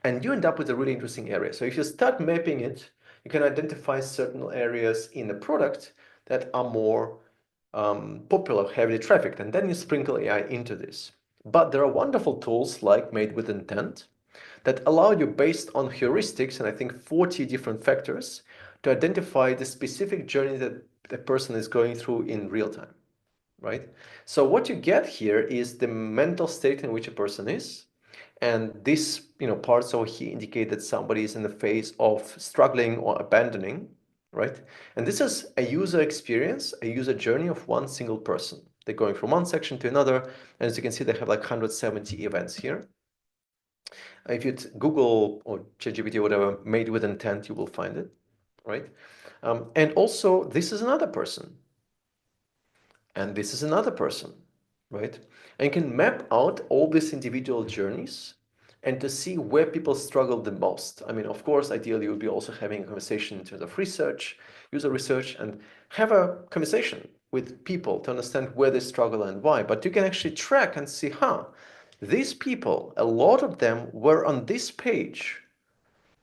And you end up with a really interesting area. So if you start mapping it, you can identify certain areas in the product that are more popular, heavily trafficked, and then you sprinkle AI into this. But there are wonderful tools like Made with Intent that allow you, based on heuristics, and I think 40 different factors, to identify the specific journey that the person is going through in real time, right? So what you get here is the mental state in which a person is, and this parts over here indicate that somebody is in the phase of struggling or abandoning, right? And this is a user experience, a user journey of one single person. They're going from one section to another, and as you can see, they have like 170 events here. If you Google or ChatGPT or whatever, Made with Intent, you will find it, right? And also, this is another person. And this is another person, right? And you can map out all these individual journeys and to see where people struggle the most. I mean, of course, ideally, you would be also having a conversation in terms of research, user research, and have a conversation with people to understand where they struggle and why. But you can actually track and see, these people, a lot of them were on this page,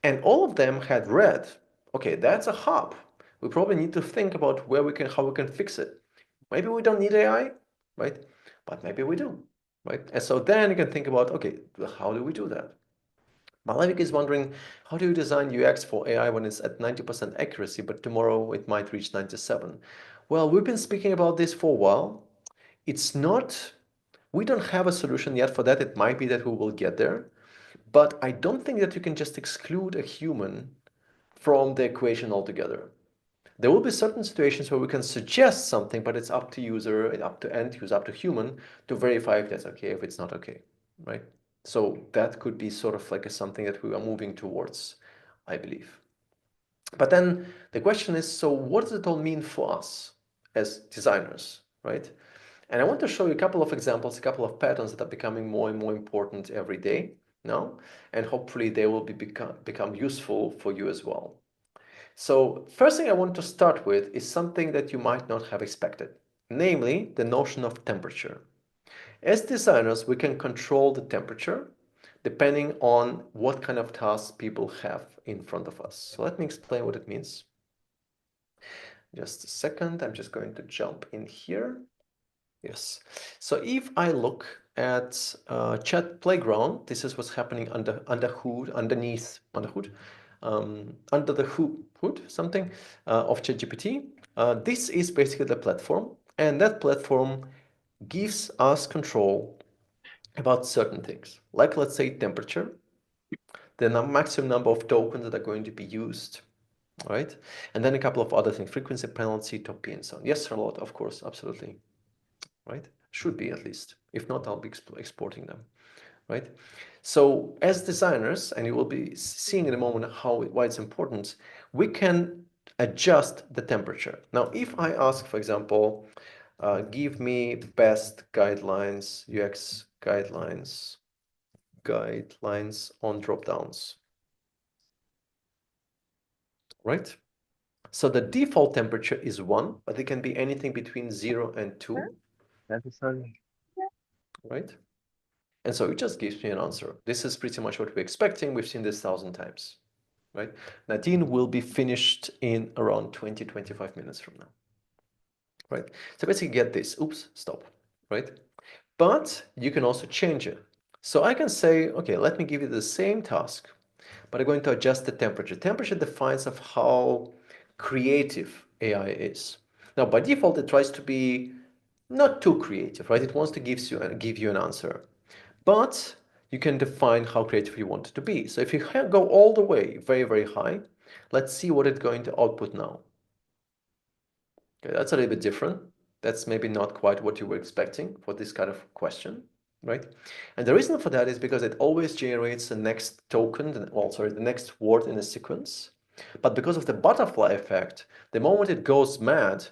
and all of them had read, okay, that's a hub. We probably need to think about how we can fix it. Maybe we don't need AI, right? But maybe we do, right? And so then you can think about, okay, how do we do that? Malavik is wondering, how do you design UX for AI when it's at 90% accuracy, but tomorrow it might reach 97? Well, we've been speaking about this for a while. We don't have a solution yet for that. It might be that we will get there. But I don't think that you can just exclude a human from the equation altogether. There will be certain situations where we can suggest something, but it's up to user, up to end user, up to human to verify if that's okay, if it's not okay, right? So that could be sort of like something that we are moving towards, I believe. But then the question is, so what does it all mean for us as designers, right? And I want to show you a couple of examples, a couple of patterns that are becoming more and more important every day now, and hopefully they will become useful for you as well. So first thing I want to start with is something that you might not have expected, namely the notion of temperature. As designers, we can control the temperature depending on what kind of tasks people have in front of us. So let me explain what it means. Just a second, I'm just going to jump in here. Yes. So if I look at Chat Playground, this is what's happening under the hood of ChatGPT. This is basically the platform, and that platform gives us control about certain things, like let's say temperature, the maximum number of tokens that are going to be used, right? And then a couple of other things, frequency, penalty, top P, and so on. Yes, Charlotte, of course, absolutely. Right? Should be at least. If not, I'll be exporting them, right? So as designers, and you will be seeing in a moment why it's important, we can adjust the temperature. Now, if I ask, for example, give me best guidelines, UX guidelines on drop-downs, right? So the default temperature is 1, but it can be anything between 0 and 2. Right? And so it just gives me an answer. This is pretty much what we're expecting. We've seen this 1,000 times, right? Nadine will be finished in around 20-25 minutes from now, right? So basically get this, oops, stop, right? But you can also change it. So I can say, okay, let me give you the same task, but I'm going to adjust the temperature. Temperature defines of how creative AI is. Now, by default, it tries to be not too creative, right? It wants to give you an answer. But you can define how creative you want it to be. So if you go all the way very, very high, let's see what it's going to output now. Okay, that's a little bit different. That's maybe not quite what you were expecting for this kind of question, right? And the reason for that is because it always generates the next token, the next word in a sequence. But because of the butterfly effect, the moment it goes mad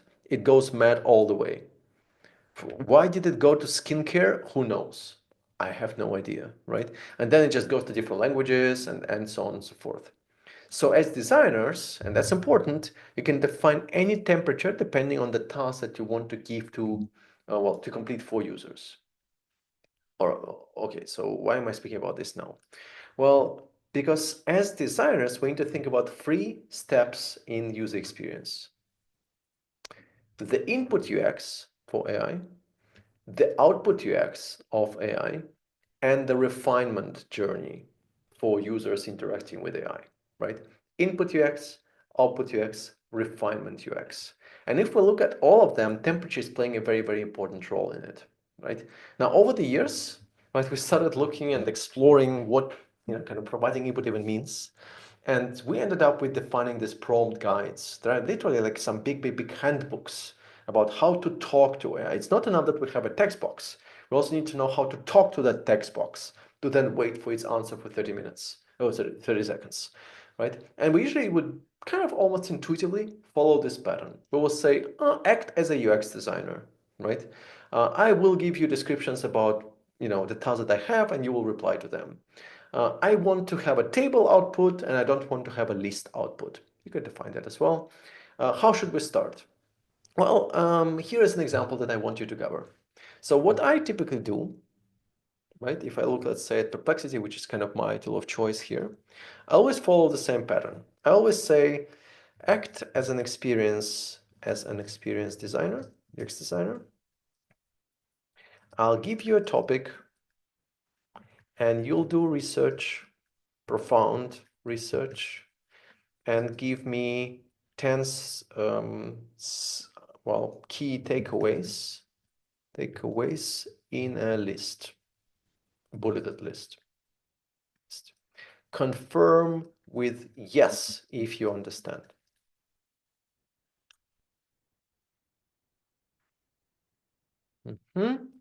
all the way. Why did it go to skincare? Who knows? I have no idea, right? And then it just goes to different languages and so on and so forth. So as designers, and that's important, you can define any temperature depending on the task that you want to give to complete for users. Okay, so why am I speaking about this now? Well, because as designers, we need to think about 3 steps in user experience. The input UX for AI, the output UX of AI, and the refinement journey for users interacting with AI, right? Input UX, output UX, refinement UX. And if we look at all of them, temperature is playing a very, very important role in it, right? Now, over the years, right, we started looking and exploring what kind of providing input even means. And we ended up with defining these prompt guides. There are literally like some big, big, big handbooks about how to talk to AI. It's not enough that we have a text box. We also need to know how to talk to that text box to then wait for its answer for 30 seconds, right? And we usually would kind of almost intuitively follow this pattern. We will say, act as a UX designer, right? I will give you descriptions about the tasks that I have, and you will reply to them. I want to have a table output, and I don't want to have a list output. You could define that as well. How should we start? Well, here is an example that I want you to cover. So what I typically do, right, if I look, let's say, at Perplexity, which is kind of my tool of choice here, I always follow the same pattern. I always say, act as an experienced designer, UX designer. I'll give you a topic, and you'll do research, profound research, and give me 10 key takeaways in a list, bulleted list. Confirm with yes if you understand.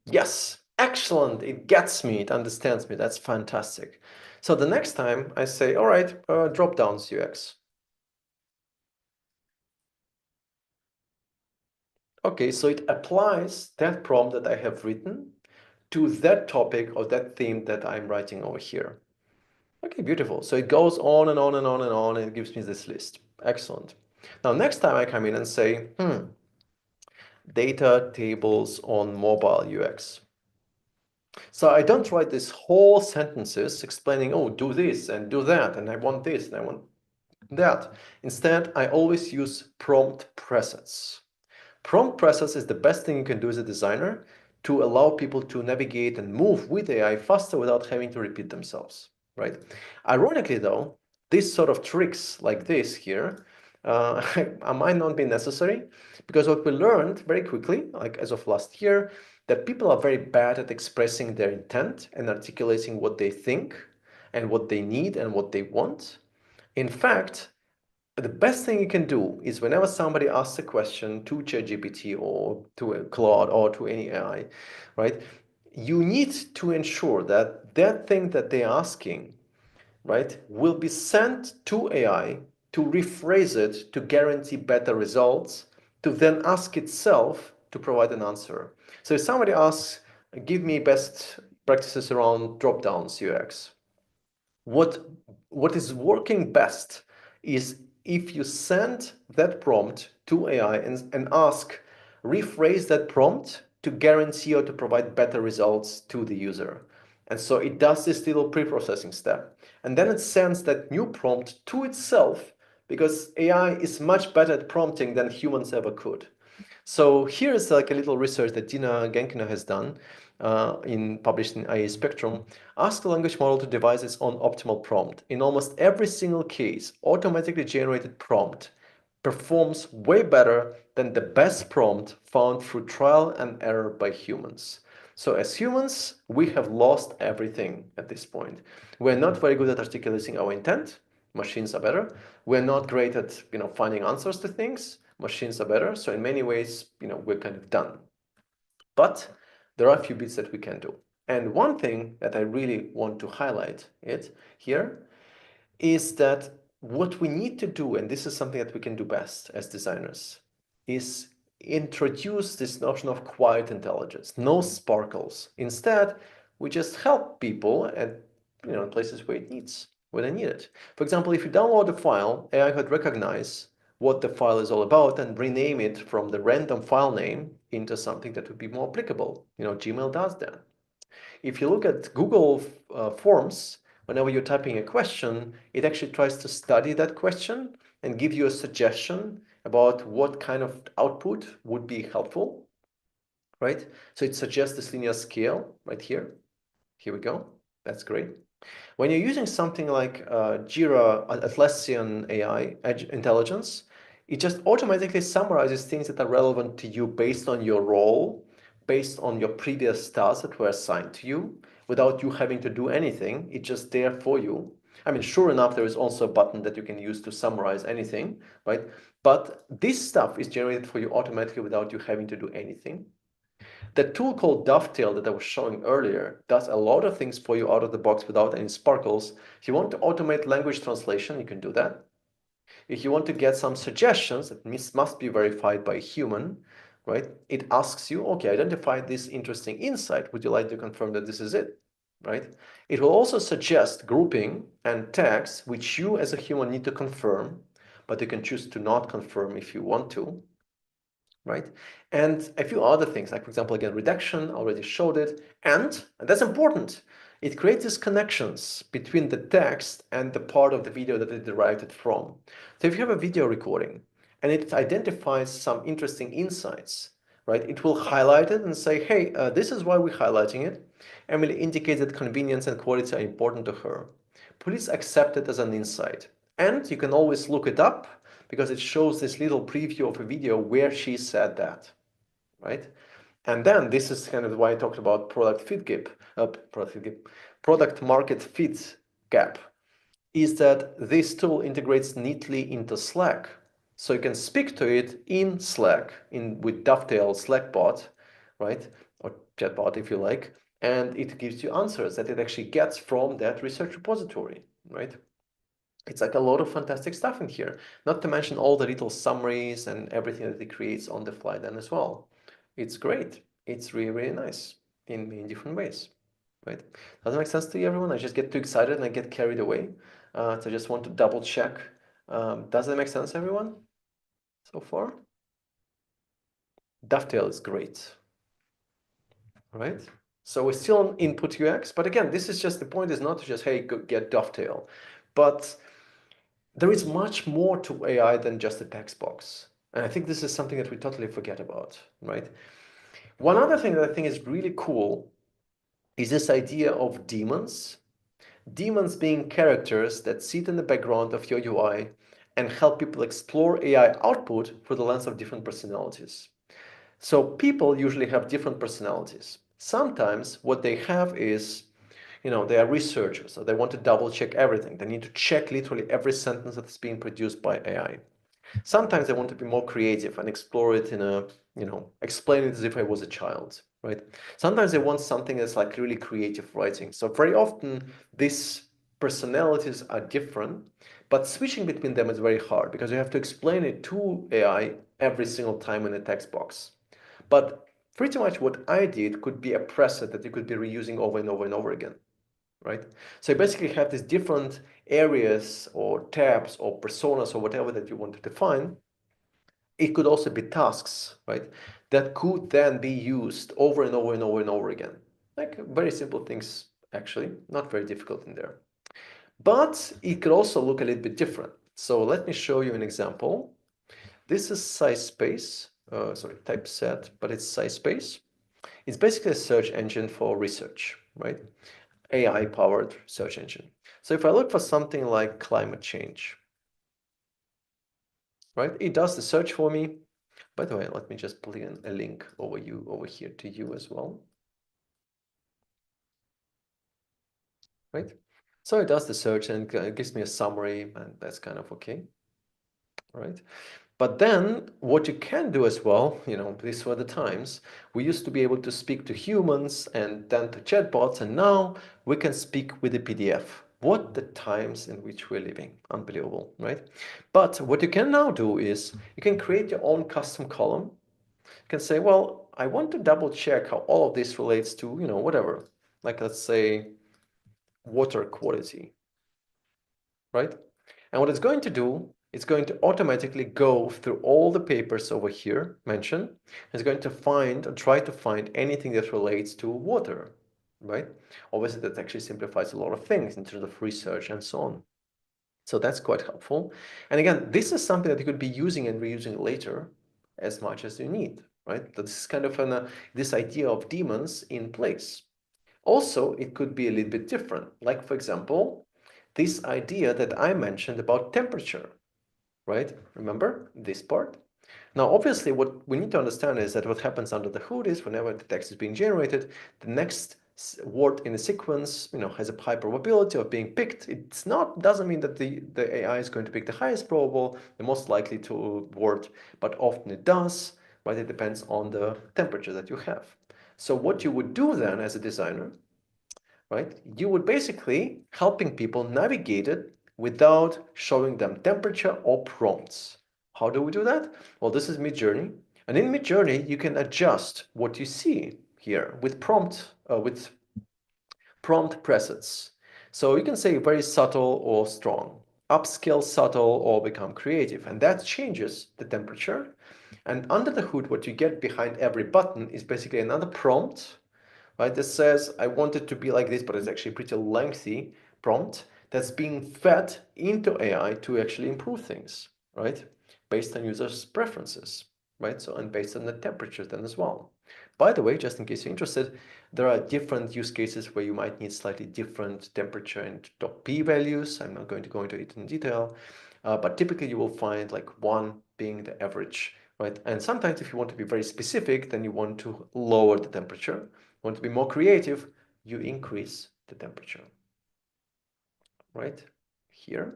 Yes, excellent. It gets me, it understands me. That's fantastic. So the next time I say, all right, drop downs UX. Okay, so it applies that prompt that I have written to that topic or that theme that I'm writing over here. Okay, beautiful. So it goes on and on and on and on, and it gives me this list. Excellent. Now, next time I come in and say, data tables on mobile UX. So I don't write these whole sentences explaining, oh, do this and do that, and I want this and I want that. Instead, I always use prompt presets. Prompt presets is the best thing you can do as a designer to allow people to navigate and move with AI faster without having to repeat themselves, right? Ironically, though, these sort of tricks like this here might not be necessary, because what we learned very quickly, like as of last year, that people are very bad at expressing their intent and articulating what they think and what they need and what they want. In fact, the best thing you can do is whenever somebody asks a question to ChatGPT or to a Claude or to any AI, right? You need to ensure that that thing that they're asking, right, will be sent to AI to rephrase it to guarantee better results, to then ask itself to provide an answer. So if somebody asks, give me best practices around drop-downs UX, what is working best is if you send that prompt to AI and ask, rephrase that prompt to guarantee or to provide better results to the user. And so it does this little pre-processing step. And then it sends that new prompt to itself, because AI is much better at prompting than humans ever could. So here's like a little research that Dina Genkina has done, published in IA Spectrum. Ask the language model to devise its own optimal prompt. In almost every single case, automatically generated prompt performs way better than the best prompt found through trial and error by humans. So as humans, we have lost everything at this point. We're not very good at articulating our intent. Machines are better. We're not great at finding answers to things. Machines are better. So in many ways, we're kind of done. But there are a few bits that we can do. And one thing that I really want to highlight here is that what we need to do, and this is something that we can do best as designers, is introduce this notion of quiet intelligence, no sparkles. Instead, we just help people at places where they need it. For example, if you download a file, AI could recognize what the file is all about and rename it from the random file name into something that would be more applicable. Gmail does that. If you look at Google Forms, whenever you're typing a question, it actually tries to study that question and give you a suggestion about what kind of output would be helpful, right? So it suggests this linear scale right here. Here we go. That's great. When you're using something like Jira Atlassian AI intelligence, it just automatically summarizes things that are relevant to you based on your role, based on your previous tasks that were assigned to you, without you having to do anything. It's just there for you. I mean, sure enough, there is also a button that you can use to summarize anything, right? But this stuff is generated for you automatically without you having to do anything. The tool called Dovetail that I was showing earlier does a lot of things for you out of the box without any sparkles. If you want to automate language translation, you can do that. If you want to get some suggestions that must be verified by a human, right? It asks you, okay, identify this interesting insight. Would you like to confirm that this is it, right? It will also suggest grouping and tags, which you as a human need to confirm, but you can choose to not confirm if you want to, right? And a few other things, like for example, again, redaction, I already showed it. And that's important, it creates these connections between the text and the part of the video that it derived it from. So if you have a video recording and it identifies some interesting insights, right, it will highlight it and say, hey, this is why we're highlighting it. Emily indicates that convenience and quality are important to her. Please accept it as an insight. And you can always look it up, because it shows this little preview of a video where she said that, right? And then this is kind of why I talked about product market fit gap, is that this tool integrates neatly into Slack. So you can speak to it in Slack with Dovetail Slack bot, right? Or chatbot if you like, and it gives you answers that it actually gets from that research repository, right? It's like a lot of fantastic stuff in here, not to mention all the little summaries and everything that it creates on the fly then as well. It's great. It's really, really nice in many different ways, right? Does it make sense to you, everyone? I just get too excited and I get carried away. So I just want to double check. Does that make sense, everyone, so far? Dovetail is great, right? So we're still on input UX, but again, this is just the point is not to just, hey, go get Dovetail, but there is much more to AI than just a text box. And I think this is something that we totally forget about, right? One other thing that I think is really cool is this idea of daemons. Daemons being characters that sit in the background of your UI and help people explore AI output through the lens of different personalities. So people usually have different personalities. Sometimes what they have is, they are researchers, so they want to double check everything. They need to check literally every sentence that's being produced by AI. Sometimes they want to be more creative and explore it in a, explain it as if I was a child, right? Sometimes they want something that's like really creative writing. So very often these personalities are different, but switching between them is very hard because you have to explain it to AI every single time in a text box. But pretty much what I did could be a preset that you could be reusing over and over and over again, right? So you basically have these different areas or tabs or personas or whatever that you want to define. It could also be tasks, right? That could then be used over and over and over and over again. Like very simple things, actually, not very difficult in there. But it could also look a little bit different. So let me show you an example. This is SciSpace, typeset, but it's SciSpace. It's basically a search engine for research, right? AI-powered search engine. So if I look for something like climate change, right? It does the search for me. By the way, let me just put in a link over here to you as well. Right? So it does the search and it gives me a summary, and that's kind of okay. Right? But then what you can do as well, these were the times, we used to be able to speak to humans and then to chatbots, and now we can speak with a PDF. What the times in which we're living. Unbelievable, right? But what you can now do is you can create your own custom column. You can say, well, I want to double check how all of this relates to, whatever. Like let's say water quality, right? And what it's going to do, it's going to automatically go through all the papers over here mentioned. It's going to find or try to find anything that relates to water, right? Obviously, that actually simplifies a lot of things in terms of research and so on. So that's quite helpful. And again, this is something that you could be using and reusing later as much as you need, right? This is kind of this idea of daemons in place. Also, it could be a little bit different. Like, for example, this idea that I mentioned about temperature, right? Remember this part? Now, obviously, what we need to understand is that what happens under the hood is whenever the text is being generated, the next word in a sequence, has a high probability of being picked. Doesn't mean that the AI is going to pick the highest probable, the most likely to word, but often it does, right? It depends on the temperature that you have. So what you would do then as a designer, right? You would basically helping people navigate it without showing them temperature or prompts. How do we do that? Well, this is Midjourney. And in Midjourney, you can adjust what you see here with prompt presets. So you can say very subtle or strong, upscale, subtle, or become creative. And that changes the temperature. And under the hood, what you get behind every button is basically another prompt, right? That says, I want it to be like this, but it's actually a pretty lengthy prompt that's being fed into AI to actually improve things, right? Based on users' preferences, right? So, and based on the temperature then as well. By the way, just in case you're interested, there are different use cases where you might need slightly different temperature and .p values. I'm not going to go into it in detail, but typically you will find like 1 being the average, right? And sometimes if you want to be very specific, then you want to lower the temperature. Want to be more creative, you increase the temperature, right? Here.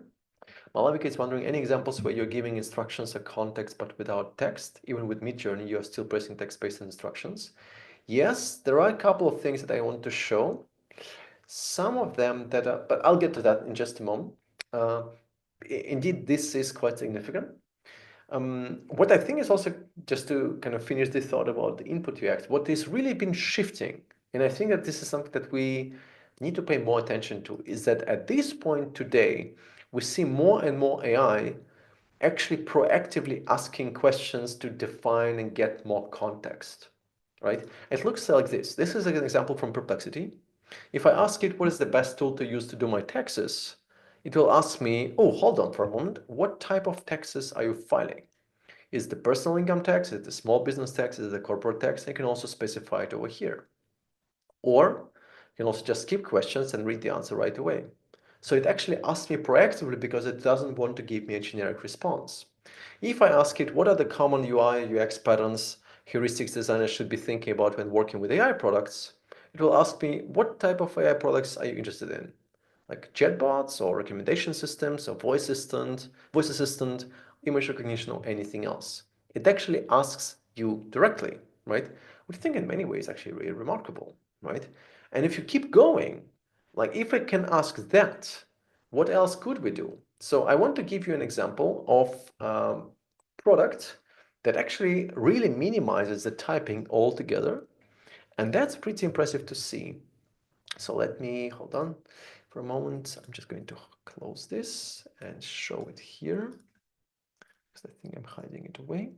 Malavika is wondering, any examples where you're giving instructions or context but without text? Even with Midjourney, you're still pressing text-based instructions. Yes, there are a couple of things that I want to show. Some of them that are, but I'll get to that in just a moment. indeed, this is quite significant. What I think is also, just to kind of finish this thought about the input UX, what has really been shifting, and I think that this is something that we need to pay more attention to, is that at this point today, we see more and more AI actually proactively asking questions to define and get more context, right? It looks like this. This is an example from Perplexity. If I ask it what is the best tool to use to do my taxes, it will ask me, oh, hold on for a moment, what type of taxes are you filing? Is the personal income tax, is it the small business tax, is it the corporate tax? You can also specify it over here. Or you can also just skip questions and read the answer right away. So it actually asks me proactively because it doesn't want to give me a generic response. If I ask it, what are the common UI, UX patterns, heuristics designers should be thinking about when working with AI products? It will ask me, what type of AI products are you interested in? Like chatbots or recommendation systems or voice assistant, image recognition, or anything else. It actually asks you directly, right? Which I think in many ways actually really remarkable, right? And if you keep going, like if I can ask that, what else could we do? So I want to give you an example of product that actually really minimizes the typing altogether. And that's pretty impressive to see. So let me, hold on for a moment. I'm just going to close this and show it here, because I think I'm hiding it away.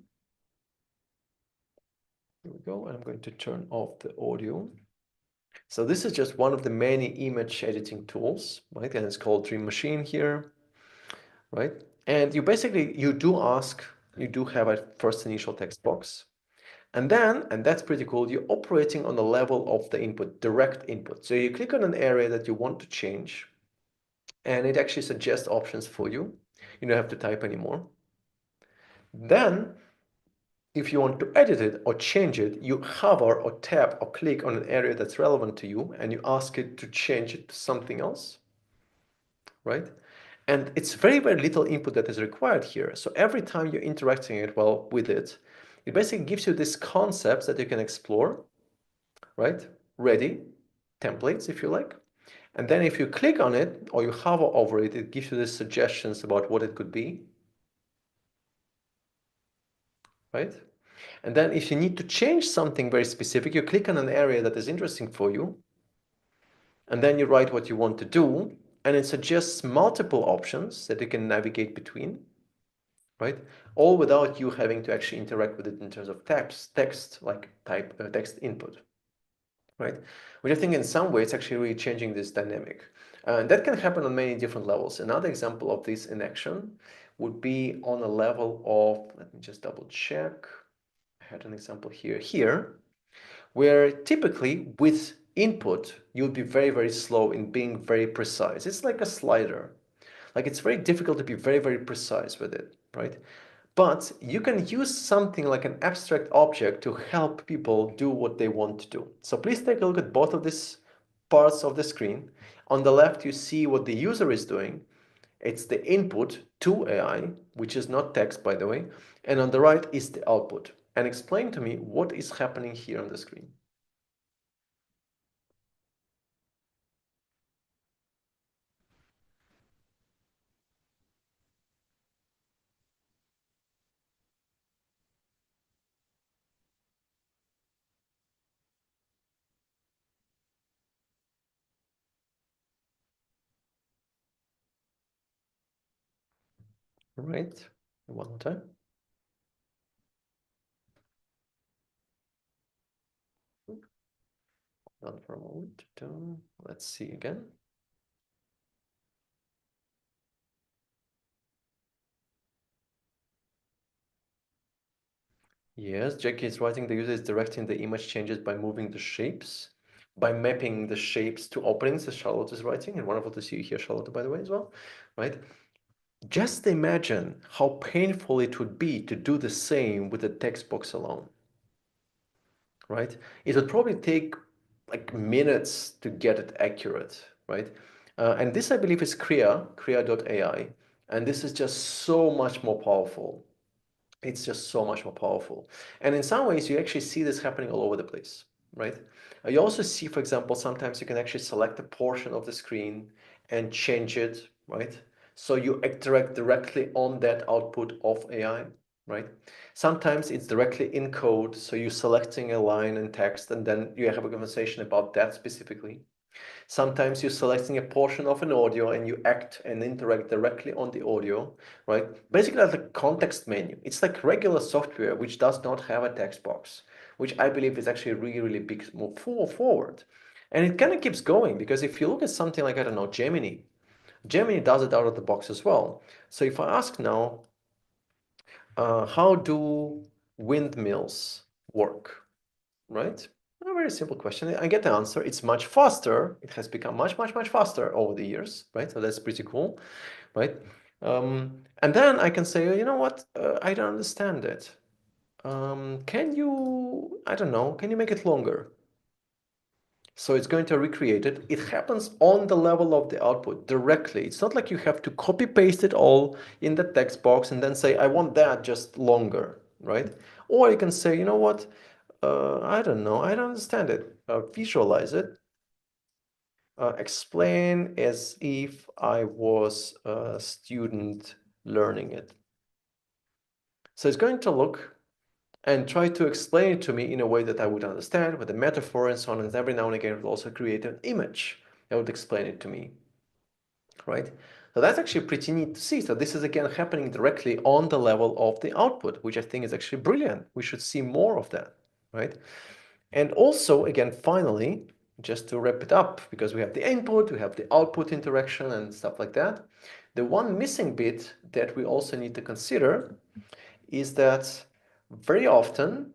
Here we go. And I'm going to turn off the audio. So this is just one of the many image editing tools, right? And it's called Dream Machine here, right? And you basically, you do have a first initial text box. And then, and that's pretty cool, you're operating on the level of the input, direct input. So you click on an area that you want to change, and it actually suggests options for you. You don't have to type anymore. Then, if you want to edit it or change it, you hover or tap or click on an area that's relevant to you, and you ask it to change it to something else, right? And it's very, very little input that is required here. So every time you're interacting with it, it basically gives you these concepts that you can explore, right? Ready, templates, if you like. And then if you click on it or you hover over it, it gives you these suggestions about what it could be, right? And then if you need to change something very specific, you click on an area that is interesting for you, and then you write what you want to do, and it suggests multiple options that you can navigate between, right? All without you having to actually interact with it in terms of text input, right? Which I think in some ways actually really changing this dynamic. That can happen on many different levels. Another example of this in action would be on a level of, let me just double check. I had an example here, where typically with input, you'll be very, very slow in being very precise. It's like a slider. Like it's very difficult to be very, very precise with it, right? But you can use something like an abstract object to help people do what they want to do. So please take a look at both of these parts of the screen. On the left, you see what the user is doing. It's the input to AI, which is not text, by the way. And on the right is the output. And explain to me what is happening here on the screen. Right, one more time. Not for a moment. Let's see again. Yes, Jackie is writing the user is directing the image changes by moving the shapes, by mapping the shapes to openings, as Charlotte is writing, and wonderful to see you here, Charlotte, by the way, as well, right? Just imagine how painful it would be to do the same with the text box alone, right? It would probably take like minutes to get it accurate, right? And this, I believe, is Krea.ai, and this is just so much more powerful. It's just so much more powerful. And in some ways, you actually see this happening all over the place, right? You also see, for example, sometimes you can actually select a portion of the screen and change it, right? So you interact directly on that output of AI, right? Sometimes it's directly in code, so you're selecting a line in text and then you have a conversation about that specifically. Sometimes you're selecting a portion of an audio and you act and interact directly on the audio, right? Basically like the context menu. It's like regular software which does not have a text box, which I believe is actually a really, really big move forward. And it kind of keeps going because if you look at something like, I don't know, Gemini does it out of the box as well. So if I ask now, how do windmills work, right? A very simple question. I get the answer. It's much faster. It has become much, much, much faster over the years, right? So that's pretty cool, right? And then I can say, you know what? I don't understand it. Can you, I don't know, can you make it longer? So it's going to recreate it. It happens on the level of the output directly. It's not like you have to copy paste it all in the text box and then say, I want that just longer, right? Or you can say, you know what? I don't know. I don't understand it. Visualize it. Explain as if I was a student learning it. So it's going to look and try to explain it to me in a way that I would understand with a metaphor and so on. And every now and again, it will also create an image that would explain it to me, right? So that's actually pretty neat to see. So this is again happening directly on the level of the output, which I think is actually brilliant. We should see more of that, right? And also, again, finally, just to wrap it up, because we have the input, we have the output interaction and stuff like that. The one missing bit that we also need to consider is that very often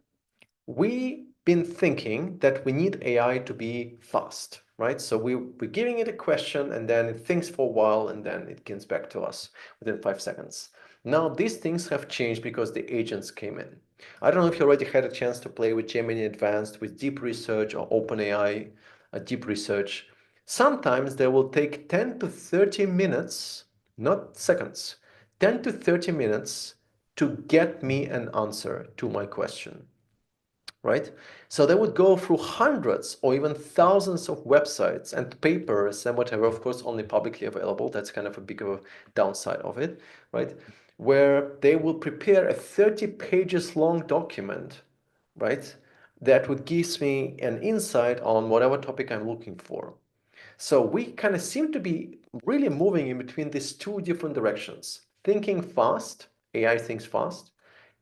we've been thinking that we need AI to be fast, right? So we're giving it a question and then it thinks for a while and then it gets back to us within 5 seconds. Now these things have changed because the agents came in. I don't know if you already had a chance to play with Gemini Advanced, with Deep Research or OpenAI Deep Research. Sometimes they will take 10 to 30 minutes, not seconds, 10 to 30 minutes to get me an answer to my question, right? So they would go through hundreds or even thousands of websites and papers and whatever, of course, only publicly available. That's kind of a big of a downside of it, right? Where they will prepare a 30 pages long document, right? That would give me an insight on whatever topic I'm looking for. So we kind of seem to be really moving in between these two different directions. Thinking fast, AI thinks fast,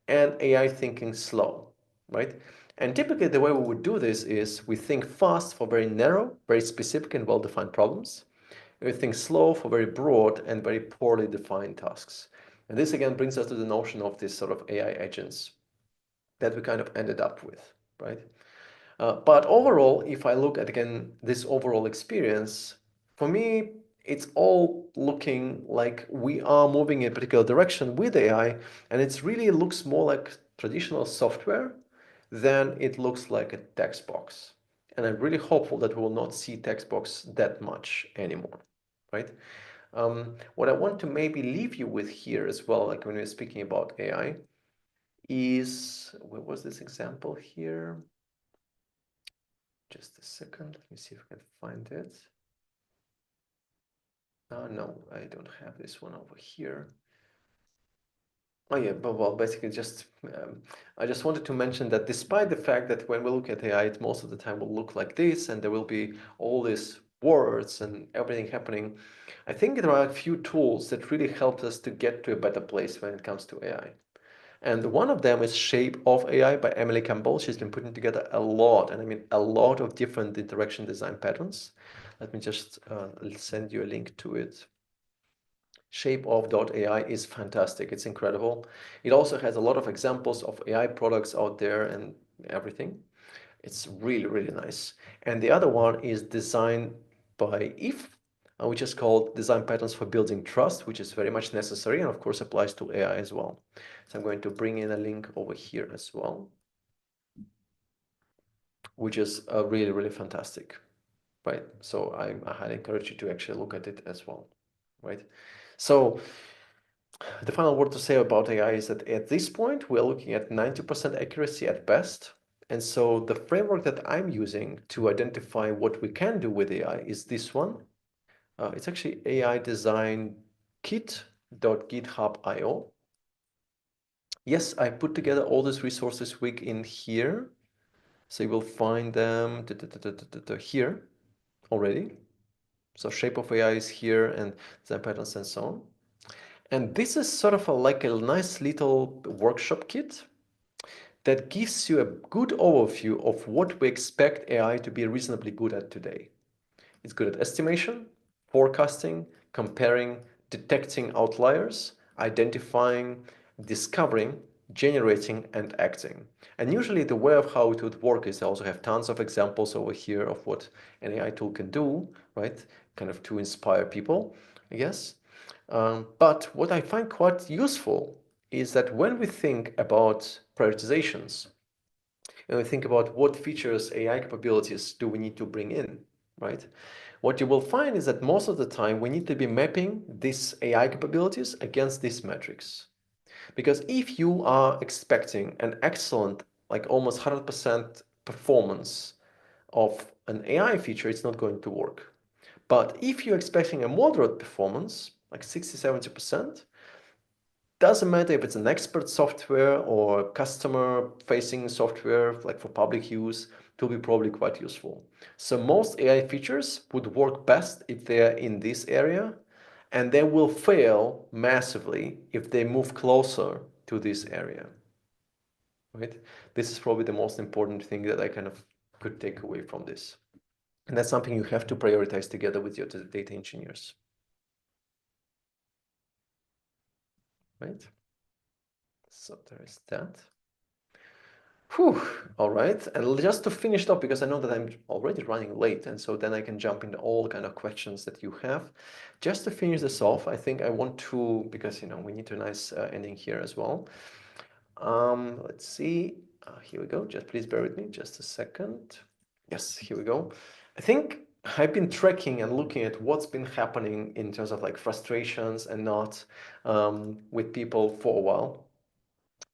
and AI thinking slow, right? And typically the way we would do this is we think fast for very narrow, very specific and well-defined problems. We think slow for very broad and very poorly defined tasks. And this again brings us to the notion of this sort of AI agents that we kind of ended up with, right? But overall, if I look at, again, this overall experience, for me, it's all looking like we are moving in a particular direction with AI, and it really looks more like traditional software than it looks like a text box. And I'm really hopeful that we will not see text box that much anymore, right? What I want to maybe leave you with here as well, like when we're speaking about AI, is, where was this example here? Just a second, let me see if I can find it. No, I don't have this one over here. Oh yeah, but well, basically just, I just wanted to mention that despite the fact that when we look at AI, it most of the time will look like this, and there will be all these words and everything happening, I think there are a few tools that really help us to get to a better place when it comes to AI. And one of them is Shape of AI by Emily Campbell. She's been putting together a lot, and I mean a lot of different interaction design patterns. Let me just send you a link to it. Shapeof.ai is fantastic. It's incredible. It also has a lot of examples of AI products out there and everything. It's really, really nice. And the other one is designed by If, which is called Design Patterns for Building Trust, which is very much necessary and of course applies to AI as well. So I'm going to bring in a link over here as well, which is really, really fantastic, right? So I highly encourage you to actually look at it as well, right? So the final word to say about AI is that at this point, we're looking at 90% accuracy at best. And so the framework that I'm using to identify what we can do with AI is this one. It's actually AI design kit.github.io. Yes, I put together all these resources week in here. So you will find them here already. So shape of AI is here and design patterns and so on. And this is sort of like a nice little workshop kit that gives you a good overview of what we expect AI to be reasonably good at today. It's good at estimation, forecasting, comparing, detecting outliers, identifying, discovering, generating, and acting. And usually the way of how it would work is I also have tons of examples over here of what an AI tool can do, right? Kind of to inspire people, I guess. But what I find quite useful is that when we think about prioritizations, and we think about what features, AI capabilities do we need to bring in, right? What you will find is that most of the time we need to be mapping these AI capabilities against these metrics. Because if you are expecting an excellent, like almost 100% performance of an AI feature, it's not going to work. But if you're expecting a moderate performance, like 60, 70%, doesn't matter if it's an expert software or customer-facing software, like for public use, it will be probably quite useful. So most AI features would work best if they're in this area, and they will fail massively if they move closer to this area, right? This is probably the most important thing that I kind of could take away from this. And that's something you have to prioritize together with your data engineers, right? So there is that. Whew, all right. And just to finish up, because I know that I'm already running late, and so then I can jump into all kind of questions that you have. Just to finish this off, I think I want to, because we need a nice ending here as well. Let's see. Here we go. Just please bear with me just a second. Yes, here we go. I think I've been tracking and looking at what's been happening in terms of like frustrations and not with people for a while.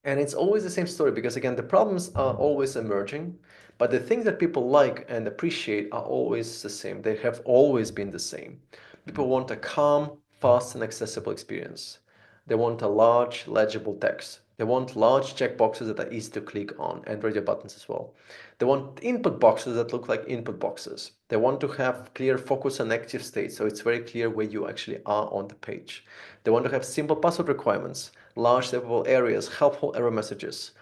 And it's always the same story because, again, the problems are always emerging, but the things that people like and appreciate are always the same. They have always been the same. People want a calm, fast, and accessible experience. They want a large, legible text. They want large checkboxes that are easy to click on and radio buttons as well. They want input boxes that look like input boxes. They want to have clear focus and active state, so it's very clear where you actually are on the page. They want to have simple password requirements, large savable areas, helpful error messages.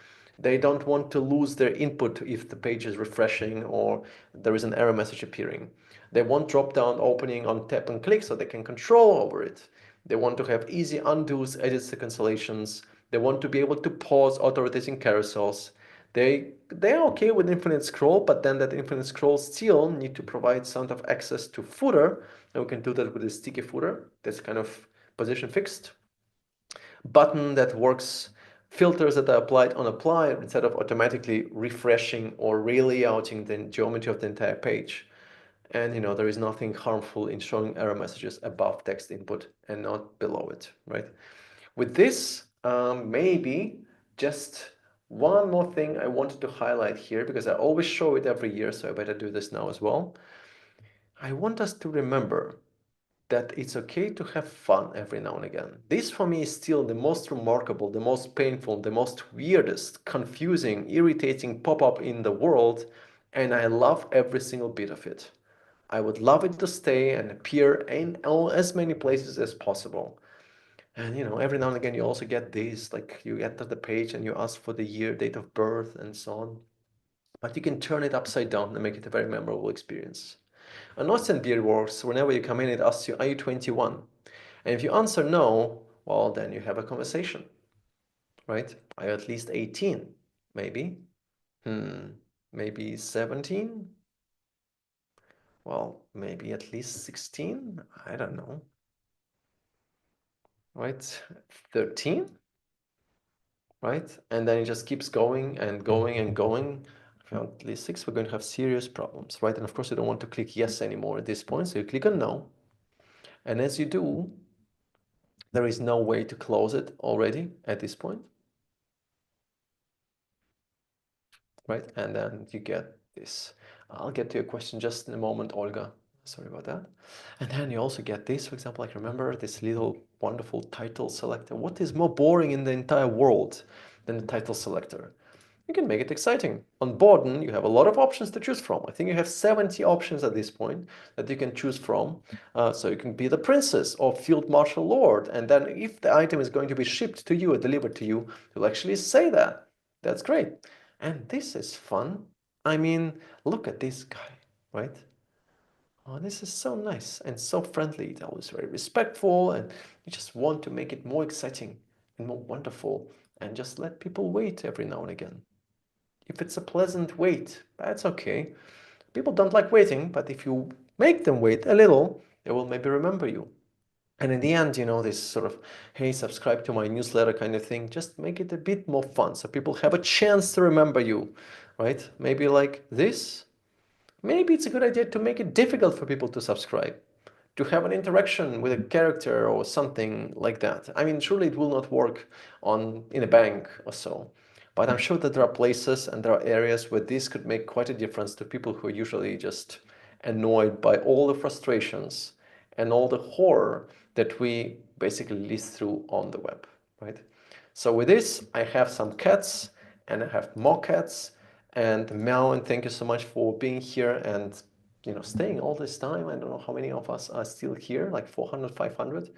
They don't want to lose their input if the page is refreshing or there is an error message appearing. They want drop-down opening on tap and click so they can control over it. They want to have easy undos, edits, and cancellations. They want to be able to pause auto-rotating carousels. They're okay with infinite scroll, but then that infinite scroll still need to provide some of access to footer, and we can do that with a sticky footer that's kind of position fixed. Button that works, filters that are applied on apply instead of automatically refreshing or relayouting the geometry of the entire page. And there is nothing harmful in showing error messages above text input and not below it, right? With this, maybe just one more thing I wanted to highlight here, because I always show it every year, so I better do this now as well. I want us to remember that it's okay to have fun every now and again. This for me is still the most remarkable, the most painful, the most weirdest, confusing, irritating pop-up in the world, and I love every single bit of it. I would love it to stay and appear in as many places as possible. And every now and again you also get these, like you enter the page and you ask for the year, date of birth, and so on. But you can turn it upside down and make it a very memorable experience. A Notion beer works whenever you come in, it asks you, are you 21? And if you answer no, well, then you have a conversation, right? Are you at least 18? Maybe. Maybe 17? Well, maybe at least 16? I don't know. Right? 13? Right? And then it just keeps going and going and going. If you want at least 6, we're going to have serious problems, right? And of course, you don't want to click yes anymore at this point, so you click on no. And as you do, there is no way to close it already at this point, right? And then you get this. I'll get to your question just in a moment, Olga. Sorry about that. And then you also get this, for example, like remember this little wonderful title selector. What is more boring in the entire world than the title selector? You can make it exciting. On Borden, you have a lot of options to choose from. I think you have 70 options at this point that you can choose from. So you can be the princess or field marshal lord. And then if the item is going to be shipped to you or delivered to you, you'll actually say that. That's great. And this is fun. I mean, look at this guy, right? Oh, this is so nice and so friendly. It's always very respectful, and you just want to make it more exciting and more wonderful and just let people wait every now and again. If it's a pleasant wait, that's okay. People don't like waiting, but if you make them wait a little, they will maybe remember you. And in the end, you know, this sort of, hey, subscribe to my newsletter kind of thing, just make it a bit more fun so people have a chance to remember you, right? Maybe like this. Maybe it's a good idea to make it difficult for people to subscribe, to have an interaction with a character or something like that. I mean, surely it will not work in a bank or so, but I'm sure that there are places and there are areas where this could make quite a difference to people who are usually just annoyed by all the frustrations and all the horror that we basically list through on the web, right? So with this, I have some cats and I have more cats. And Meow, and thank you so much for being here and staying all this time. I don't know how many of us are still here, like 400, 500.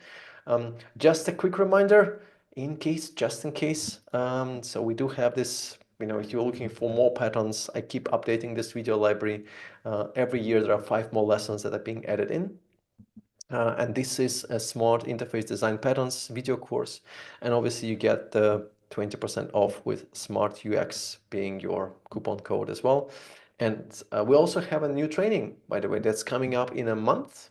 Just a quick reminder, just in case. So we do have this, if you're looking for more patterns, I keep updating this video library. Every year there are 5 more lessons that are being added in. And this is a smart interface design patterns video course. And obviously you get the 20% off with Smart UX being your coupon code as well. And we also have a new training, by the way, that's coming up in a month.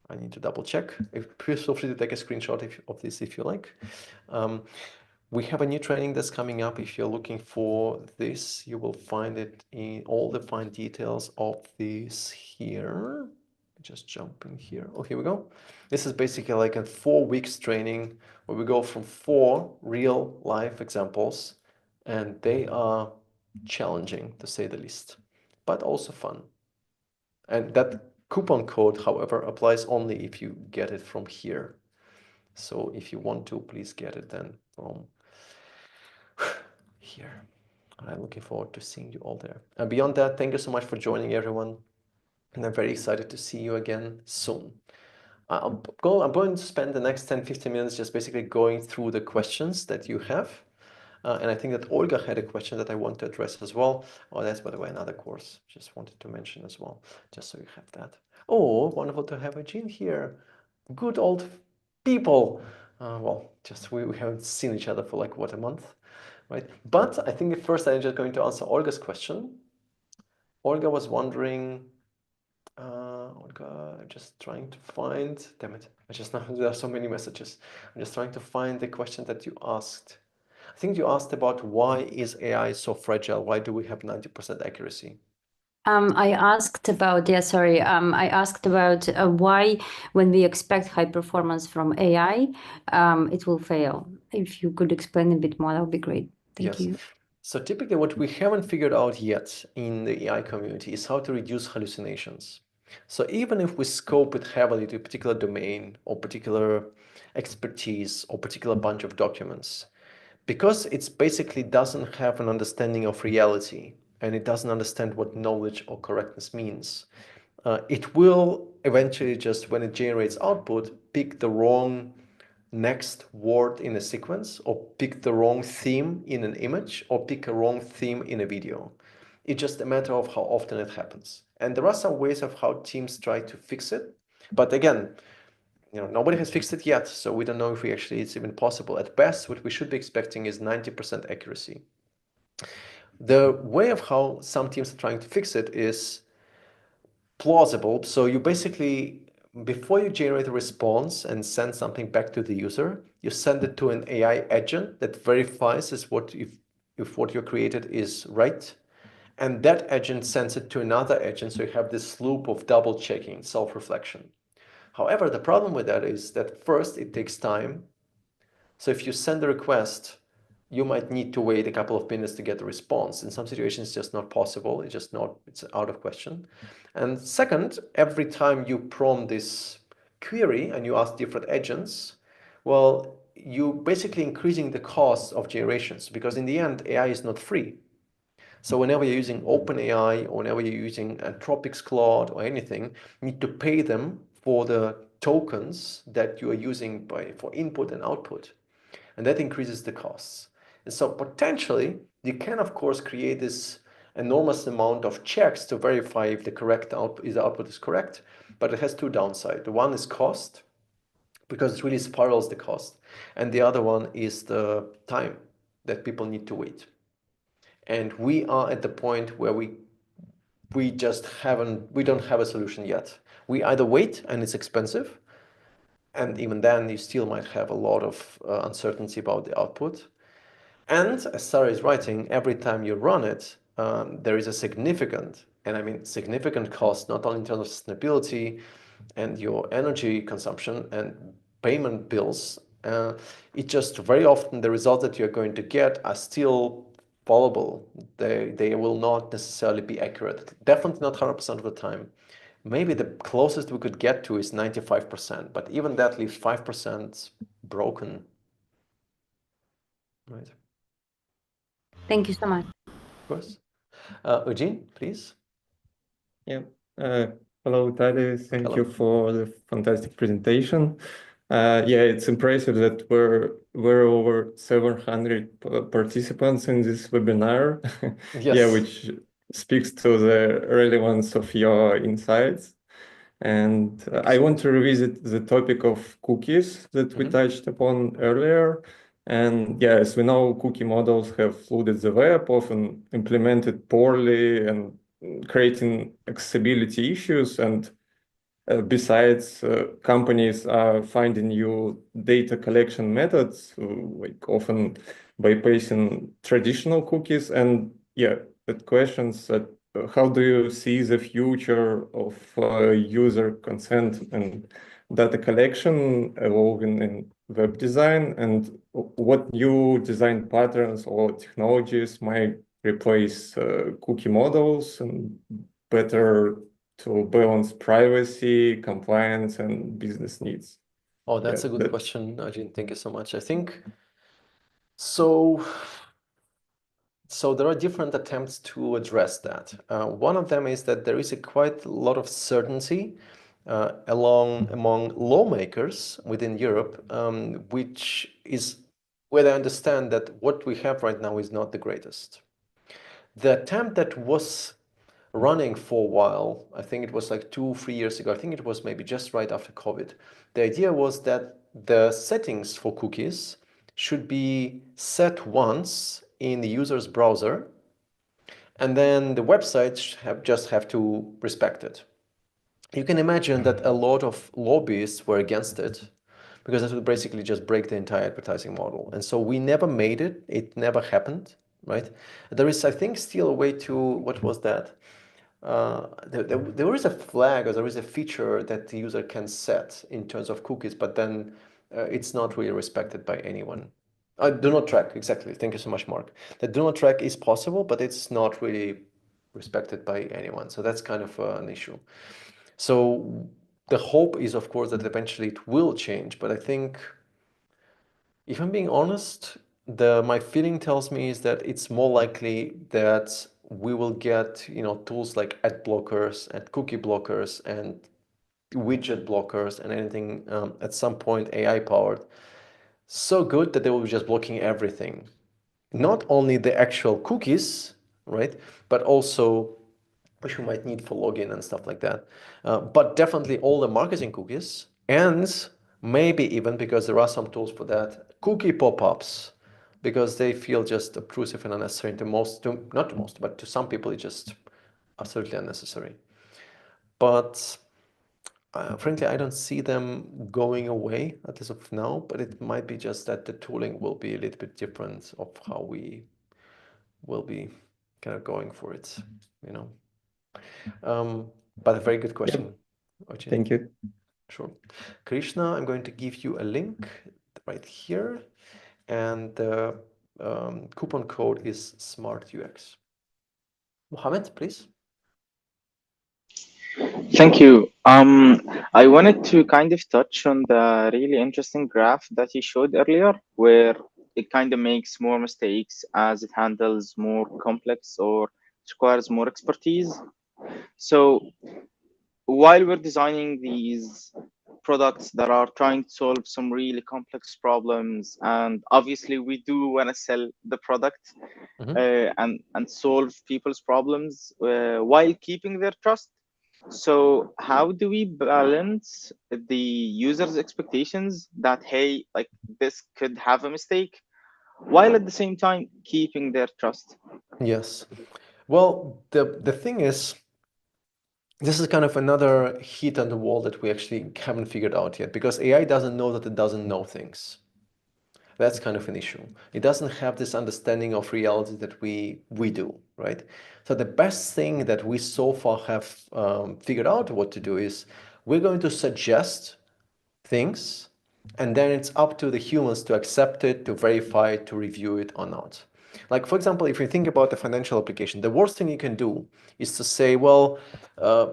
I need to double check. Please feel free to take a screenshot of this if you like. We have a new training that's coming up. If you're looking for this, you will find it in all the fine details of this here. Just jump in here. Oh, here we go. This is basically like a 4 weeks training where we go from 4 real life examples, and they are challenging to say the least, but also fun. And that coupon code, however, applies only if you get it from here. So if you want to, please get it then from here. I'm looking forward to seeing you all there. And beyond that, thank you so much for joining, everyone. And I'm very excited to see you again soon. I'm going to spend the next 10-15 minutes just basically going through the questions that you have. And I think that Olga had a question that I want to address as well. Oh, that's, by the way, another course. Just wanted to mention as well, just so you have that. Oh, wonderful to have Jean here. Good old people. Well, just we haven't seen each other for like, what, a month, right? But I think first I'm just going to answer Olga's question. Olga was wondering, Olga, I'm just trying to find, damn it, there are so many messages. I'm just trying to find the question that you asked. I think you asked about why is AI so fragile? Why do we have 90% accuracy? I asked about, I asked about why, when we expect high performance from AI, it will fail. If you could explain a bit more, that would be great. Thank you. So typically what we haven't figured out yet in the AI community is how to reduce hallucinations. So even if we scope it heavily to a particular domain or particular expertise or particular bunch of documents, because it basically doesn't have an understanding of reality and it doesn't understand what knowledge or correctness means, it will eventually just, when it generates output, pick the wrong next word in a sequence, or pick the wrong theme in an image, or pick a wrong theme in a video. It's just a matter of how often it happens. And there are some ways of how teams try to fix it. But again, nobody has fixed it yet, so we don't know if it's even possible. At best, what we should be expecting is 90% accuracy. The way of how some teams are trying to fix it is plausible. So you basically, before you generate a response and send something back to the user, you send it to an AI agent that verifies if what you created is right. And that agent sends it to another agent, so you have this loop of double checking, self-reflection. However, the problem with that is that first, it takes time. So if you send a request, you might need to wait a couple of minutes to get a response. In some situations, it's just not possible. It's just not, it's out of question. And second, every time you prompt this query and you ask different agents, well, you basically increasing the cost of generations, because in the end, AI is not free. So whenever you're using OpenAI or whenever you're using Anthropic's Claude or anything, you need to pay them for the tokens that you are using for input and output. And that increases the costs. And so potentially, you can, of course, create this enormous amount of checks to verify if the output is correct, but it has two downsides. The one is cost, because it really spirals the cost. And the other one is the time that people need to wait. And we are at the point where we don't have a solution yet. We either wait and it's expensive, and even then you still might have a lot of uncertainty about the output. And as Sarah is writing, every time you run it, there is a significant, and I mean significant cost, not only in terms of sustainability and your energy consumption and payment bills. It just very often the results that you're going to get are still fallible. They will not necessarily be accurate. Definitely not 100% of the time. Maybe the closest we could get to is 95%, but even that leaves 5% broken. Right. Thank you so much. Of course. Eugene, please. Yeah. Hello, Tade. Thank you for the fantastic presentation. Yeah, it's impressive that we're over 700 participants in this webinar. Yes. Yeah, which speaks to the relevance of your insights. And I want to revisit the topic of cookies that we touched upon earlier. And yes, we know cookie models have flooded the web, often implemented poorly and creating accessibility issues. And besides, companies are finding new data collection methods, like often bypassing traditional cookies. And yeah, that questions that how do you see the future of user consent and data collection evolving in web design, and what new design patterns or technologies might replace cookie models and better to balance privacy, compliance, and business needs? Oh, that's a good question, Eugene. Thank you so much. I think so. So there are different attempts to address that. One of them is that there is quite a lot of certainty among lawmakers within Europe, which is where they understand that what we have right now is not the greatest. The attempt that was running for a while, I think it was like 2-3 years ago, I think it was maybe just right after COVID. The idea was that the settings for cookies should be set once in the user's browser, and then the websites just have to respect it. You can imagine that a lot of lobbyists were against it, because that would basically just break the entire advertising model. And so we never made it. It never happened, right? There is, I think, still a way to, what was that? There is a flag, or there is a feature that the user can set in terms of cookies, but then it's not really respected by anyone. Do not track, exactly. Thank you so much, Mark. The do not track is possible, but it's not really respected by anyone. So that's kind of an issue. So the hope is, of course, that eventually it will change. But I think, if I'm being honest, my feeling tells me is that it's more likely that we will get, tools like ad blockers and cookie blockers and widget blockers and anything at some point AI powered, so good that they will be just blocking everything. Not only the actual cookies, right, but also which you might need for login and stuff like that. But definitely all the marketing cookies, and maybe even, because there are some tools for that, cookie pop-ups, because they feel just obtrusive and unnecessary not to most, but to some people it's just absolutely unnecessary. But frankly, I don't see them going away as of now, but it might be just that the tooling will be a little bit different of how we will be kind of going for it, But a very good question. Yep. Thank you. Sure. Krishna, I'm going to give you a link right here. And coupon code is SmartUX. Mohammed, please. Thank you. I wanted to kind of touch on the really interesting graph that you showed earlier, where it kind of makes more mistakes as it handles more complex or requires more expertise. So while we're designing these products that are trying to solve some really complex problems, and obviously we do want to sell the product and solve people's problems while keeping their trust. So how do we balance the user's expectations that, hey, like this could have a mistake, while at the same time keeping their trust? Yes. Well, the thing is, this is kind of another hit on the wall that we actually haven't figured out yet, because AI doesn't know that it doesn't know things. That's kind of an issue. It doesn't have this understanding of reality that we do, right? So the best thing that we so far have figured out what to do is we're going to suggest things, and then it's up to the humans to accept it, to verify it, to review it or not. Like, for example, if you think about the financial application, the worst thing you can do is to say, well,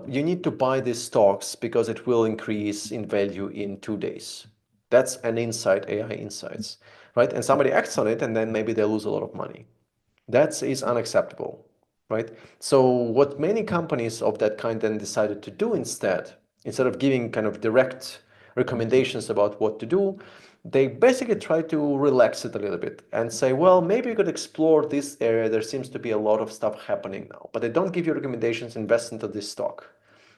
you need to buy these stocks because it will increase in value in 2 days. That's an insight, AI insights, right? And somebody acts on it, and then maybe they lose a lot of money. That is unacceptable, right? So what many companies of that kind then decided to do instead of giving kind of direct recommendations about what to do, they basically try to relax it a little bit and say, well, maybe you could explore this area. There seems to be a lot of stuff happening now, but they don't give you recommendations, invest into this stock,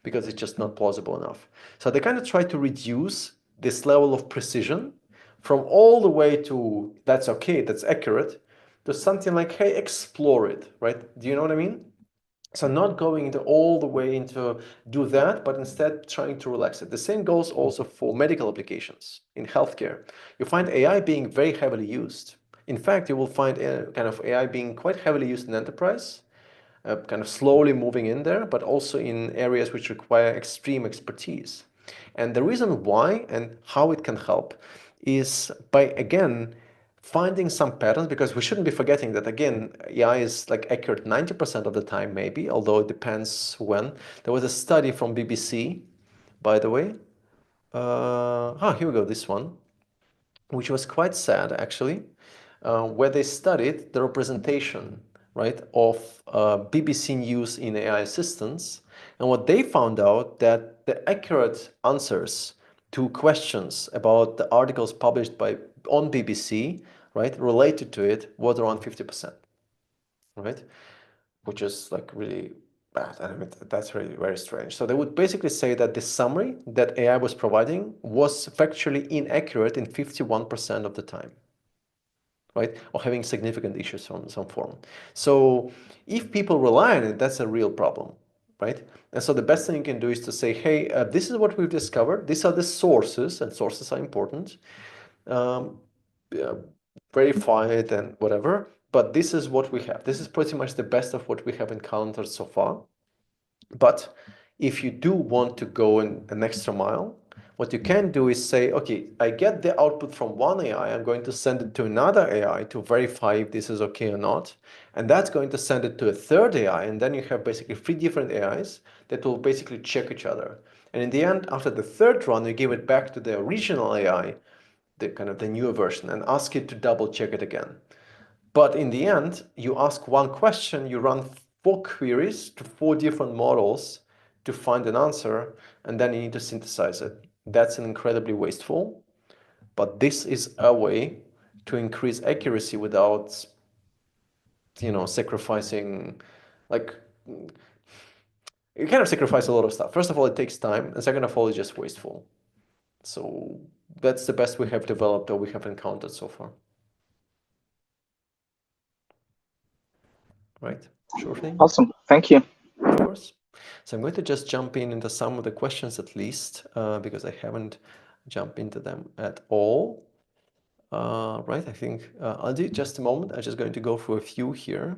because it's just not plausible enough. So they kind of try to reduce this level of precision from all the way to that's okay, that's accurate, to something like, hey, explore it, right? Do you know what I mean? So not going into all the way into do that, but instead trying to relax it. The same goes also for medical applications in healthcare. You find AI being very heavily used. In fact, you will find kind of AI being quite heavily used in enterprise, kind of slowly moving in there, but also in areas which require extreme expertise. And the reason why and how it can help is by, again, finding some patterns, because we shouldn't be forgetting that, again, AI is like accurate 90% of the time, maybe, although it depends when. There was a study from BBC, by the way. Here we go, this one, which was quite sad, actually, where they studied the representation, right, of BBC News in AI assistants. And what they found out that the accurate answers to questions about the articles published on BBC, right, related to it was around 50%, right, which is like really bad. I mean, that's really very strange. So they would basically say that the summary that AI was providing was factually inaccurate in 51% of the time, right, or having significant issues from some form. So if people rely on it, that's a real problem, right? And so the best thing you can do is to say, hey, this is what we've discovered. These are the sources, and sources are important. Verify it and whatever, but this is what we have. This is pretty much the best of what we have encountered so far. But if you do want to go an extra mile, what you can do is say, okay, I get the output from one AI, I'm going to send it to another AI to verify if this is okay or not. And that's going to send it to a third AI. And then you have basically 3 different AIs that will basically check each other. And in the end, after the third run, you give it back to the original AI, the kind of the newer version, and ask it to double check it again. But in the end, you ask one question, you run 4 queries to 4 different models to find an answer, and then you need to synthesize it. That's incredibly wasteful, but this is a way to increase accuracy without, sacrificing, like, you kind of sacrifice a lot of stuff. First of all, it takes time, and second of all, it's just wasteful. So that's the best we have developed or we have encountered so far. Right, sure thing. Awesome, thank you. Of course. So I'm going to just jump into some of the questions at least, because I haven't jumped into them at all. Right, I think I'll do just a moment. I'm just going to go through a few here.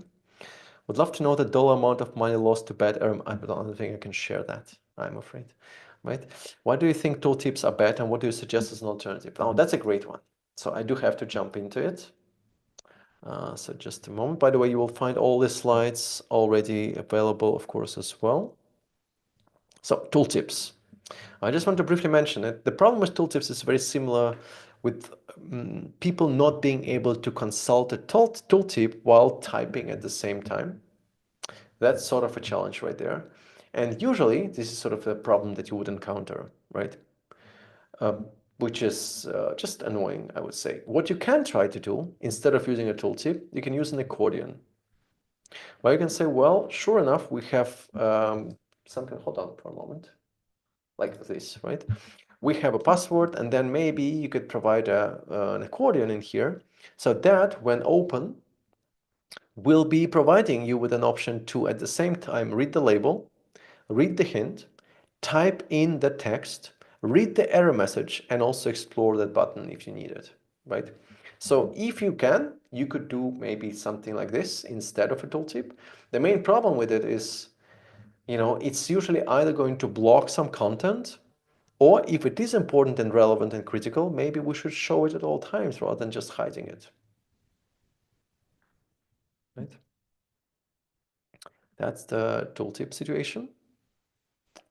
Would love to know the dollar amount of money lost to bad error. I don't think I can share that, I'm afraid. Right? Why do you think tooltips are bad, and what do you suggest as an alternative? Oh, that's a great one. So I do have to jump into it. So just a moment. By the way, you will find all the slides already available, of course, as well. So tooltips. I just want to briefly mention it. The problem with tooltips is very similar with people not being able to consult a tooltip while typing at the same time. That's sort of a challenge right there. And usually this is sort of a problem that you would encounter, right? Which is just annoying, I would say. What you can try to do, instead of using a tooltip, you can use an accordion. Well, you can say, well, sure enough, we have something, hold on for a moment, like this, right? We have a password, and then maybe you could provide an accordion in here, so that when open, will be providing you with an option to, at the same time, read the label, read the hint, type in the text, read the error message, and also explore that button if you need it, right? So if you can, you could do maybe something like this instead of a tooltip. The main problem with it is, you know, it's usually either going to block some content, or if it is important and relevant and critical, maybe we should show it at all times rather than just hiding it, right? That's the tooltip situation,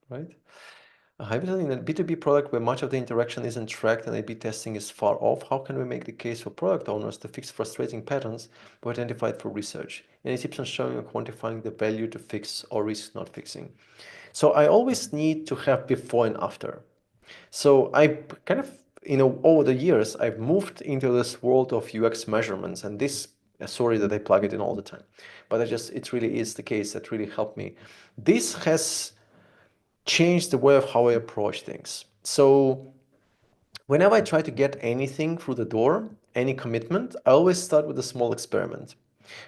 right? Hypothetically, in a B2B product where much of the interaction isn't tracked and A/B testing is far off, how can we make the case for product owners to fix frustrating patterns we identified for research? Any tips on showing or quantifying the value to fix or risk not fixing? So I always need to have before and after. So I kind of, you know, over the years, I've moved into this world of UX measurements, and this, sorry that I plug it in all the time, but it really is the case that really helped me. This has changed the way of how I approach things. So whenever I try to get anything through the door, any commitment, I always start with a small experiment.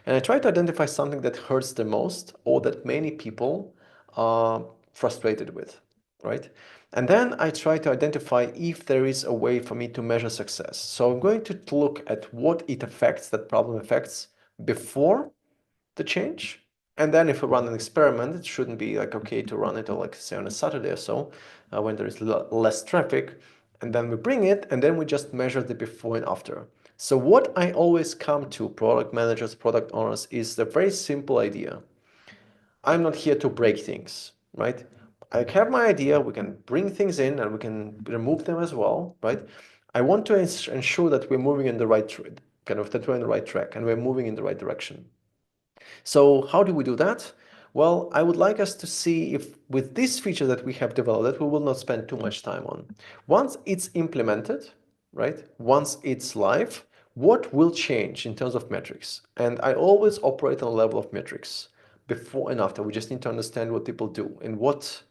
And I try to identify something that hurts the most or that many people are frustrated with, right? And then I try to identify if there is a way for me to measure success. So I'm going to look at what it affects, that problem affects, before the change. And then if we run an experiment, it shouldn't be like okay to run it, or like say on a Saturday or so, when there is less traffic. And then we bring it, and then we just measure the before and after. So what I always come to product managers, product owners, is the very simple idea. I'm not here to break things, right? I have my idea, we can bring things in and we can remove them as well, right? I want to ensure that we're moving in the right, that we're in the right track and we're moving in the right direction. So how do we do that? Well, I would like us to see if with this feature that we have developed, that we will not spend too much time on. Once it's implemented, right? Once it's live, what will change in terms of metrics? And I always operate on a level of metrics before and after. We just need to understand what people do and what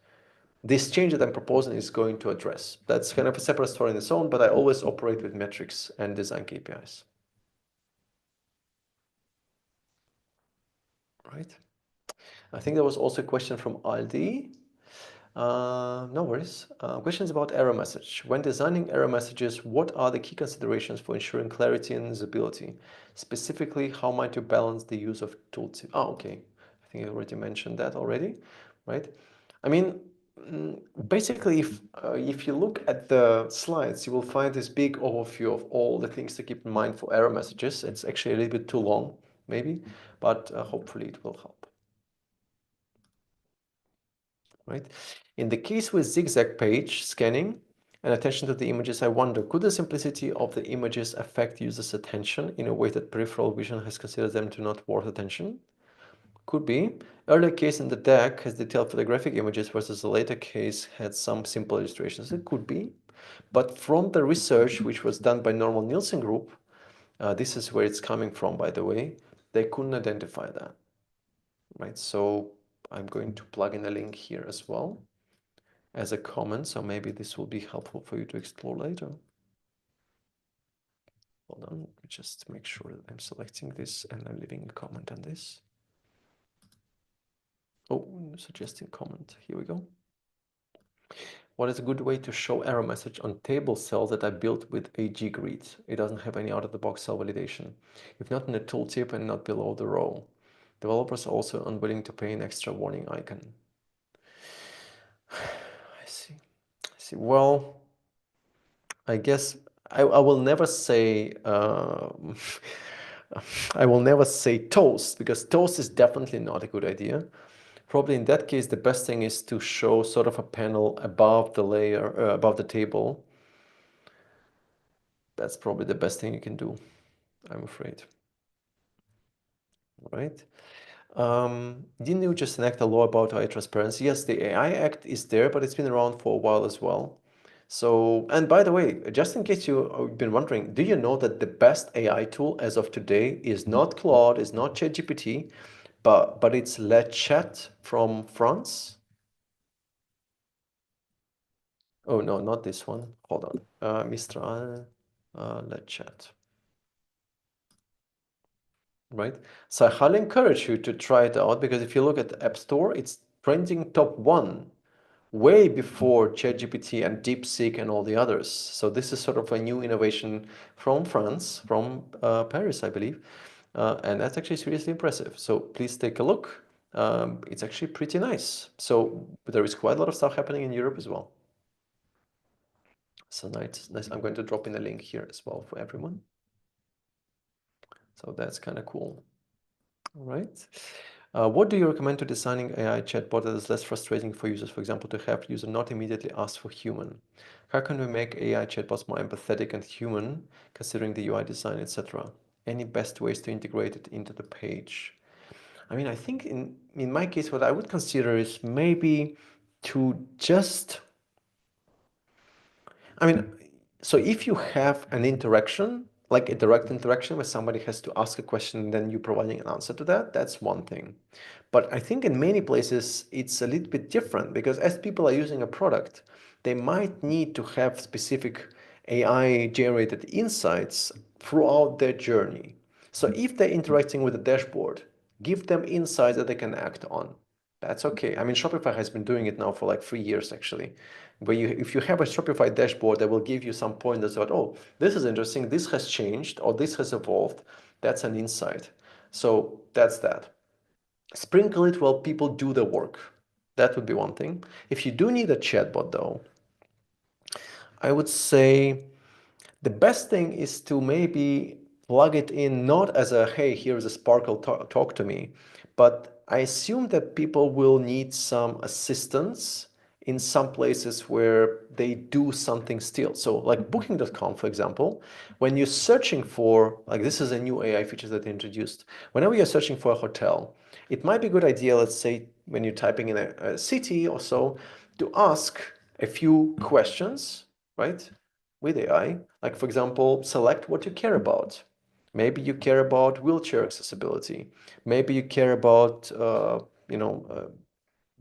this change that I'm proposing is going to address. That's kind of a separate story in its own, but I always operate with metrics and design KPIs. Right. I think there was also a question from Aldi. No worries. Questions about error message. When designing error messages, what are the key considerations for ensuring clarity and usability? Specifically, how might you balance the use of tooltip? Oh, okay. I think I already mentioned that already, right? I mean, basically, if you look at the slides, you will find this big overview of all the things to keep in mind for error messages. It's actually a little bit too long, maybe, but hopefully it will help. Right? In the case with zigzag page scanning and attention to the images, I wonder, could the simplicity of the images affect users' attention in a way that peripheral vision has considered them to not worth attention? Could be. Earlier case in the deck has detailed photographic images versus the later case had some simple illustrations. It could be. But from the research, which was done by Normal Nielsen Group, this is where it's coming from, by the way, they couldn't identify that. Right? So I'm going to plug in a link here as well as a comment, so maybe this will be helpful for you to explore later. Hold on, let me just make sure that I'm selecting this and I'm leaving a comment on this. Oh, suggesting comment, here we go. What is a good way to show error message on table cells that are built with a G-grid? It doesn't have any out-of-the-box cell validation. If not in the tooltip and not below the row. Developers are also unwilling to pay an extra warning icon. I see. Well, I guess I will never say I will never say toast because toast is definitely not a good idea. Probably in that case, the best thing is to show sort of a panel above the layer, above the table. That's probably the best thing you can do, I'm afraid. Right? Didn't you just enact a law about AI transparency? Yes, the AI Act is there, but it's been around for a while as well. So, and by the way, just in case you've been wondering, do you know that the best AI tool as of today is not Claude, is not ChatGPT, but it's LeChat from France? Oh no, not this one. Hold on. Mistral, LeChat. Right? So I highly encourage you to try it out because if you look at the App Store, it's trending top 1 way before ChatGPT and DeepSeek and all the others. So this is sort of a new innovation from France, from Paris, I believe. And that's actually seriously impressive. So please take a look. It's actually pretty nice. So there is quite a lot of stuff happening in Europe as well. So nice. I'm going to drop in a link here as well for everyone. So that's kind of cool. All right. What do you recommend to designing AI chatbot that is less frustrating for users? For example, to have user not immediately ask for human. How can we make AI chatbots more empathetic and human, considering the UI design, etc.? Any best ways to integrate it into the page? I mean, I think in my case, what I would consider is maybe to just, I mean, so if you have an interaction, like a direct interaction where somebody has to ask a question and then you providing an answer to that, that's one thing. But I think in many places it's a little bit different because as people are using a product, they might need to have specific AI generated insights throughout their journey. So if they're interacting with a dashboard, give them insights that they can act on. That's okay. I mean, Shopify has been doing it now for like 3 years actually. Where if you have a Shopify dashboard that will give you some pointers about, oh, this is interesting, this has changed, or this has evolved, that's an insight. So that's that. Sprinkle it while people do the work. That would be one thing. If you do need a chatbot though, I would say the best thing is to maybe plug it in not as a, hey, here's a Sparkle, talk to me, but I assume that people will need some assistance in some places where they do something still. So like booking.com, for example, when you're searching for, like this is a new AI feature that they introduced. Whenever you're searching for a hotel, it might be a good idea, let's say, when you're typing in a city or so, to ask a few questions, right? With AI, like for example, select what you care about. Maybe you care about wheelchair accessibility. Maybe you care about,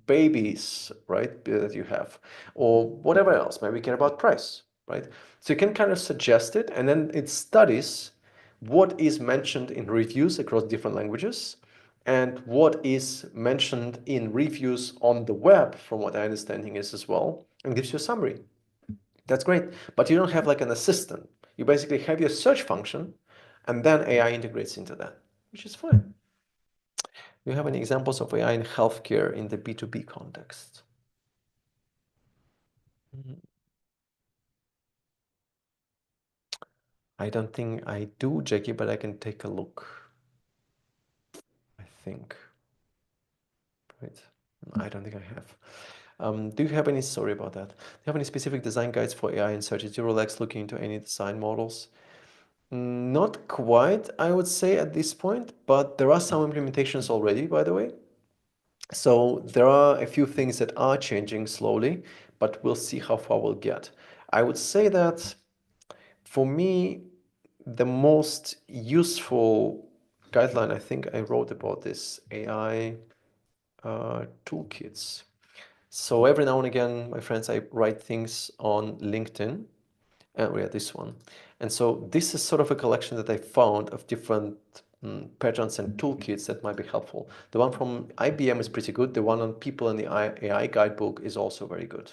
babies, right, that you have, or whatever else. Maybe you care about price, right? So you can kind of suggest it, and then it studies what is mentioned in reviews across different languages and what is mentioned in reviews on the web, from what I understanding is as well, and gives you a summary. That's great, but you don't have like an assistant. You basically have your search function, and then AI integrates into that, which is fine. Do you have any examples of AI in healthcare in the B2B context? I don't think I do, Jackie, but I can take a look. I think. Right. I don't think I have. Do you have any, sorry about that. Do you have any specific design guides for AI in search? Is Eurolex looking into any design models? Not quite, I would say at this point, but there are some implementations already, by the way. So there are a few things that are changing slowly, but we'll see how far we'll get. I would say that for me, the most useful guideline, I think I wrote about this, AI toolkits. So every now and again, my friends, I write things on LinkedIn. Oh yeah, this one. And so this is sort of a collection that I found of different patterns and toolkits that might be helpful. The one from IBM is pretty good. The one on People in the AI guidebook is also very good.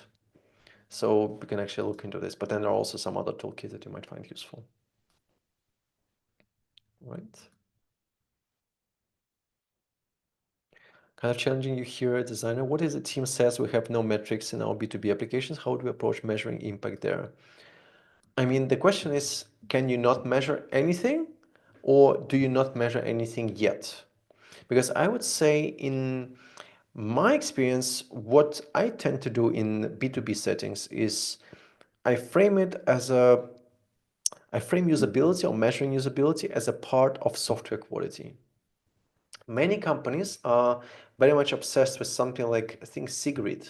So we can actually look into this, but then there are also some other toolkits that you might find useful. Right. Kind of challenging you here, designer. What if the team says we have no metrics in our B2B applications? How do we approach measuring impact there? I mean, the question is, can you not measure anything? or do you not measure anything yet? Because I would say in my experience, what I tend to do in B2B settings is I frame usability or measuring usability as a part of software quality. Many companies are very much obsessed with something like, I think, SIGRID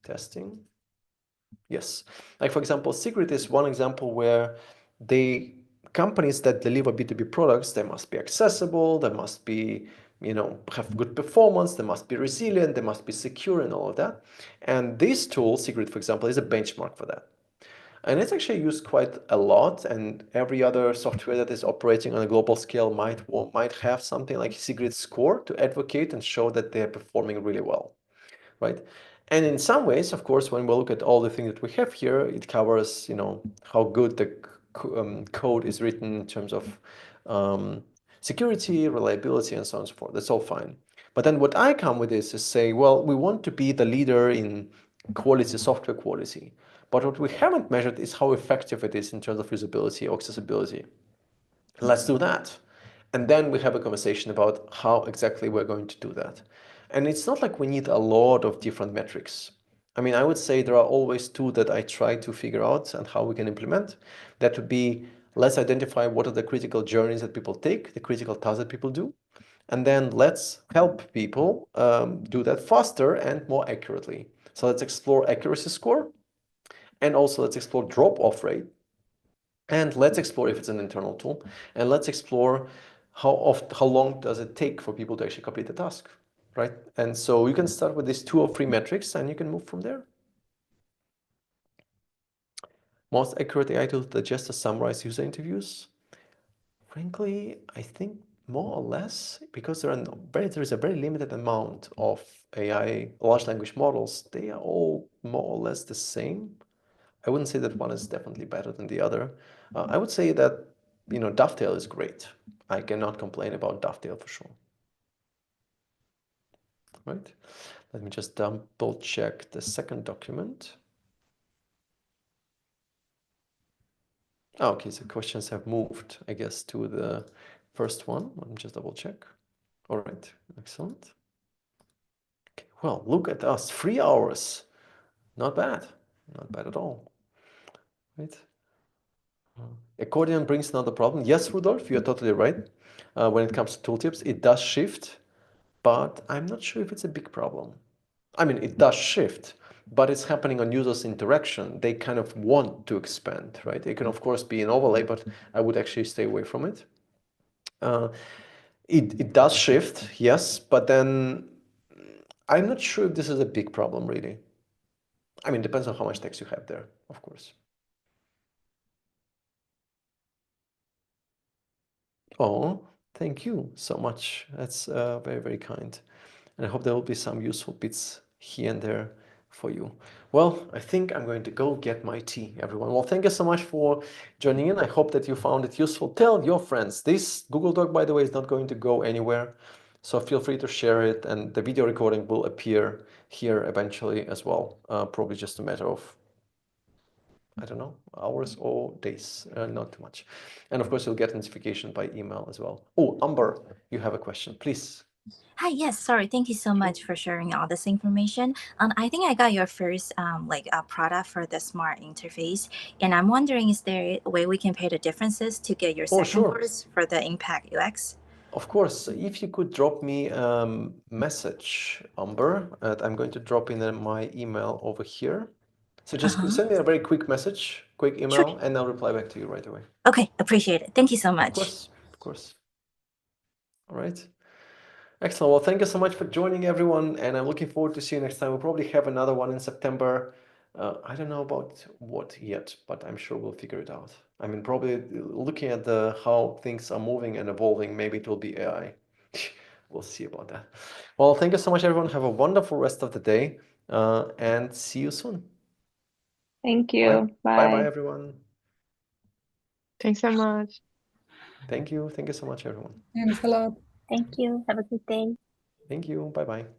testing. Yes. Like, for example, SIGRID is one example where companies that deliver B2B products, they must be accessible, they must be, have good performance, they must be resilient, they must be secure and all of that. And this tool, SIGRID, for example, is a benchmark for that. And it's actually used quite a lot, and every other software that is operating on a global scale might have something like SIGRID score to advocate and show that they're performing really well, right? And in some ways, of course, when we look at all the things that we have here, it covers, how good the code is written in terms of security, reliability, and so on and so forth. That's all fine. But then what I come with is say, well, we want to be the leader in quality, software quality. But what we haven't measured is how effective it is in terms of usability or accessibility. Let's do that. And then we have a conversation about how exactly we're going to do that. And it's not like we need a lot of different metrics. I mean, I would say there are always two that I try to figure out and how we can implement. That would be, let's identify what are the critical journeys that people take, the critical tasks that people do. And then let's help people do that faster and more accurately. So let's explore accuracy score. And also let's explore drop-off rate. And let's explore if it's an internal tool. And let's explore how long does it take for people to actually complete the task, right? And so you can start with these 2 or 3 metrics and you can move from there. Most accurate AI tool to digest or summarize user interviews? Frankly, I think more or less, because there is a very limited amount of AI large language models, they are all more or less the same. I wouldn't say that one is definitely better than the other. I would say that, Dovetail is great. I cannot complain about Dovetail for sure. Right? Let me just double check the second document. Okay, so questions have moved, I guess, to the first one. Let me just double check. All right, excellent. Okay, well, look at us, 3 hours. Not bad at all. Right? Accordion brings another problem. Yes, Rudolf, you're totally right. When it comes to tooltips, it does shift, but I'm not sure if it's a big problem. I mean, it does shift, but it's happening on users' interaction. They kind of want to expand, right? It can, of course, be an overlay, but I would actually stay away from it. It does shift, yes, but then I'm not sure if this is a big problem, really. I mean, it depends on how much text you have there, of course. Oh, thank you so much. That's very, very kind. And I hope there will be some useful bits here and there for you. Well, I think I'm going to go get my tea, everyone. Well, thank you so much for joining in. I hope that you found it useful. Tell your friends. This Google Doc, by the way, is not going to go anywhere. So feel free to share it, and the video recording will appear here eventually as well. Probably just a matter of, I don't know, hours or days, not too much. And of course, you'll get notification by email as well. Oh, Amber, you have a question, please. Hi, yes, sorry. Thank you so much for sharing all this information. I think I got your first product for the smart interface, and I'm wondering, is there a way we can pay the differences to get your second course for the Impact UX? Of course, if you could drop me a message, Amber, I'm going to drop in my email over here. So just send me a very quick message, quick email, and I'll reply back to you right away. Okay, appreciate it. Thank you so much. Of course. All right. Excellent. Well, thank you so much for joining, everyone, and I'm looking forward to see you next time. We'll probably have another one in September. I don't know about what yet, but I'm sure we'll figure it out. I mean, probably looking at how things are moving and evolving, maybe it will be AI. We'll see about that. Well, thank you so much, everyone. Have a wonderful rest of the day, and see you soon. Thank you. Bye, everyone. Thanks so much. Thank you. Thank you so much, everyone. Thanks a lot. Thank you. Have a good day. Thank you. Bye-bye.